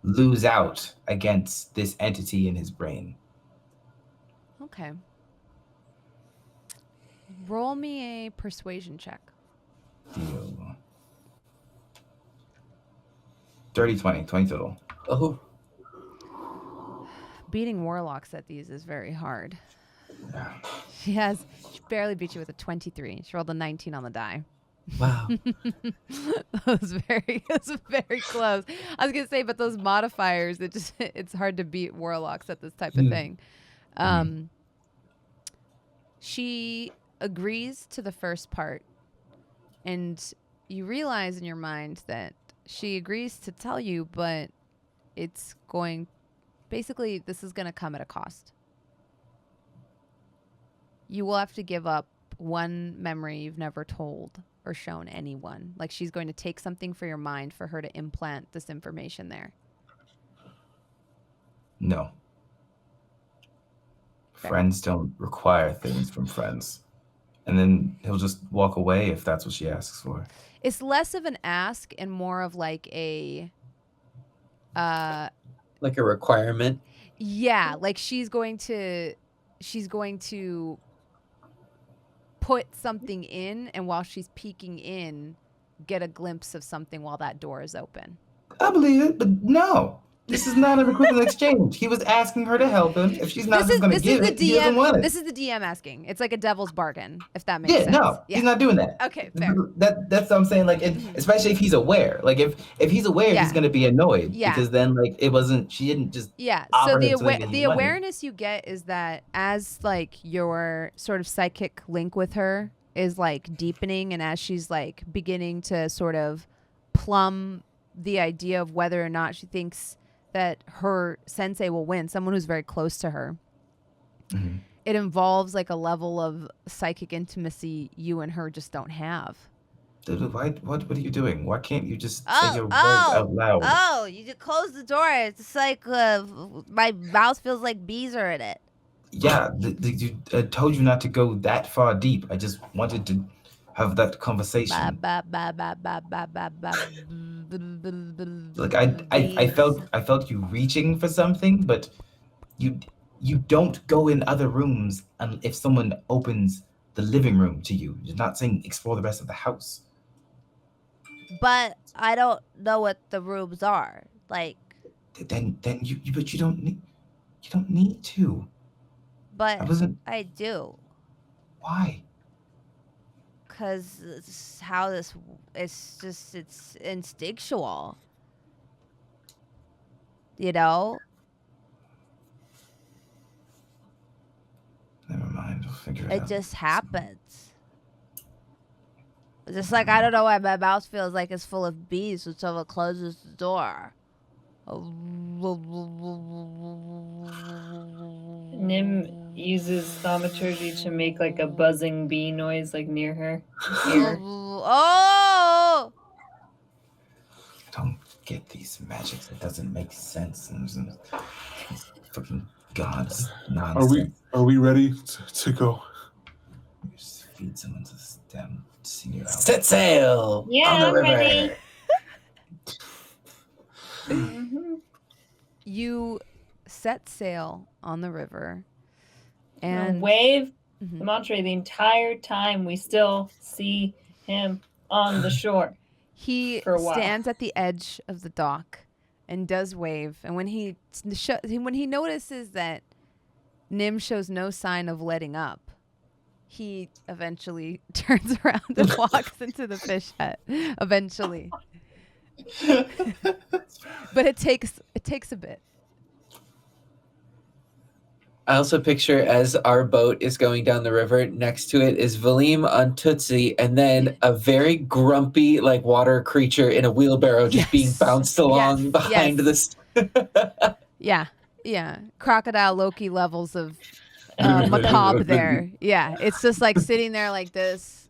lose out against this entity in his brain. Okay. Roll me a persuasion check. Deal. Dirty 20 total. Oh, Beating warlocks at these is very hard. Yeah. She barely beat you with a 23. She rolled a 19 on the die. wow. That was very close. I was gonna say, but those modifiers, it's hard to beat warlocks at this type of thing. She agrees to the first part, and you realize in your mind that she agrees to tell you, but it's going. Basically, this is going to come at a cost. You will have to give up one memory you've never told or shown anyone. Like, she's going to take something for your mind for her to implant this information there. No. Fair. Friends don't require things from friends. And then he'll just walk away if that's what she asks for. It's less of an ask and more of like a... Like a requirement. Yeah, like she's going to put something in, and while she's peeking in, get a glimpse of something while that door is open. I believe it, but no. This is not an equivalent exchange. He was asking her to help him. If she's not just going to give it, he doesn't want it. This is the DM asking. It's like a devil's bargain, if that makes sense. No, he's not doing that. Okay, fair. That's what I'm saying. Like, especially if he's aware. Like, if he's aware, he's going to be annoyed because then, like, she didn't just. Yeah. So the awareness you get is that as like your sort of psychic link with her is like deepening, and as she's like beginning to sort of plumb the idea of whether or not she thinks that her sensei will win, someone who's very close to her. Mm-hmm. It involves like a level of psychic intimacy you and her just don't have. Dude, what are you doing? Why can't you just say your words out loud? Oh, you just close the door. It's like my mouth feels like bees are in it. Yeah, I told you not to go that far deep. I just wanted to have that conversation. Like I felt you reaching for something, but you don't go in other rooms if someone opens the living room to you. You're not saying explore the rest of the house. But I don't know what the rooms are. Like then you don't need to. But I do. Why? Because it's how it's instinctual. You know? Never mind, we'll figure it out. It just happens. Just like I don't know why my mouth feels like it's full of bees when someone closes the door. Nim uses thaumaturgy to make like a buzzing bee noise like near her ear. Oh! Don't get these magics. It doesn't make sense. And fucking gods nonsense. Are we ready to go? Just feed someone to this damn senior. Set sail Yeah, on the I'm river. ready. Mhm. You set sail on the river, And and wave Mhm. the mantra the entire time. We still see him on the shore. he for a while. stands at the edge of the dock and does wave. And when he notices that Nim shows no sign of letting up, he eventually turns around and walks into the fish hut. Eventually, but it takes a bit. I also picture as our boat is going down the river, next to it is Valym on Tootsie, and then a very grumpy, like, water creature in a wheelbarrow just being Yes. bounced along Yes. behind Yes. this. Yeah. Crocodile Loki levels of macabre there. Yeah, it's just like sitting there like this,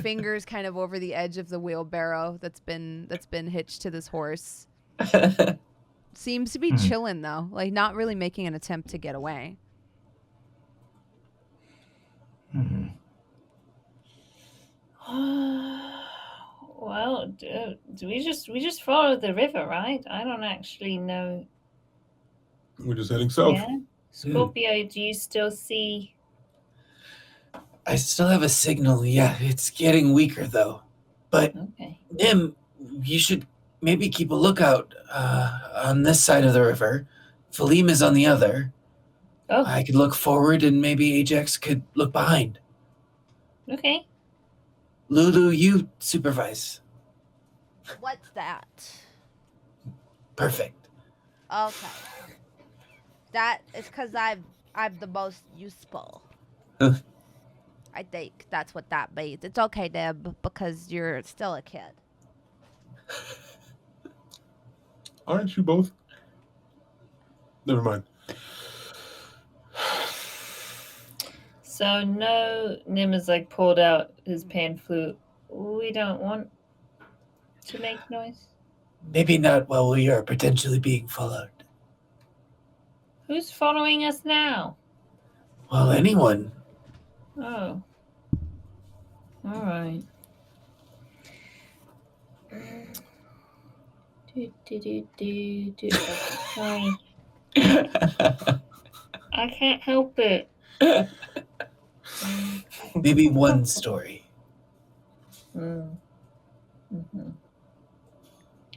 fingers kind of over the edge of the wheelbarrow that's been hitched to this horse. Seems to be chilling though, like not really making an attempt to get away. Well, do we just follow the river, right? I don't actually know. We're just heading south. Yeah. Scorpio, do you still see? I still have a signal. Yeah, it's getting weaker though. But Okay. Nim, you should maybe keep a lookout on this side of the river. Valym is on the other. Oh, I could look forward and maybe Ajax could look behind. okay. Lulu, you supervise. What's that? Perfect. Okay. That is because I'm the most useful. I think that's what that means. It's okay, Deb, because you're still a kid. Aren't you both? Never mind. So no, Nim has like pulled out his pan flute. We don't want to make noise. Maybe not while we are potentially being followed. Who's following us now? Well, anyone. Oh. All right. Sorry. I can't help it. Maybe one story. Mm-hmm.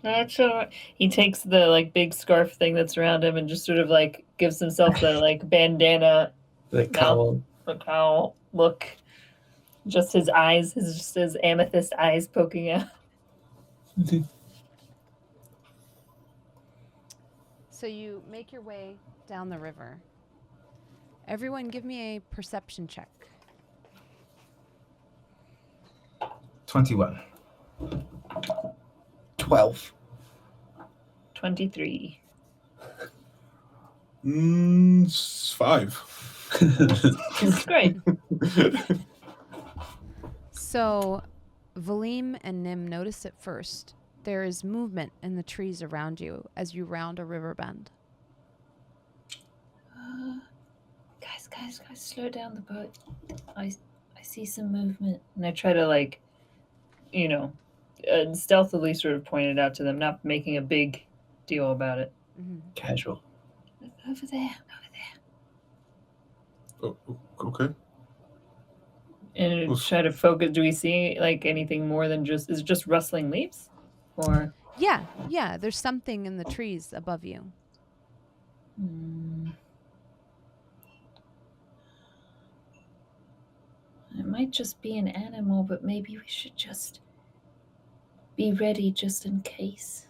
That's all right. He takes the like big scarf thing that's around him and just sort of like gives himself the like bandana, The cowl. the cowl look. Just his eyes, his amethyst eyes poking out. So you make your way down the river. Everyone give me a perception check. 21. 12. 23. 5. That's great. So Valym and Nim notice it first. There is movement in the trees around you as you round a river bend. Guys, slow down the boat. I see some movement. And I try to like, stealthily sort of point it out to them, not making a big deal about it. Mm-hmm. Casual. Over there. Oh, okay. And try to focus. Do we see like anything more than is it just rustling leaves? Or Yeah, there's something in the trees above you. It might just be an animal, but maybe we should just be ready just in case.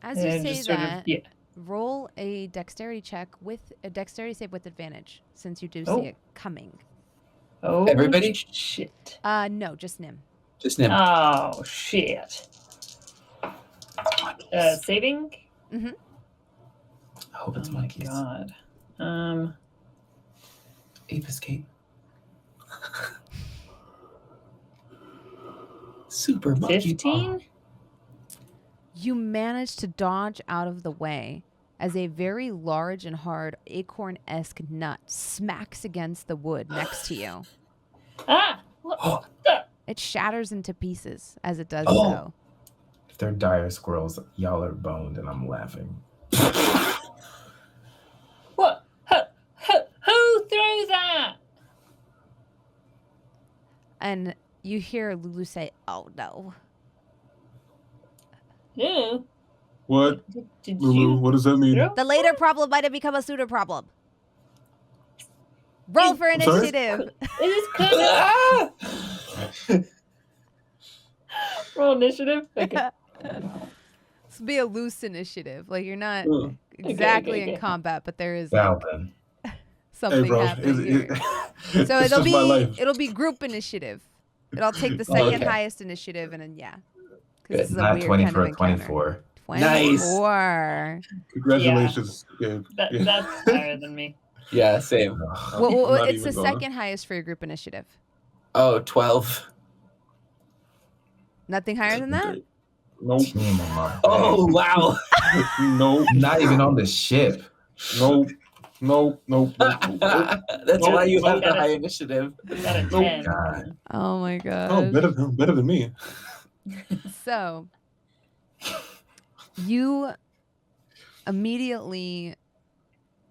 As you And say just sort of- that, yeah. roll a dexterity check with a dexterity save with advantage, since you do Oh. see it coming. Oh, Everybody? shit. No, just Nim. Just Nim. Oh, shit. Saving? Mm-hmm. I hope it's Oh my monkeys. god. Ape escape. Super monkey. 15? You manage to dodge out of the way as a very large and hard acorn-esque nut smacks against the wood next to you. Ah! What the? It shatters into pieces as it does Oh. so. If they're dire squirrels, y'all are boned, and I'm laughing. What? Who threw that? And you hear Lulu say, "Oh no." Lulu? What, Did Lulu? you What does that mean? throw? The later problem might have become a sooner problem. Roll for I'm sorry? initiative. Is this good? Roll initiative? Okay. This would be a loose initiative. Like you're not Ooh. exactly okay. in combat, but there is like, Valym. something Hey, bro. happening here. So It's it'll just my life. be group initiative. It'll take the Oh, second okay. highest initiative, and then yeah, because Good. this is a Not weird 20 kind for of a encounter. 24. 24. Congratulations, Gabe. Yeah. That's higher than me. Yeah, same. Well, Not it's the even gonna. second highest for your group initiative. Oh, 12. Nothing higher than that. Great. Nope. Team on my Oh, wow. Nope. Not even on the ship. Nope. Nope. Nope. Nope. Nope. That's why you have the Nope. high initiative. Got a Nope. 10. God. Oh my Oh, god. better than me. So you immediately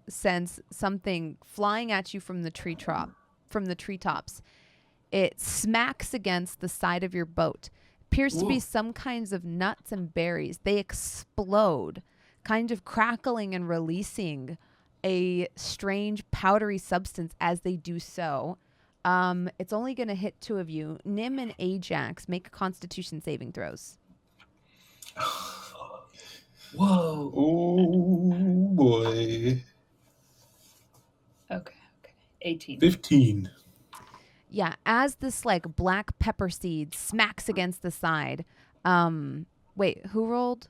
sense something flying at you from the treetops. It smacks against the side of your boat. Appears to be some kinds of nuts and berries. They explode, kind of crackling and releasing a strange powdery substance as they do so. It's only going to hit two of you. Nim and Ajax, make Constitution saving throws. Whoa. Oh boy. Okay. 18. 15. Yeah, as this like black pepper seed smacks against the side. Wait, who rolled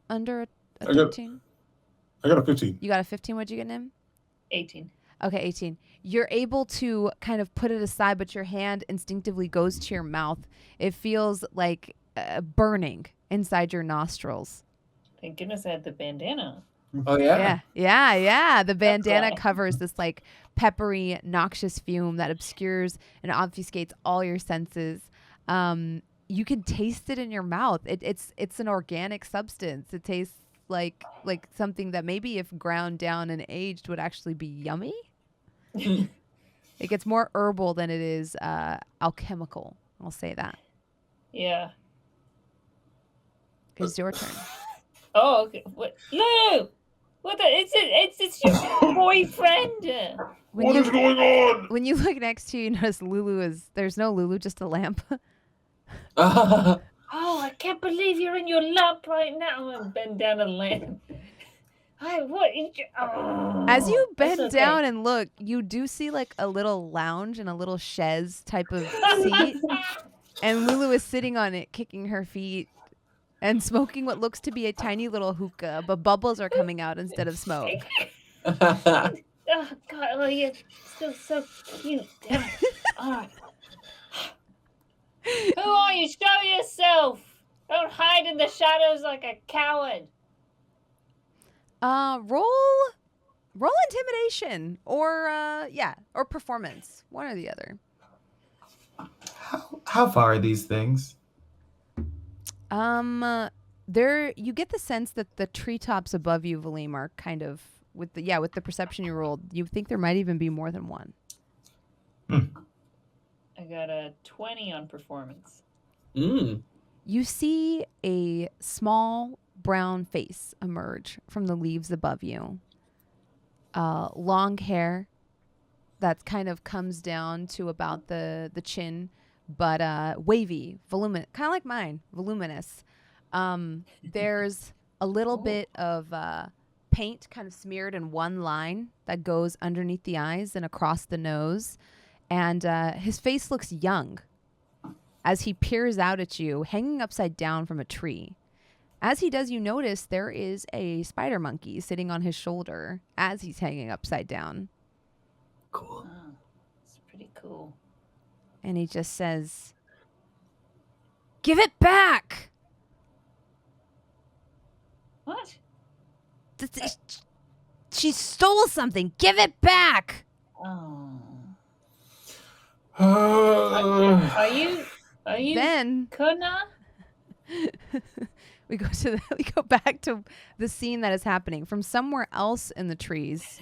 under a I got- 13? I got a 15. You got a 15. What'd you get, Nim? 18. Okay, 18. You're able to kind of put it aside, but your hand instinctively goes to your mouth. It feels like burning inside your nostrils. Thank goodness I had the bandana. Oh, yeah? Yeah. The bandana why. covers this like peppery, noxious fume that obscures and obfuscates all your senses. You can taste it in your mouth. It's an organic substance. It tastes like something that maybe if ground down and aged would actually be yummy. It gets more herbal than it is alchemical. I'll say that. Yeah. It's your turn. Oh, okay. What? No! What the? It's your boyfriend! What is going on? When you look next to you, you notice there's no Lulu, just a lamp. Oh, I can't believe you're in your lap right now. And bend down and land. As you That's bend okay. down and look, you do see like a little lounge and a little chaise type of seat. And Lulu is sitting on it, kicking her feet and smoking what looks to be a tiny little hookah, but bubbles are coming out instead of smoke. Oh, God. Oh, you're still so cute. Damn it. All right. Who are you? Show yourself. Don't hide in the shadows like a coward. Roll intimidation or performance, one or the other. How far are these things? There you get the sense that the treetops above you, Valym, are kind of with the perception you rolled. You think there might even be more than one. I got a 20 on performance. You see a small brown face emerge from the leaves above you. Long hair that kind of comes down to about the chin, but wavy, voluminous, kind of like mine, voluminous. There's a little bit of paint kind of smeared in one line that goes underneath the eyes and across the nose. And his face looks young as he peers out at you, hanging upside down from a tree. As he does, you notice there is a spider monkey sitting on his shoulder as he's hanging upside down. Cool. Oh, it's pretty cool. And he just says, "Give it back!" What? She stole something. Give it back! Oh. Uh, Are you Then Kona? we go back to the scene that is happening. From somewhere else in the trees,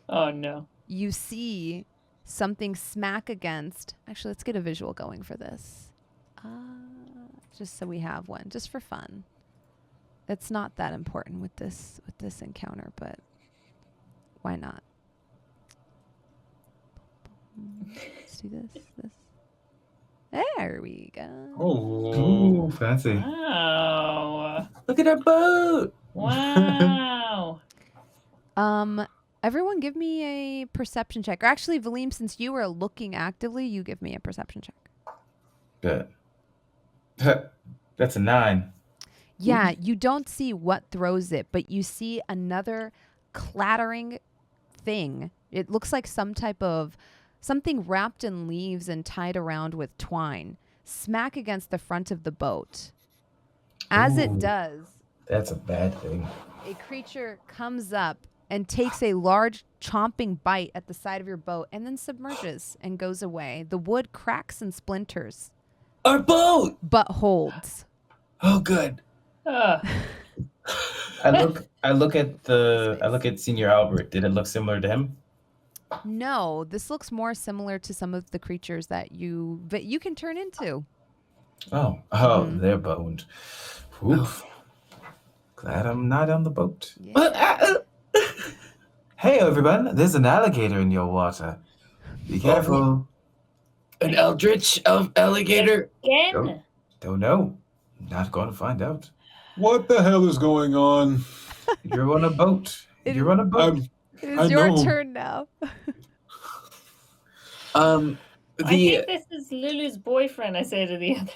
Oh no. you see something smack against. Actually, let's get a visual going for this. Just so we have one, just for fun. It's not that important with this encounter, but why not? Let's do this. There we go. Ooh, fancy. Wow. Look at our boat. Wow. Everyone give me a perception check. Or actually, Valym, since you were looking actively, you give me a perception check. Good. That's a 9. Yeah, you don't see what throws it, but you see another clattering thing. It looks like some type of something wrapped in leaves and tied around with twine, smack against the front of the boat. As it Ooh. does, That's a bad thing. a creature comes up and takes a large chomping bite at the side of your boat and then submerges and goes away. The wood cracks and splinters, Our boat. but holds. Oh, good. I look at Senior Albert. Did it look similar to him? No, this looks more similar to some of the creatures that you can turn into. Oh, Mhm. they're boned. Oof. Glad I'm not on the boat. Yeah. Hey, everyone, there's an alligator in your water. Be careful. An eldritch alligator. Again? Don't know. Not going to find out. what the hell is going on? You're on a boat. It- You're on a boat. It is I your know. turn now. I The think this is Lulu's boyfriend, I say to the other.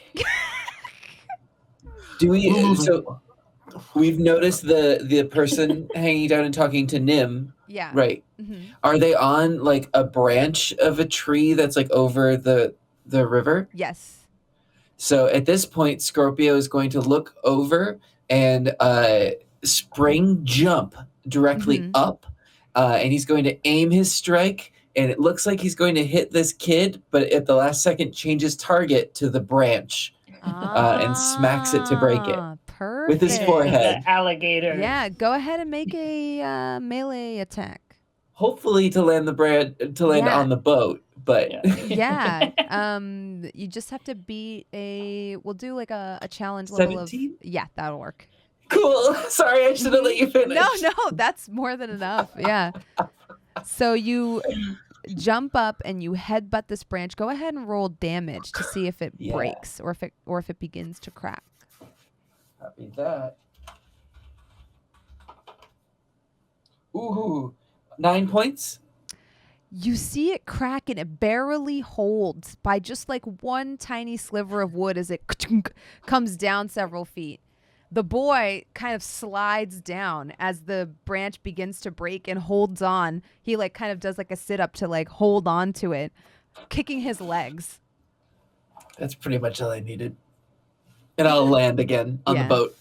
do we? So we've noticed the person hanging down and talking to Nim. Yeah. Right. Mhm. Are they on like a branch of a tree that's like over the river? Yes. So at this point, Scorpio is going to look over and spring jump directly Mhm. up, and he's going to aim his strike. And it looks like he's going to hit this kid, but at the last second changes target to the branch and smacks it to break it Perfect. with his forehead. The alligator. Yeah, go ahead and make a melee attack. Hopefully to land Yeah. on the boat, but Yeah. Yeah. You just have to beat we'll do like a challenge level 17? of. Yeah, that'll work. Cool. Sorry, I should have let you finish. No, that's more than enough. Yeah. So you jump up and you headbutt this branch. Go ahead and roll damage to see if it Yeah. breaks or if it begins to crack. Copy that. Ooh, 9 points. You see it crack and it barely holds by just like one tiny sliver of wood as it comes down several feet. The boy kind of slides down as the branch begins to break and holds on. He like kind of does like a sit up to like hold on to it, kicking his legs. That's pretty much all I needed. And I'll land again on Yeah. the boat.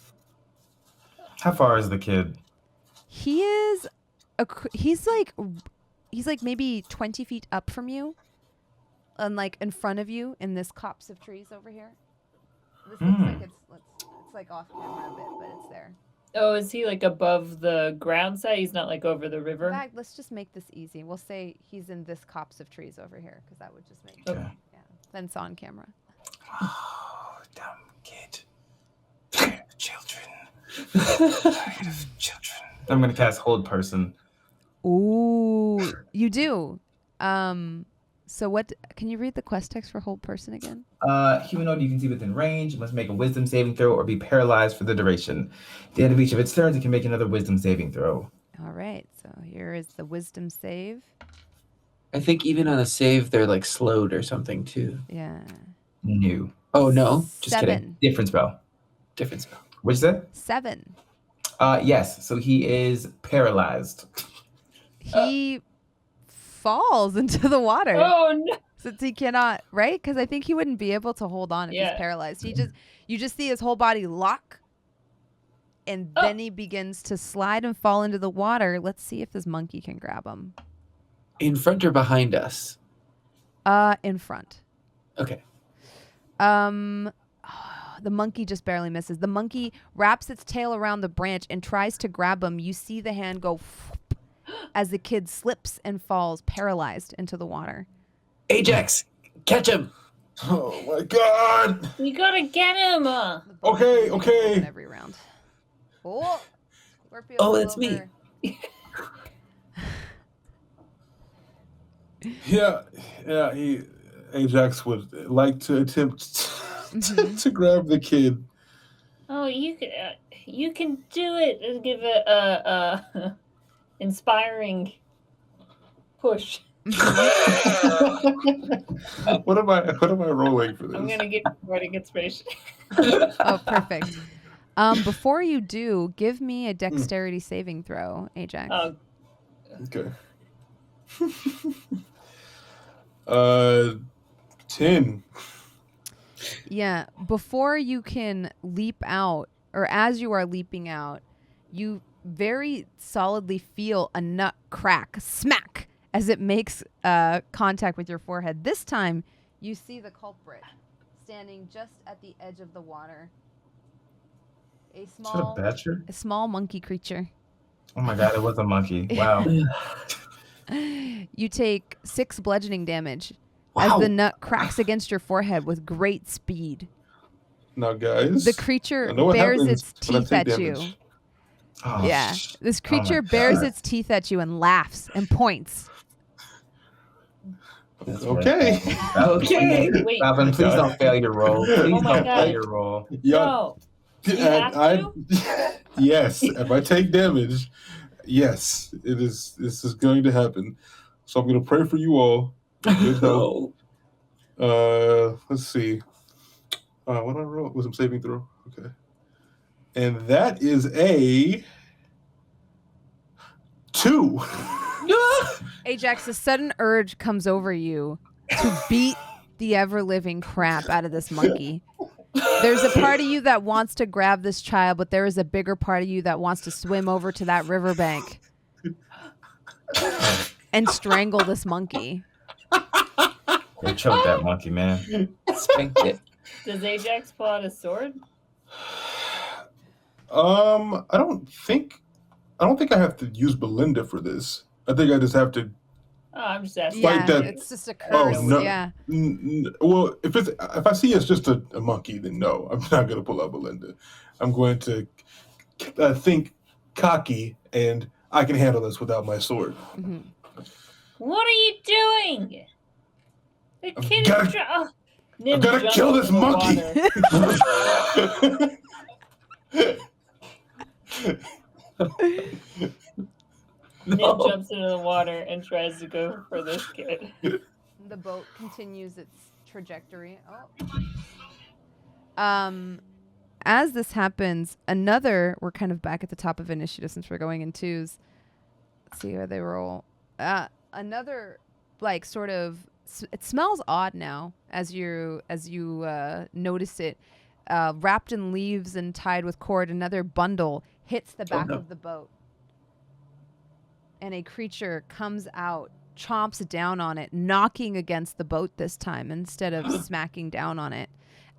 How far is the kid? He is he's like maybe 20 feet up from you and like in front of you in this copse of trees over here. This looks like it's like off camera a bit, but it's there. Oh, is he like above the ground side? He's not like over the In river? fact, let's just make this easy. We'll say he's in this copse of trees over here because that would just make Okay. yeah. Then it's on camera. Oh, dumb kid. Children. Tired of children. I'm going to cast Hold Person. Ooh, you do. So what? Can you read the quest text for Hold Person again? Humanoid you can see within range must make a wisdom saving throw or be paralyzed for the duration. At the end of each of its turns, it can make another wisdom saving throw. All right. So here is the wisdom save. I think even on a save, they're like slowed or something too. Yeah. No. Oh no, just 7. kidding. Different spell. Different spell. What'd you say? 7. Yes. So he is paralyzed. He falls into the water Oh no! since he cannot, right? Because I think he wouldn't be able to hold on if Yeah. he's paralyzed. You just see his whole body lock, and then he begins to slide and fall into the water. Let's see if this monkey can grab him. In front or behind us? In front. Okay. The monkey just barely misses. The monkey wraps its tail around the branch and tries to grab him. You see the hand go as the kid slips and falls paralyzed into the water. Ajax, catch him. Oh my god. We gotta get him. The boat Okay, moves okay. Every round. Oh, Scorpio Oh, flew it's me. over. Yeah, Ajax would like to attempt to grab the kid. Oh, you can do it. Let's give it a inspiring push. What am I rolling for this? I'm gonna give you poetic inspiration. Oh, perfect. Before you do, give me a dexterity saving throw, Ajax. Oh, Okay. 10. Yeah, before you can leap out, or as you are leaping out, you very solidly feel a nut crack, smack, as it makes contact with your forehead. This time, you see the culprit standing just at the edge of the water. A small monkey creature. Oh my god, it was a monkey. Wow. You take 6 bludgeoning damage Wow. as the nut cracks against your forehead with great speed. Now, guys. The creature I know what bares happens its when I teeth take at you. damage. Oh, Yeah. This creature my bares God. its teeth at you and laughs and points. That's Okay. Okay. wait. Valym, please don't fail your roll. Please Oh my don't fail God. your roll. Yeah. No. You have to? Yes. If I take damage, yes, this is going to happen. So I'm going to pray for you all. Good health. Let's see. What did I roll? Was it saving throw? Okay. And that is a 2. Ajax, a sudden urge comes over you to beat the ever-living crap out of this monkey. There's a part of you that wants to grab this child, but there is a bigger part of you that wants to swim over to that riverbank and strangle this monkey. They choked that monkey, man. Spanked it. Does Ajax pull out a sword? I don't think I have to use Belinda for this. I think I just have to. Oh, I'm just asking. Like Yeah, that- it's just a Oh, curse. no. Yeah. Well, if I see it's just a monkey, then no, I'm not going to pull out Belinda. I'm going to think cocky, and I can handle this without my sword. Mhm. What are you doing? The I've kid gotta- is I've got to kill this monkey. Nim No. jumps into the water and tries to go for this kid. The boat continues its trajectory. As this happens, we're kind of back at the top of initiative since we're going in twos. Let's see how they roll. Another, like, sort of, it smells odd now as you notice it. Wrapped in leaves and tied with cord, another bundle hits the back no. of the boat. And a creature comes out, chomps down on it, knocking against the boat this time instead of smacking down on it.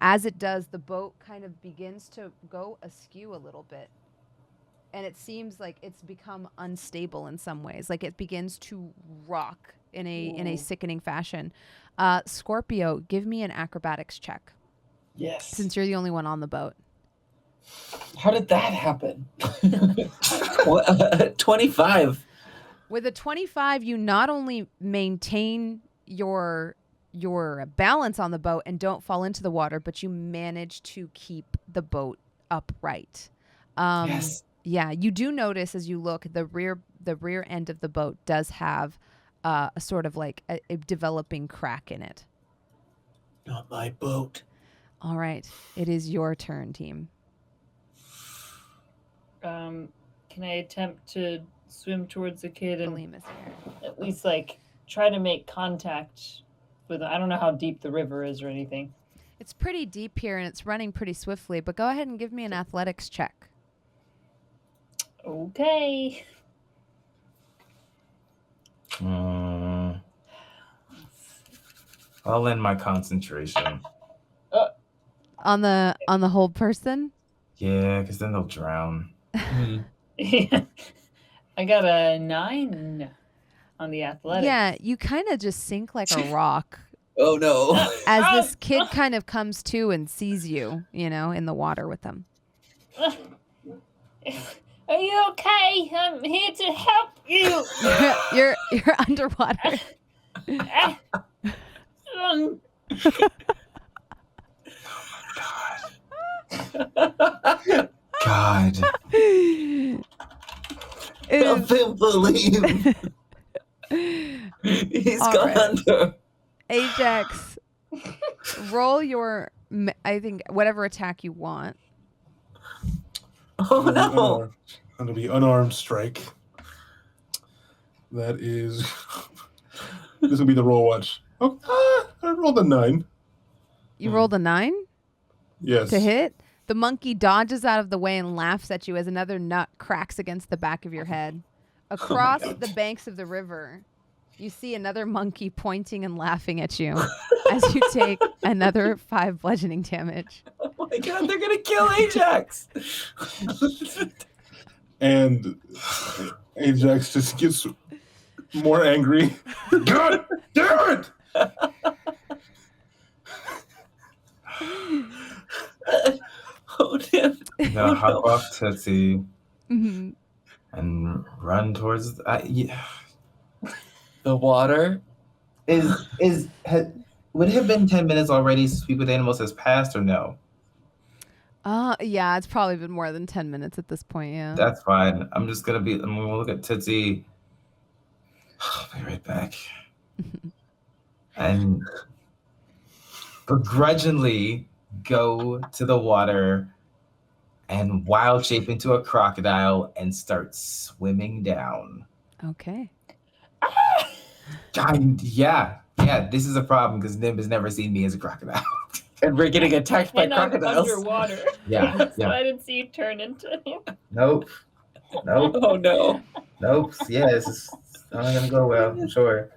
As it does, the boat kind of begins to go askew a little bit. And it seems like it's become unstable in some ways. Like it begins to rock in a sickening fashion. Scorpio, give me an acrobatics check, Yes. since you're the only one on the boat. How did that happen? 25. With a 25, you not only maintain your balance on the boat and don't fall into the water, but you manage to keep the boat upright. Yes. Yeah, you do notice as you look, the rear end of the boat does have a sort of like a developing crack in it. Not my boat. All right. It is your turn, team. Can I attempt to swim towards the kid and Valym is here. at least like try to make contact with? I don't know how deep the river is or anything. It's pretty deep here and it's running pretty swiftly, but go ahead and give me an athletics check. Okay. I'll end my concentration. On the whole person? Yeah, because then they'll drown. I got a 9 on the athletics. Yeah, you kind of just sink like a rock Oh no. as this kid kind of comes to and sees you, in the water with them. Are you okay? I'm here to help you. You're underwater. Um, God. Help him, Valym. He's All gone right. under. Ajax, roll your, I think, whatever attack you want. Oh no. Gonna be unarmed strike. That is. This will be the roll watch. Oh, I rolled a 9. You rolled a 9 Yes. to hit. The monkey dodges out of the way and laughs at you as another nut cracks against the back of your head. Across the banks of the river, you see another monkey pointing and laughing at you as you take another 5 bludgeoning damage. Oh my god, they're gonna kill Ajax. And Ajax just gets more angry. God damn it! Oh damn. Now hop off Tootsie Mhm. and run towards. The water. Would it have been 10 minutes already since Speak with Animals has passed or no? Yeah, it's probably been more than 10 minutes at this point, yeah. That's fine. I'm gonna look at Tootsie. I'll be right back. And begrudgingly go to the water and wild shape into a crocodile and start swimming down. Okay. Yeah, this is a problem because Nim has never seen me as a crocodile. And we're getting attacked by And I'm crocodiles. underwater. Yeah. So I didn't see you turn into him. Nope. Oh no. Nope. Yeah, this is not gonna go well. Sure.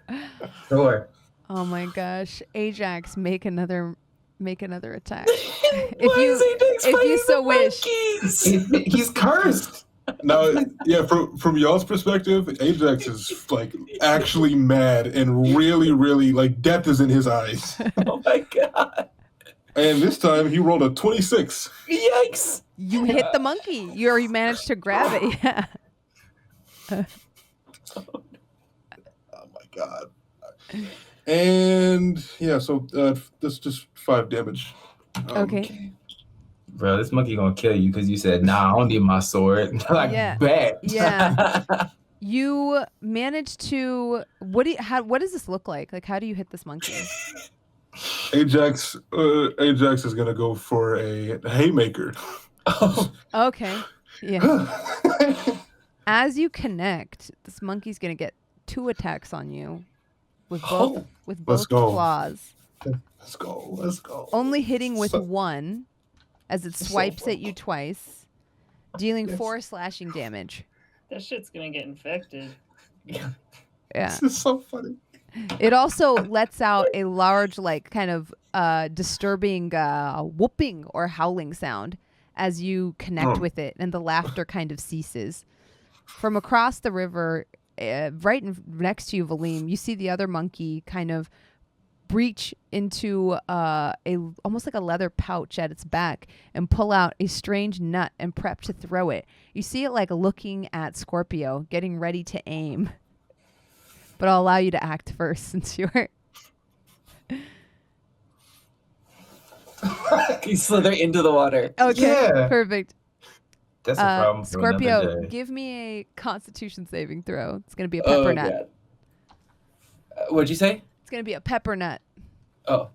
Oh my gosh. Ajax, make another attack. Why is Ajax if you fighting so the wish. monkeys? He's cursed. Now, yeah, from y'all's perspective, Ajax is like actually mad and really, really like death is in his eyes. Oh my god. And this time he rolled a 26. Yikes. You hit the monkey. You already managed to grab it. Yeah. Oh my god. And yeah, so that's just 5 damage. Okay. Bro, this monkey gonna kill you because you said, nah, I don't need my sword. Like, Yeah. bet. Yeah. You managed to. What does this look like? Like, how do you hit this monkey? Ajax is gonna go for a haymaker. Oh. Okay. Yeah. As you connect, this monkey's gonna get 2 attacks on you with both Let's go. claws. Let's go. Only hitting with So- 1 as it So swipes fun. at you twice, dealing Yes. 4 slashing damage. That shit's gonna get infected. Yeah. This is so funny. It also lets out a large, like, kind of disturbing whooping or howling sound as you connect Oh. with it, and the laughter kind of ceases. From across the river, next to you, Valym, you see the other monkey kind of breach into almost like a leather pouch at its back and pull out a strange nut and prep to throw it. You see it like looking at Scorpio, getting ready to aim. But I'll allow you to act first since you're... You slither into the water. Okay, Yeah. perfect. That's a problem for Scorpio, another day. give me a Constitution saving throw. It's going to be a pepper nut. God. What'd you say? It's gonna be a pepper nut. Oh.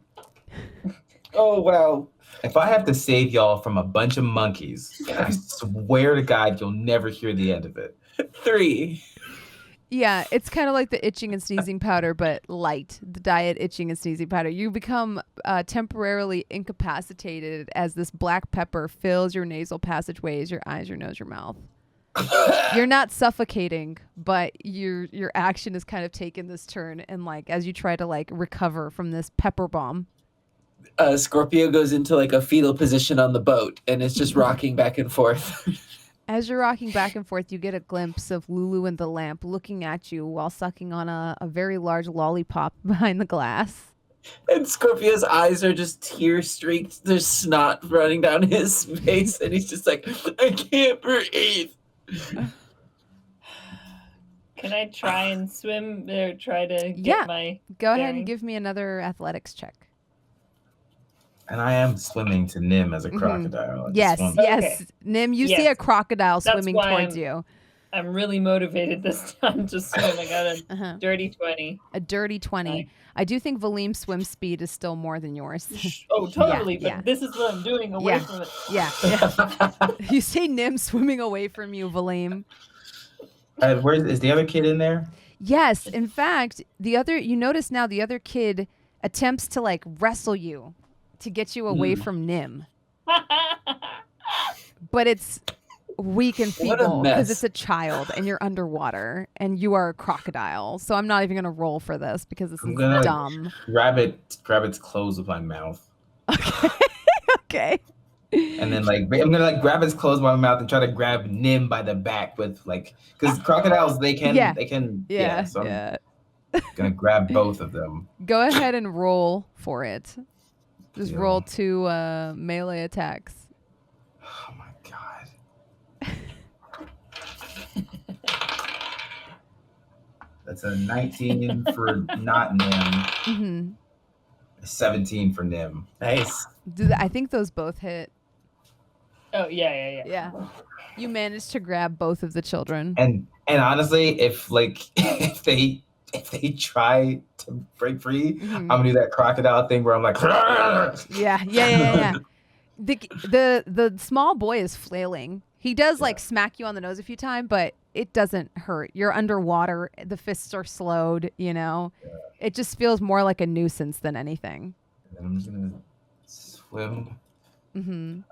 Oh, wow. If I have to save y'all from a bunch of monkeys, I swear to God, you'll never hear the end of it. 3. Yeah, it's kind of like the itching and sneezing powder, but light. The diet itching and sneezing powder. You become temporarily incapacitated as this black pepper fills your nasal passageways, your eyes, your nose, your mouth. You're not suffocating, but your action has kind of taken this turn, and like as you try to like recover from this pepper bomb. Scorpio goes into like a fetal position on the boat and it's just rocking back and forth. As you're rocking back and forth, you get a glimpse of Lulu and the lamp looking at you while sucking on a very large lollipop behind the glass. And Scorpio's eyes are just tear streaked. There's snot running down his face and he's just like, I can't breathe. Can I try and swim or try to get my Go ahead and bearings? give me another athletics check. And I am swimming to Nim as a crocodile. Yes, yes. Okay. Nim, you see Yes. a crocodile That's swimming why towards you. I'm really motivated this time to swim. I got a dirty 20. A dirty 20. Nice. I do think Valym's swim speed is still more than yours. Oh, totally. Yeah, but this is what I'm doing away from it. Yeah. You see Nim swimming away from you, Valym. Is the other kid in there? Yes, in fact, you notice now the other kid attempts to like wrestle you to get you away from Nim. But it's weak and What a feeble because mess. it's a child and you're underwater and you are a crocodile. So I'm not even going to roll for this because this I'm is gonna dumb. grab its clothes with my mouth. Okay. And then I'm gonna grab its clothes with my mouth and try to grab Nim by the back with because crocodiles they can so I'm gonna grab both of them. Go ahead and roll for it. Just Yeah. roll 2 melee attacks. Oh my God. That's a 19 for not Nim. Mm-hmm. 17 for Nim. Nice. I think those both hit. Oh, yeah. Yeah. You managed to grab both of the children. And honestly, if they try to break free, I'm gonna do that crocodile thing where I'm like, Yeah. The small boy is flailing. He does like smack you on the nose a few times, but it doesn't hurt. You're underwater. The fists are slowed, It just feels more like a nuisance than anything. And I'm just gonna swim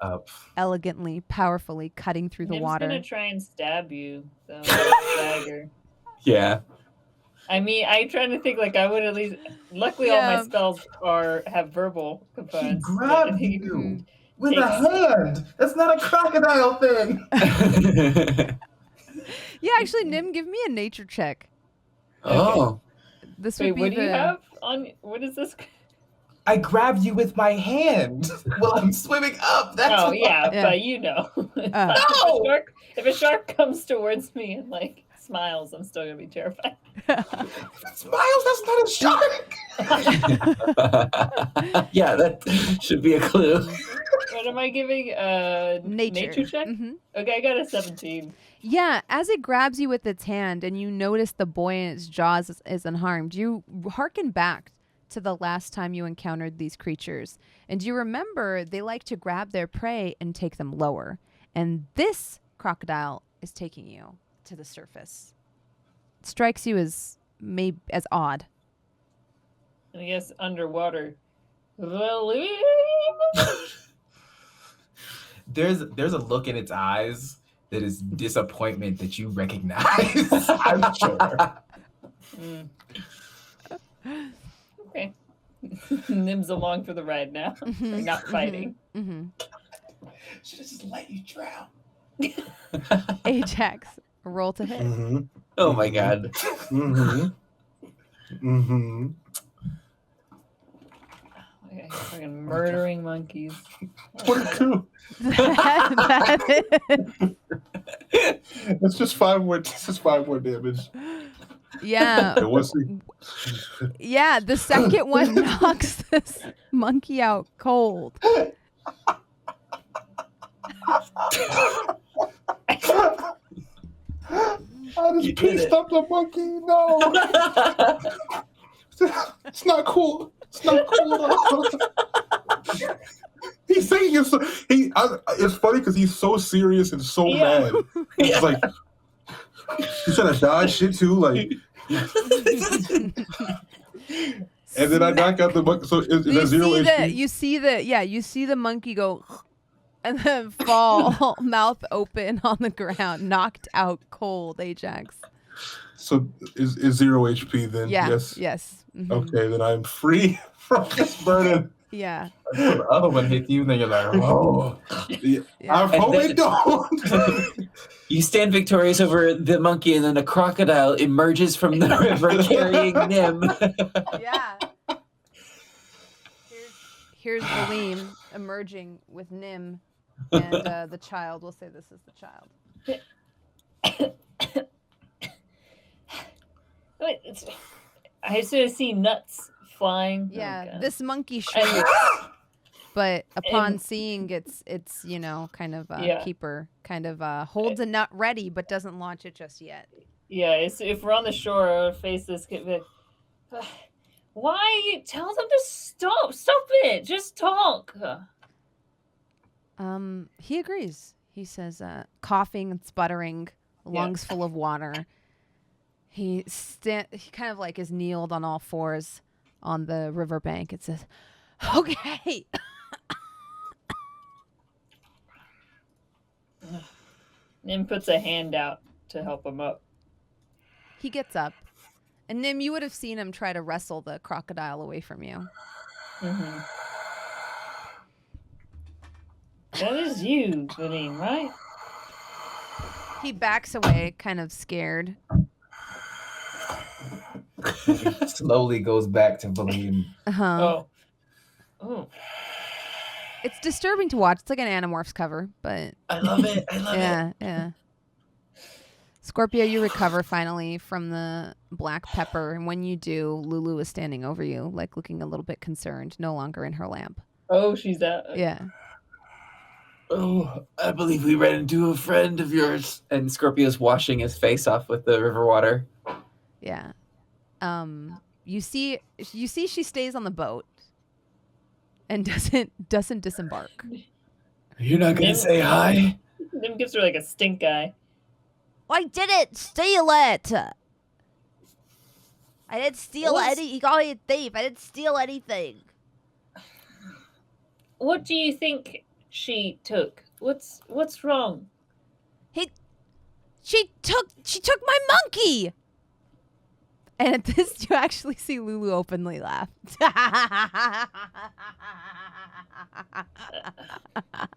up. Elegantly, powerfully cutting through the Nim's water. gonna try and stab you, though, with a dagger. Yeah. I mean, I'm trying to think I would at least. Luckily, all my spells have verbal He components. but grabbed he you with takes- a hand. That's not a crocodile thing. Yeah, actually, Nim, give me a nature check. Oh. This Wait, would be what do you have on? What is this? I grabbed you with my hand while I'm swimming up. That's Oh why. yeah, Yeah. but you know, if a shark comes towards me and smiles, I'm still gonna be terrified. Smiles, that's not a shark. Yeah, that should be a clue. What am I giving? Nature check. Mhm. Okay, I got a 17. Yeah, as it grabs you with its hand and you notice the boy in its jaws is unharmed, you hearken back to the last time you encountered these creatures. And you remember they like to grab their prey and take them lower. And this crocodile is taking you to the surface. It strikes you as odd. I guess underwater. There's a look in its eyes that is disappointment that you recognize. I'm sure. Okay. Nim's along for the ride now. We're not fighting. Should have just let you drown. Ajax, roll to hit. Mm-hmm. Oh my God. Mm-hmm. Mm-hmm. Okay, fucking murdering monkeys. 22. That's just 5 more. This is 5 more damage. Yeah. And what's the? Yeah, the second one knocks this monkey out cold. I just You did pieced it. up the monkey. No. It's not cool. It's not cool at all. He's saying it's funny because he's so serious and so mad. He's like, he's trying to dodge shit too, like. And then I knock out the monkey. So is that 0 HP? You see the monkey go and then fall, mouth open on the ground, knocked out cold, Ajax. So is 0 HP then? Yeah. Yes. Mm-hmm. Okay, then I'm free from this burden. Yeah. Until the other one hits you, then you're like, oh. Yeah. I hope it don't. You stand victorious over the monkey, and then a crocodile emerges from the river carrying Nim. Yeah. Here's Valym emerging with Nim, and the child. We'll say this is the child. Wait, I sort of see nuts flying. Yeah, this monkey shrieks, but upon seeing its kind of keeper, kind of holds a nut ready, but doesn't launch it just yet. Yeah, if we're on the shore, our faces get like, why? Tell them to stop! Stop it! Just talk. He agrees. He says, coughing and sputtering, lungs full of water. He kind of like is kneeled on all fours on the riverbank. It says, "Okay." Nim puts a hand out to help him up. He gets up, and Nim, you would have seen him try to wrestle the crocodile away from you. Mm-hmm. That is you, Valym, right? He backs away, kind of scared. Slowly goes back to Valym. Oh. It's disturbing to watch. It's like an Animorphs cover, but I love it. yeah. Scorpio, you recover finally from the black pepper, and when you do, Lulu is standing over you, like looking a little bit concerned, no longer in her lamp. Oh, she's out. Yeah. Oh, I believe we ran into a friend of yours. And Scorpio's washing his face off with the river water. Yeah. You see she stays on the boat and doesn't disembark. You're not gonna say hi? Nim gives her like a stink eye. I didn't steal it. I didn't steal any. He called me a thief. I didn't steal anything. What do you think she took? What's wrong? She took my monkey. And at this, you actually see Lulu openly laugh.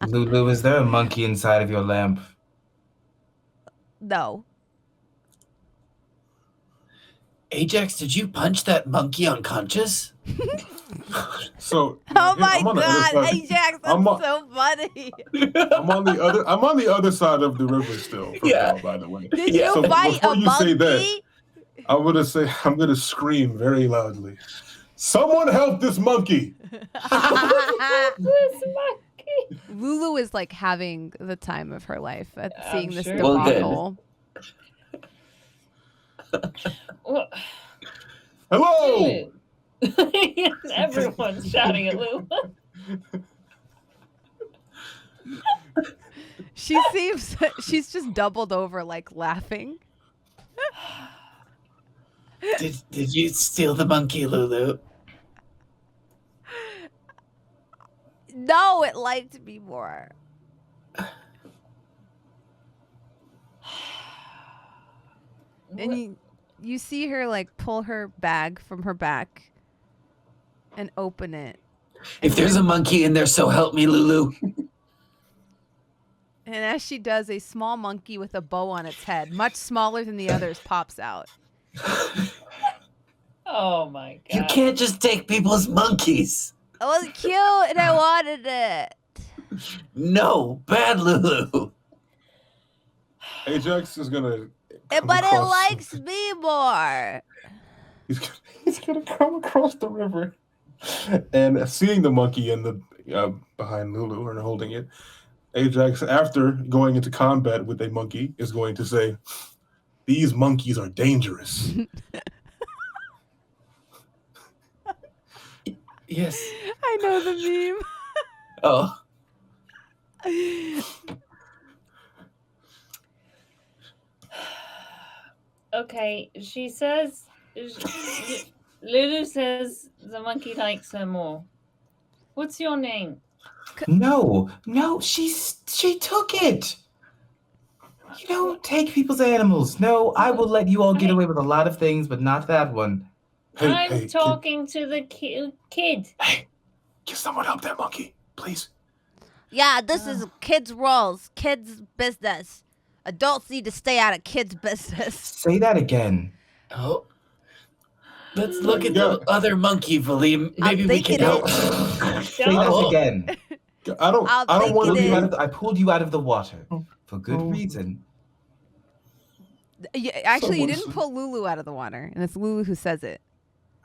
Lulu, is there a monkey inside of your lamp? No. Ajax, did you punch that monkey unconscious? So Oh my God, Ajax, that's so funny. I'm on the other side of the river still. By the way. Did you fight a monkey? I'm gonna scream very loudly. Someone help this monkey! This monkey. Lulu is like having the time of her life at seeing this sure. debacle. Well, Hello! Everyone's shouting at Lou. She seems she's just doubled over, like laughing. Did you steal the monkey, Lulu? No, it liked me more. And you see her like pull her bag from her back and open it. If there's a monkey in there, so help me, Lulu. And as she does, a small monkey with a bow on its head, much smaller than the others, pops out. Oh my God. You can't just take people's monkeys. It was cute and I wanted it. No, bad Lulu. Ajax is gonna. But it likes me more. He's gonna come across the river, and seeing the monkey in the behind Lulu and holding it, Ajax, after going into combat with a monkey, is going to say, "These monkeys are dangerous." Yes. I know the meme. Oh. Okay, she says. Lulu says the monkey likes her more. What's your name? No, she took it. You don't take people's animals. No, I will let you all get away with a lot of things, but not that one. I'm talking to the kid. Hey, can someone help that monkey, please? Yeah, this is kids' roles, kids' business. Adults need to stay out of kids' business. Say that again. Oh. Let's look at the other monkey, Valym. Maybe we can help. Say that again. I don't want to. I pulled you out of the water for good reason. Yeah, actually, you didn't pull Lulu out of the water, and it's Lulu who says it.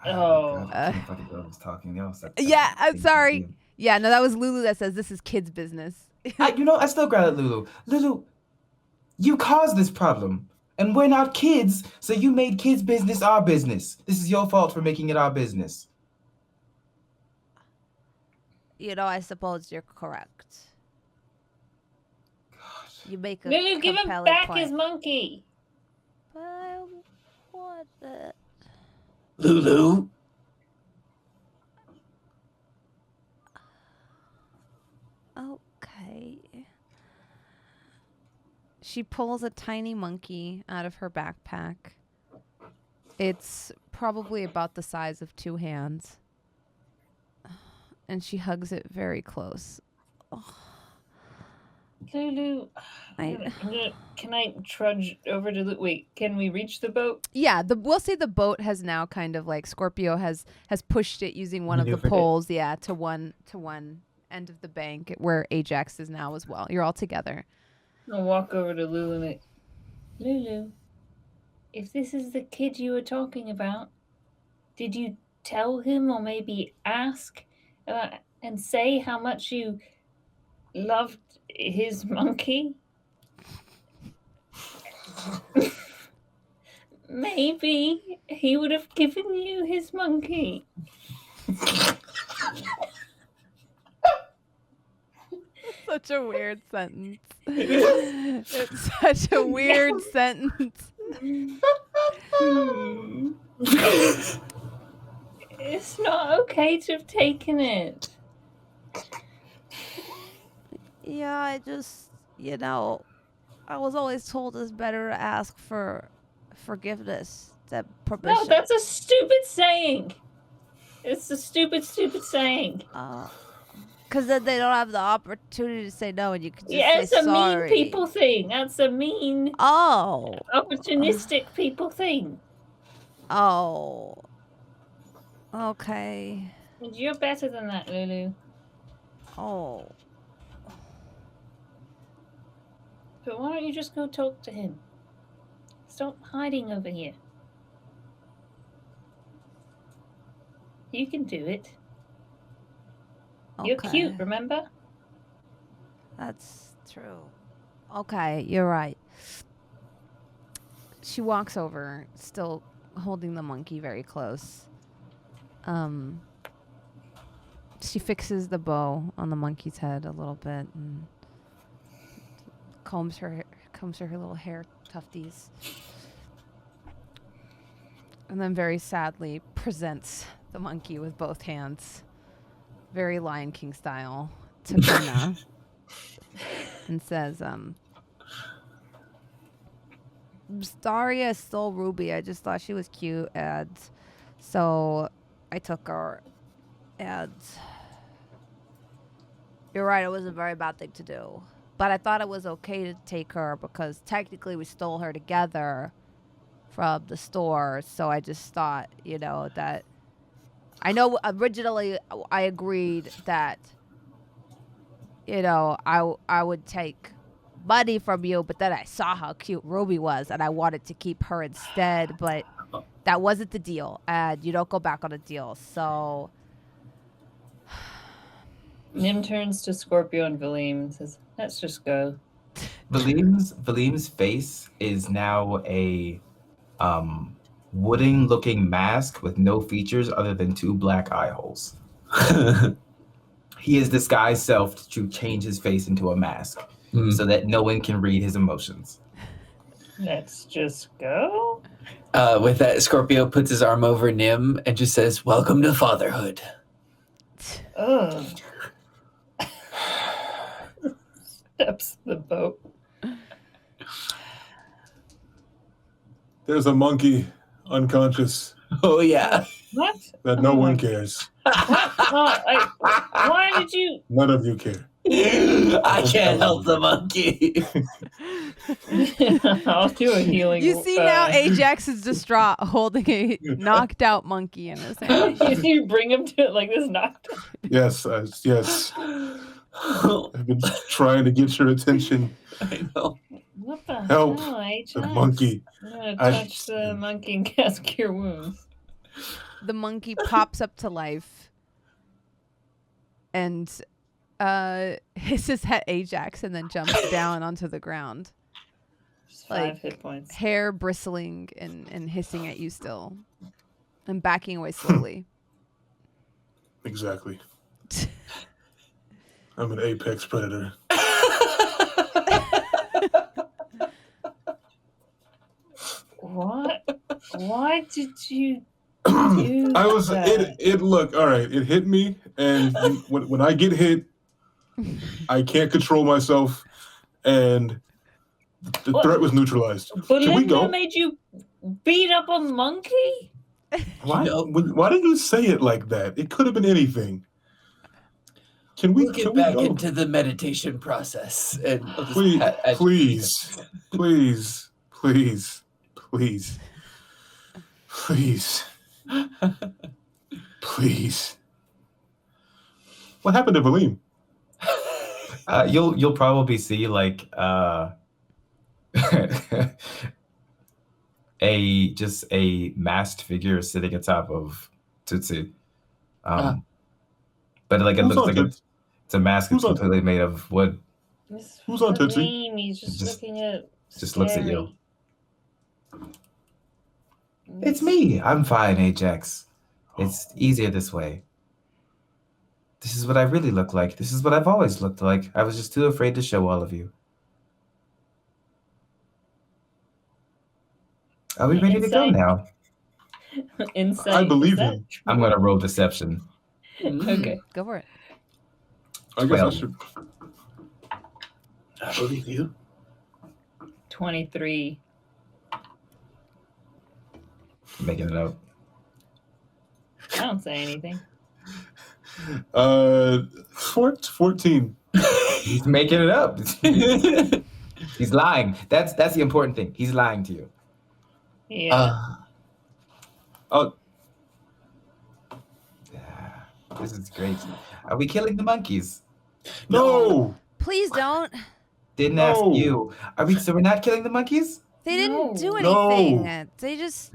Oh. I thought the girl was talking. Yeah, I'm sorry. Yeah, no, that was Lulu that says this is kids' business. I still grab at Lulu. Lulu, you caused this problem. And we're not kids, so you made kids' business our business. This is your fault for making it our business. You know, I suppose you're correct. You make a Lulu, give him back his monkey. But what the... Lulu? Okay. She pulls a tiny monkey out of her backpack. It's probably about the size of 2 hands. And she hugs it very close. Oh. Lulu, can I trudge over to the... Wait, can we reach the boat? Yeah, we'll say the boat has now kind of like Scorpio has pushed it using one of the poles, to one end of the bank where Ajax is now as well. You're all together. I'll walk over to Lulu and Lulu, if this is the kid you were talking about, did you tell him or maybe ask and say how much you loved his monkey? Maybe he would have given you his monkey. Such a weird sentence. It's such a weird sentence. It's not okay to have taken it. Yeah, I just, I was always told it's better to ask for forgiveness than permission. No, that's a stupid saying. It's a stupid saying. Because then they don't have the opportunity to say no, and you can just say say sorry. Mean people thing. That's a mean, opportunistic people thing. Oh. Okay. And you're better than that, Lulu. Oh. But why don't you just go talk to him? Stop hiding over here. You can do it. You're cute, remember? That's true. Okay, you're right. She walks over, still holding the monkey very close. She fixes the bow on the monkey's head a little bit and combs her little hair tufties. And then very sadly presents the monkey with both hands, very Lion King style, to Brenna. And says, sorry I stole Ruby. I just thought she was cute, and so I took her. And you're right, it was a very bad thing to do. But I thought it was okay to take her because technically we stole her together from the store. So I just thought, that... I know originally I agreed that, I would take money from you, but then I saw how cute Ruby was and I wanted to keep her instead, but that wasn't the deal, and you don't go back on a deal, so... Nim turns to Scorpio and Valym and says, let's just go. Valym's face is now a wooden looking mask with no features other than 2 black eye holes. He has disguised self to change his face into a mask so that no one can read his emotions. Let's just go. With that, Scorpio puts his arm over Nim and just says, "Welcome to fatherhood." Ugh. Steps the boat. There's a monkey unconscious Oh yeah. What? that no one cares. Why did you? None of you care. I can't help the monkey. I'll do a healing. You see now Ajax is distraught holding a knocked out monkey in his hand. You bring him to it like this knocked. Yes, yes. I've been trying to get your attention. I know. What the Help hell, Ajax? the monkey. I'm gonna touch the monkey and cast Cure Wounds. The monkey pops up to life and hisses at Ajax and then jumps down onto the ground. Just 5 hit points. Hair bristling and hissing at you still. And backing away slowly. Exactly. I'm an apex predator. What? Why did you do I was that? it look all right. It hit me, and when I get hit, I can't control myself, and the What? threat was neutralized. But Can we go? Linda made you beat up a monkey? Why did you say it like that? It could have been anything. Can we We'll get can we back go? into the meditation process. And I'll just Please, pat- at- please, please, please, please, please, please. What happened to Valym? You'll probably see like a masked figure sitting atop of Tutsi. But like it Who's looks on like Tutsi? it's a mask that's Who's on- completely made of wood. Who's on Tootsie? Valym, he's just looking at. Just looks at you. scary. It's me. I'm fine, Ajax. It's easier this way. This is what I really look like. This is what I've always looked like. I was just too afraid to show all of you. Are we ready to go Insight. now? Insight. I believe is that him. true? I'm going to roll deception. Okay. Go for it. I guess I Well. should. I believe you. 23. Making it up. I don't say anything. 14. He's making it up. He's lying. That's the important thing. He's lying to you. Yeah. This is great. Are we killing the monkeys? No. Please don't. Didn't No. ask you. So we're not killing the monkeys? They didn't do No. anything. They just.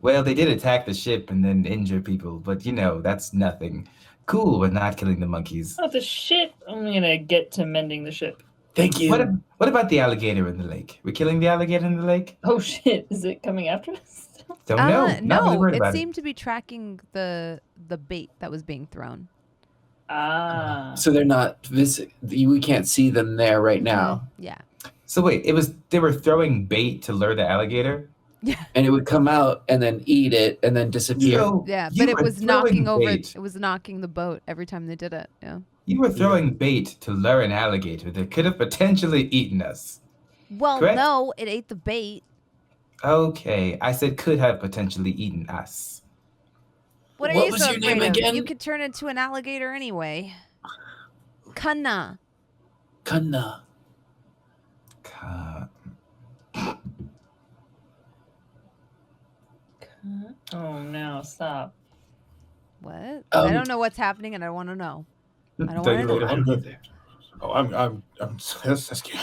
Well, they did attack the ship and then injure people, but that's nothing. Cool, we're not killing the monkeys. Oh, the ship. I'm gonna get to mending the ship. Thank you. What about the alligator in the lake? We're killing the alligator in the lake? Oh shit! Is it coming after us? Don't know. Not really No, worried it about seemed to be tracking the bait that was being thrown. Ah. So they're not we can't see them there right now. Yeah. So wait, they were throwing bait to lure the alligator? Yeah. And it would come out and then eat it and then disappear. So Yeah, you but it were was knocking throwing over. bait. It was knocking the boat every time they did it. Yeah. You were throwing bait to lure an alligator that could have potentially eaten us. Well, Correct. no, it ate the bait. Okay, I said could have potentially eaten us. What are What you was so your name afraid of? again? You could turn into an alligator anyway. Kanna. Kanna. Oh no! Stop. What? I Um, don't know what's happening, and I want to know. I don't Tell want you to later. know. I'm good. Oh, I'm that's cute.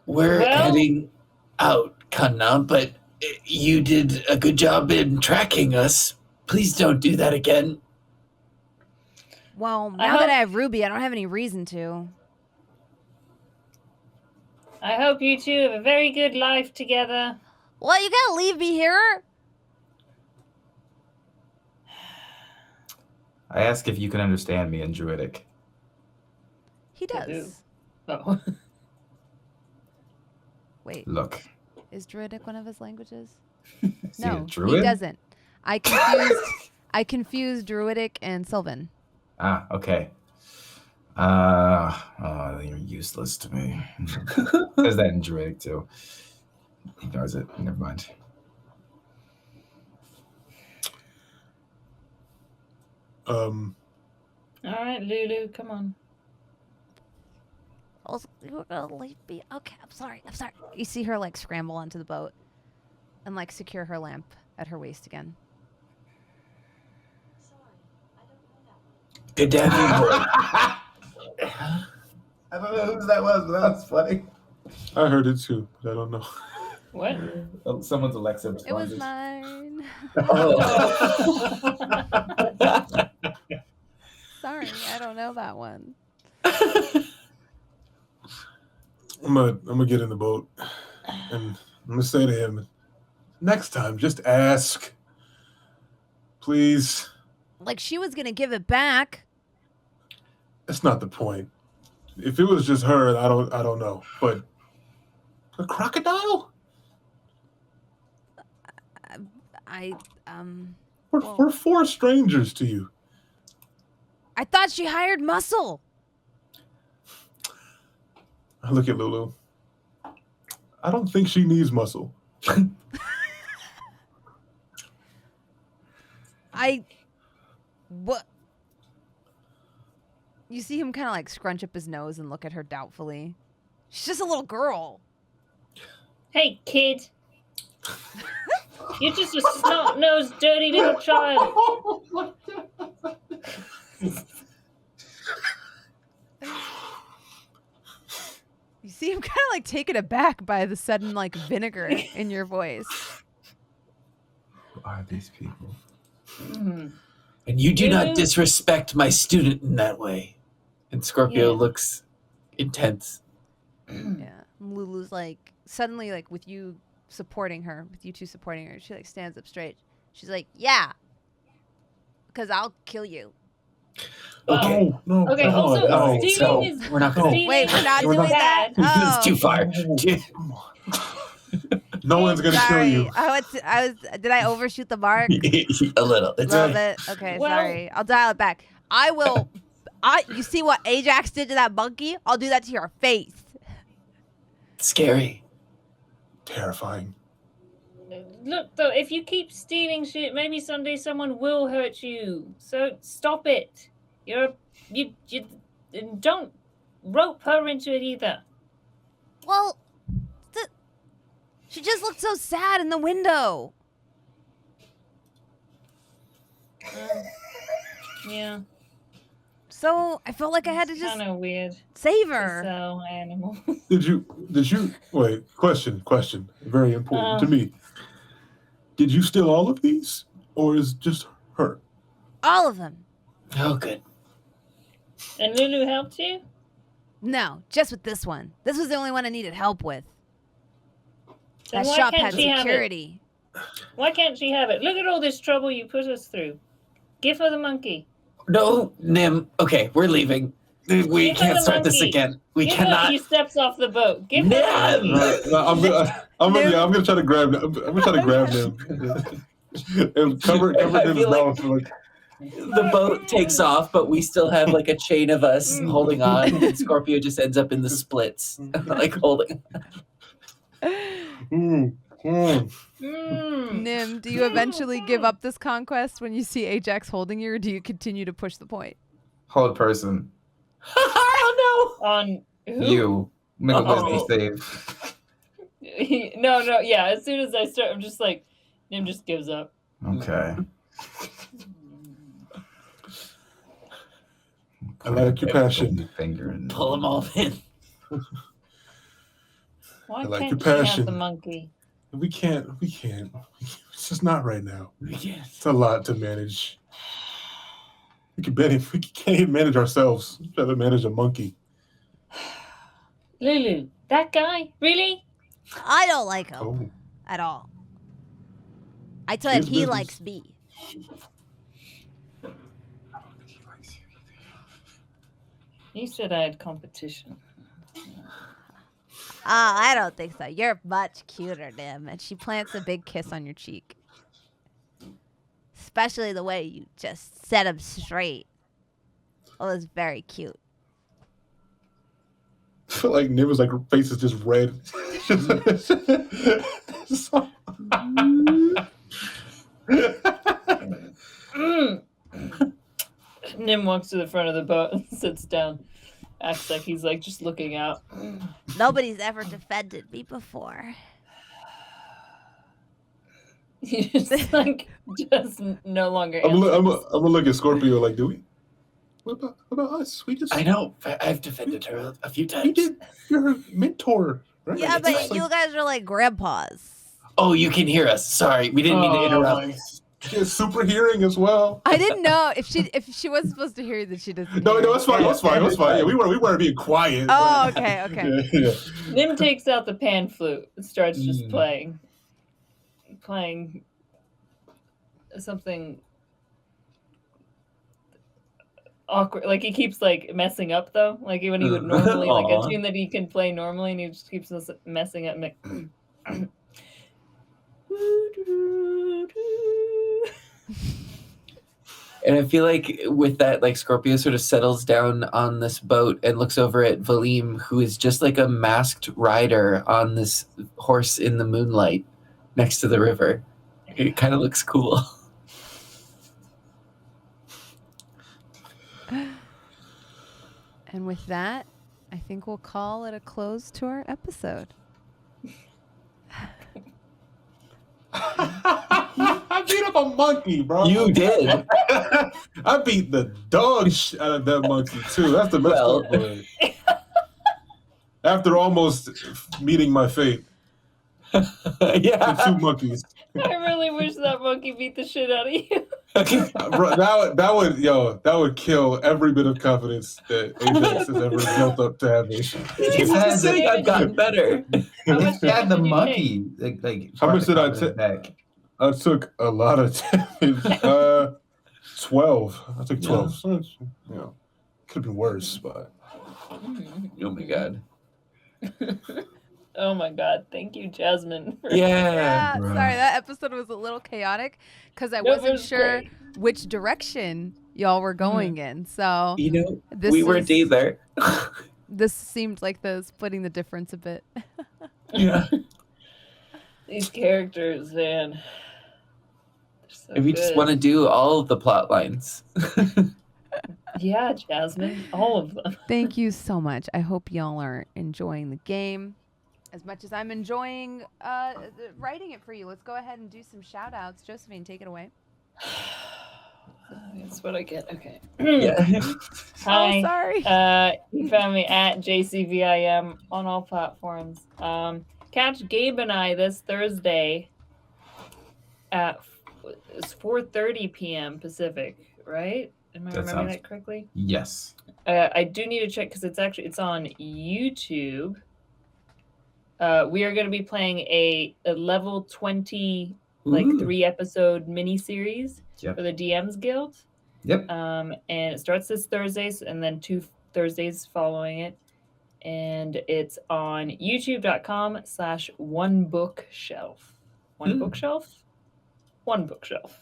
We're Well- heading out, Kanna, but you did a good job in tracking us. Please don't do that again. Well, I now that hope- I have Ruby, I don't have any reason to. I hope you two have a very good life together. Well, you gotta leave me here. I ask if you can understand me in Druidic. He I do. does. Oh. Wait, Look. is Druidic one of his languages? Is he a No, he druid? doesn't. I confused Druidic and Sylvan. Ah, okay. You're useless to me. There's that in Druidic too. Ignores it. Never mind. All right, Lulu, come on. You were gonna leave me. Okay, I'm sorry. You see her like scramble onto the boat and like secure her lamp at her waist again. Good to have you aboard. I don't know whose that was, but that was funny. I heard it too, but I don't know. What? Oh, someone's Alexa It was responded. mine. Sorry, I don't know that one. I'm gonna get in the boat, and I'm gonna say to him, next time, just ask, please. Like she was gonna give it back. That's not the point. If it was just her, I don't know. But a crocodile? We're four strangers to you. I thought she hired muscle. I look at Lulu. I don't think she needs muscle. What? You see him kind of like scrunch up his nose and look at her doubtfully. She's just a little girl. Hey, kid. You're just a snot-nosed, dirty little child. You see him kind of like taken aback by the sudden like vinegar in your voice. Who are these people? And you do not disrespect my student in that way. And Scorpio Yeah. looks intense. Yeah. Lulu's like suddenly like with you supporting her, with you two supporting her, she like stands up straight. She's like, yeah. Because I'll kill you. Okay. No. Okay, come also, on, no. stealing is... We're not gonna. stealing Wait, we're not is doing that? bad. It's too far. Come on. No one's gonna kill Sorry. you. Did I overshoot the mark? A little. A It's little bit? Okay, Well- sorry. I'll dial it back. You see what Ajax did to that monkey? I'll do that to your face. scary. Terrifying. Look, though, if you keep stealing shit, maybe someday someone will hurt you. So stop it. You don't rope her into it either. Well, she just looked so sad in the window. Yeah, So I felt like I had to just kind of weird. save To her. sell animals. Did you wait, question, very important to me. Did you steal all of these? Or is it just her? All of them. Oh, good. And Lulu helped you? No, just with this one. This was the only one I needed help with. Then That why shop can't had she have it? security. Why can't she have it? Look at all this trouble you put us through. Give her the monkey. No, Nim. Okay, we're leaving. We Give her can't the start this monkey. again. We Give her a cannot. few steps off the boat. Give her the Nim! monkey. No, I'm gonna try to grab them. I'm gonna try to grab them. And cover I them feel mouth. Like, The boat takes off, but we still have like a chain of us holding on, and Scorpio just ends up in the splits, like holding. Nim, do you eventually give up this conquest when you see Ajax holding you, or do you continue to push the point? Hold person. Oh On who? You. Make a Oh. wisdom save. No, yeah. As soon as I start, I'm just like, Nim just gives up. Okay. I like your passion. Finger and no! Pull them all in. Why I like can't your she passion. have the monkey? We can't. It's just not right now. We can't. It's a lot to manage. We can't even manage ourselves. We'd rather manage a monkey. Lulu, that guy? Really? I don't like him Oh, at all. I tell him His he business. likes me. You said I had competition. I don't think so. You're much cuter, Nim. And she plants a big kiss on your cheek. Especially the way you just set him straight. It was very cute. I feel like Niv was like her face is just red. Nim walks to the front of the boat and sits down. Acts like he's like just looking out. Nobody's ever defended me before. He just like just no longer. I'm gonna look at Scorpio like, do we? What about us? We just. I know. I've defended her a few You times. did. You're her mentor, right? Yeah, It's but just you guys are like grandpas. Oh, you can hear us. Sorry, we didn't mean to interrupt. She has super hearing as well. I didn't know if she wasn't supposed to hear that she doesn't. No, hear. no, it's fine. It's fine. It's fine. Yeah, we weren't being quiet. Oh, but- okay, okay. Yeah. Nim takes out the pan flute and starts just playing something awkward. Like he keeps like messing up though. Like when he would normally like a tune that he can play normally, and he just keeps messing up. And I feel like with that, like Scorpio sort of settles down on this boat and looks over at Valym, who is just like a masked rider on this horse in the moonlight next to the river. It kind of looks cool. And with that, I think we'll call it a close to our episode. I beat up a monkey, bro. You did. I beat the dog shit out of that monkey too. That's the best Well. part. Boy. After almost meeting my fate, the Yeah. two monkeys. I really wish that monkey beat the shit out of you. Bro, that would kill every bit of confidence that Ajax has ever built up to having. He's just saying I've gotten better. How much Yeah, the damage did you monkey. Like How much did I take? take? I took a lot of damage. 12. I took 12. So it's, could have been worse, but Oh my god. Oh my god! Thank you, Jasmine. For Yeah, Right. sorry, that episode was a little chaotic because I No, it wasn't was sure great. which direction y'all were going in. So You know, this we weren't is- either. this seemed like the splitting the difference a bit. Yeah. These characters, man. They're so And we just good. want to do all of the plot lines. Yeah, Jasmine, all of them. Thank you so much. I hope y'all are enjoying the game as much as I'm enjoying writing it for you. Let's go ahead and do some shout outs. Josephine, take it away. That's what I get. Okay. Yeah. Hi. Oh, sorry. You found me at JCVIM on all platforms. Catch Gabe and I this Thursday at it's 4:30 p.m. Pacific, right? Am I That remembering sounds- that correctly? Yes. I do need to check because it's on YouTube. We are going to be playing a level 20 like Ooh. 3-episode miniseries Yep. for the DMs Guild. Yep. And it starts this Thursdays and then 2 Thursdays following it. And it's on youtube.com/onebookshelf. One bookshelf? One bookshelf.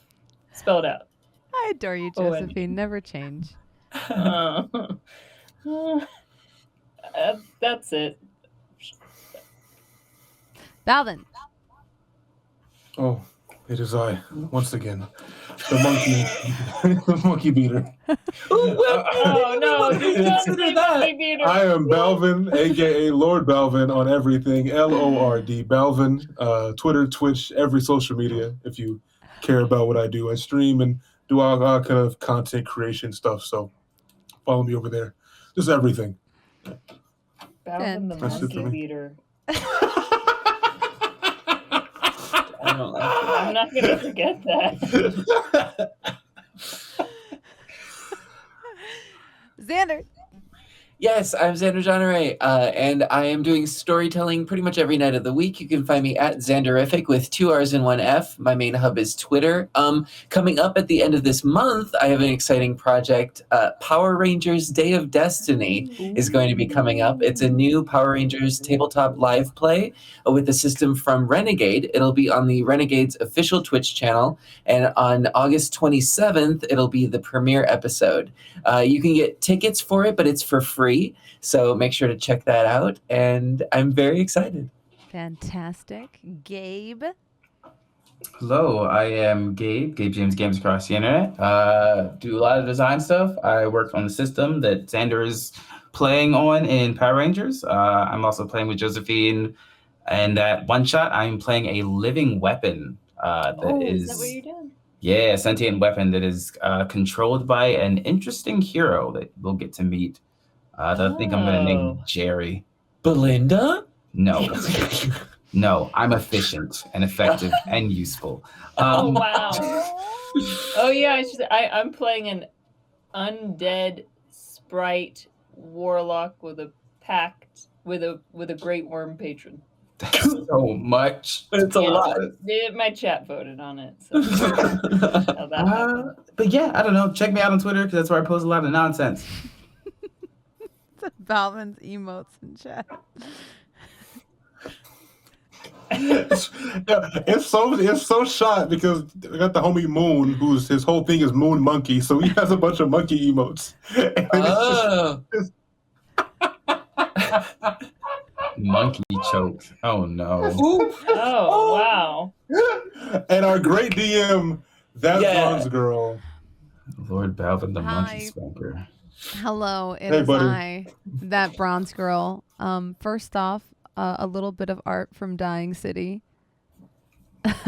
Spelled out. I adore you, Oh, and- Josephine. Never change. That's it. Balvin. oh, it is I once again, the monkey, the monkey beater. Oh no, do not say monkey beater. I am Balvin, aka LordBalvin on everything. LORD Balvin. Twitter, Twitch, every social media. If you care about what I do, I stream and do all kind of content creation stuff. So follow me over there. Just everything. Balvin the That's it for monkey me. beater. I don't like I'm not gonna forget that. Xander. Yes, I'm Xander Jeanneret, and I am doing storytelling pretty much every night of the week. You can find me at Xanderific with 2 R's and 1 F. My main hub is Twitter. Coming up at the end of this month, I have an exciting project. Power Rangers Day of Destiny is going to be coming up. It's a new Power Rangers tabletop live play with a system from Renegade. It'll be on the Renegade's official Twitch channel, and on August 27th, it'll be the premiere episode. You can get tickets for it, but it's for free. So make sure to check that out. And I'm very excited. Fantastic. Gabe. Hello, I am Gabe James Games across the internet. Do a lot of design stuff. I work on the system that Xander is playing on in Power Rangers. I'm also playing with Josephine, and at One Shot, I'm playing a living weapon is that what you're doing? Yeah, a sentient weapon that is controlled by an interesting hero that we'll get to meet. I think I'm going to name Jerry. Belinda? No. No, I'm efficient and effective and useful. Oh, wow. Oh, yeah, I'm playing an undead sprite warlock with a pact, with a great worm patron. That's so much. It's a lot. My chat voted on it. So how that happened. But yeah, I don't know. Check me out on Twitter because that's where I post a lot of nonsense. Balvin's emotes in chat. It's so shot because we got the homie Moon, who's his whole thing is Moon Monkey, so he has a bunch of monkey emotes. Monkey choke. Oh no. Oh wow. And our great DM, ThatBronzeGirl. LordBalvin, the Hi. monkey spanker. Hello, it Hey, is buddy. I, that bronze girl. First off, a little bit of art from Dying City. Look at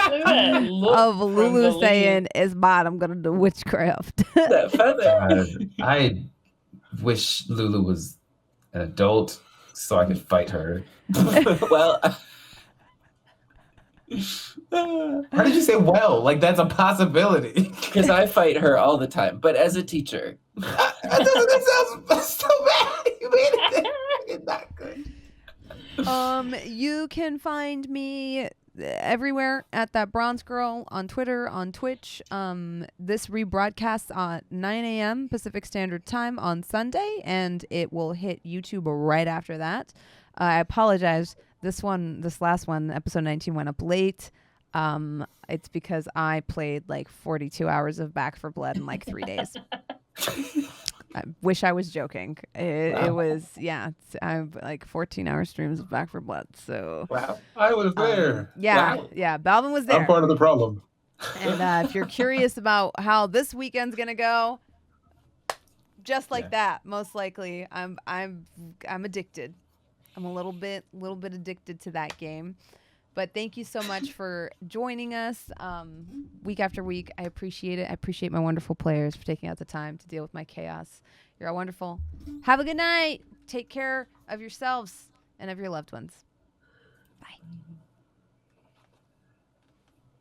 that look Of from Lulu the lead. saying, "It's bad. I'm gonna do witchcraft." That feather. I wish Lulu was an adult so I could fight her. Well, Why did you say well? Like that's a possibility. because I fight her all the time, but as a teacher. That sounds so bad. You made it not good. You can find me everywhere at that bronze girl on Twitter, on Twitch. This rebroadcasts at 9 a.m. Pacific Standard Time on Sunday, and it will hit YouTube right after that. I apologize. This last one, episode 19, went up late. It's because I played like 42 hours of Back for Blood in like 3 days. I wish I was joking. It was, I'm like 14-hour streams of Back for Blood. So Wow. I was there. yeah, Balvin was there. I'm part of the problem. And if you're curious about how this weekend's gonna go, just like that, most likely, I'm addicted. I'm a little bit addicted to that game. But thank you so much for joining us week after week. I appreciate it. I appreciate my wonderful players for taking out the time to deal with my chaos. You're all wonderful. Have a good night. Take care of yourselves and of your loved ones.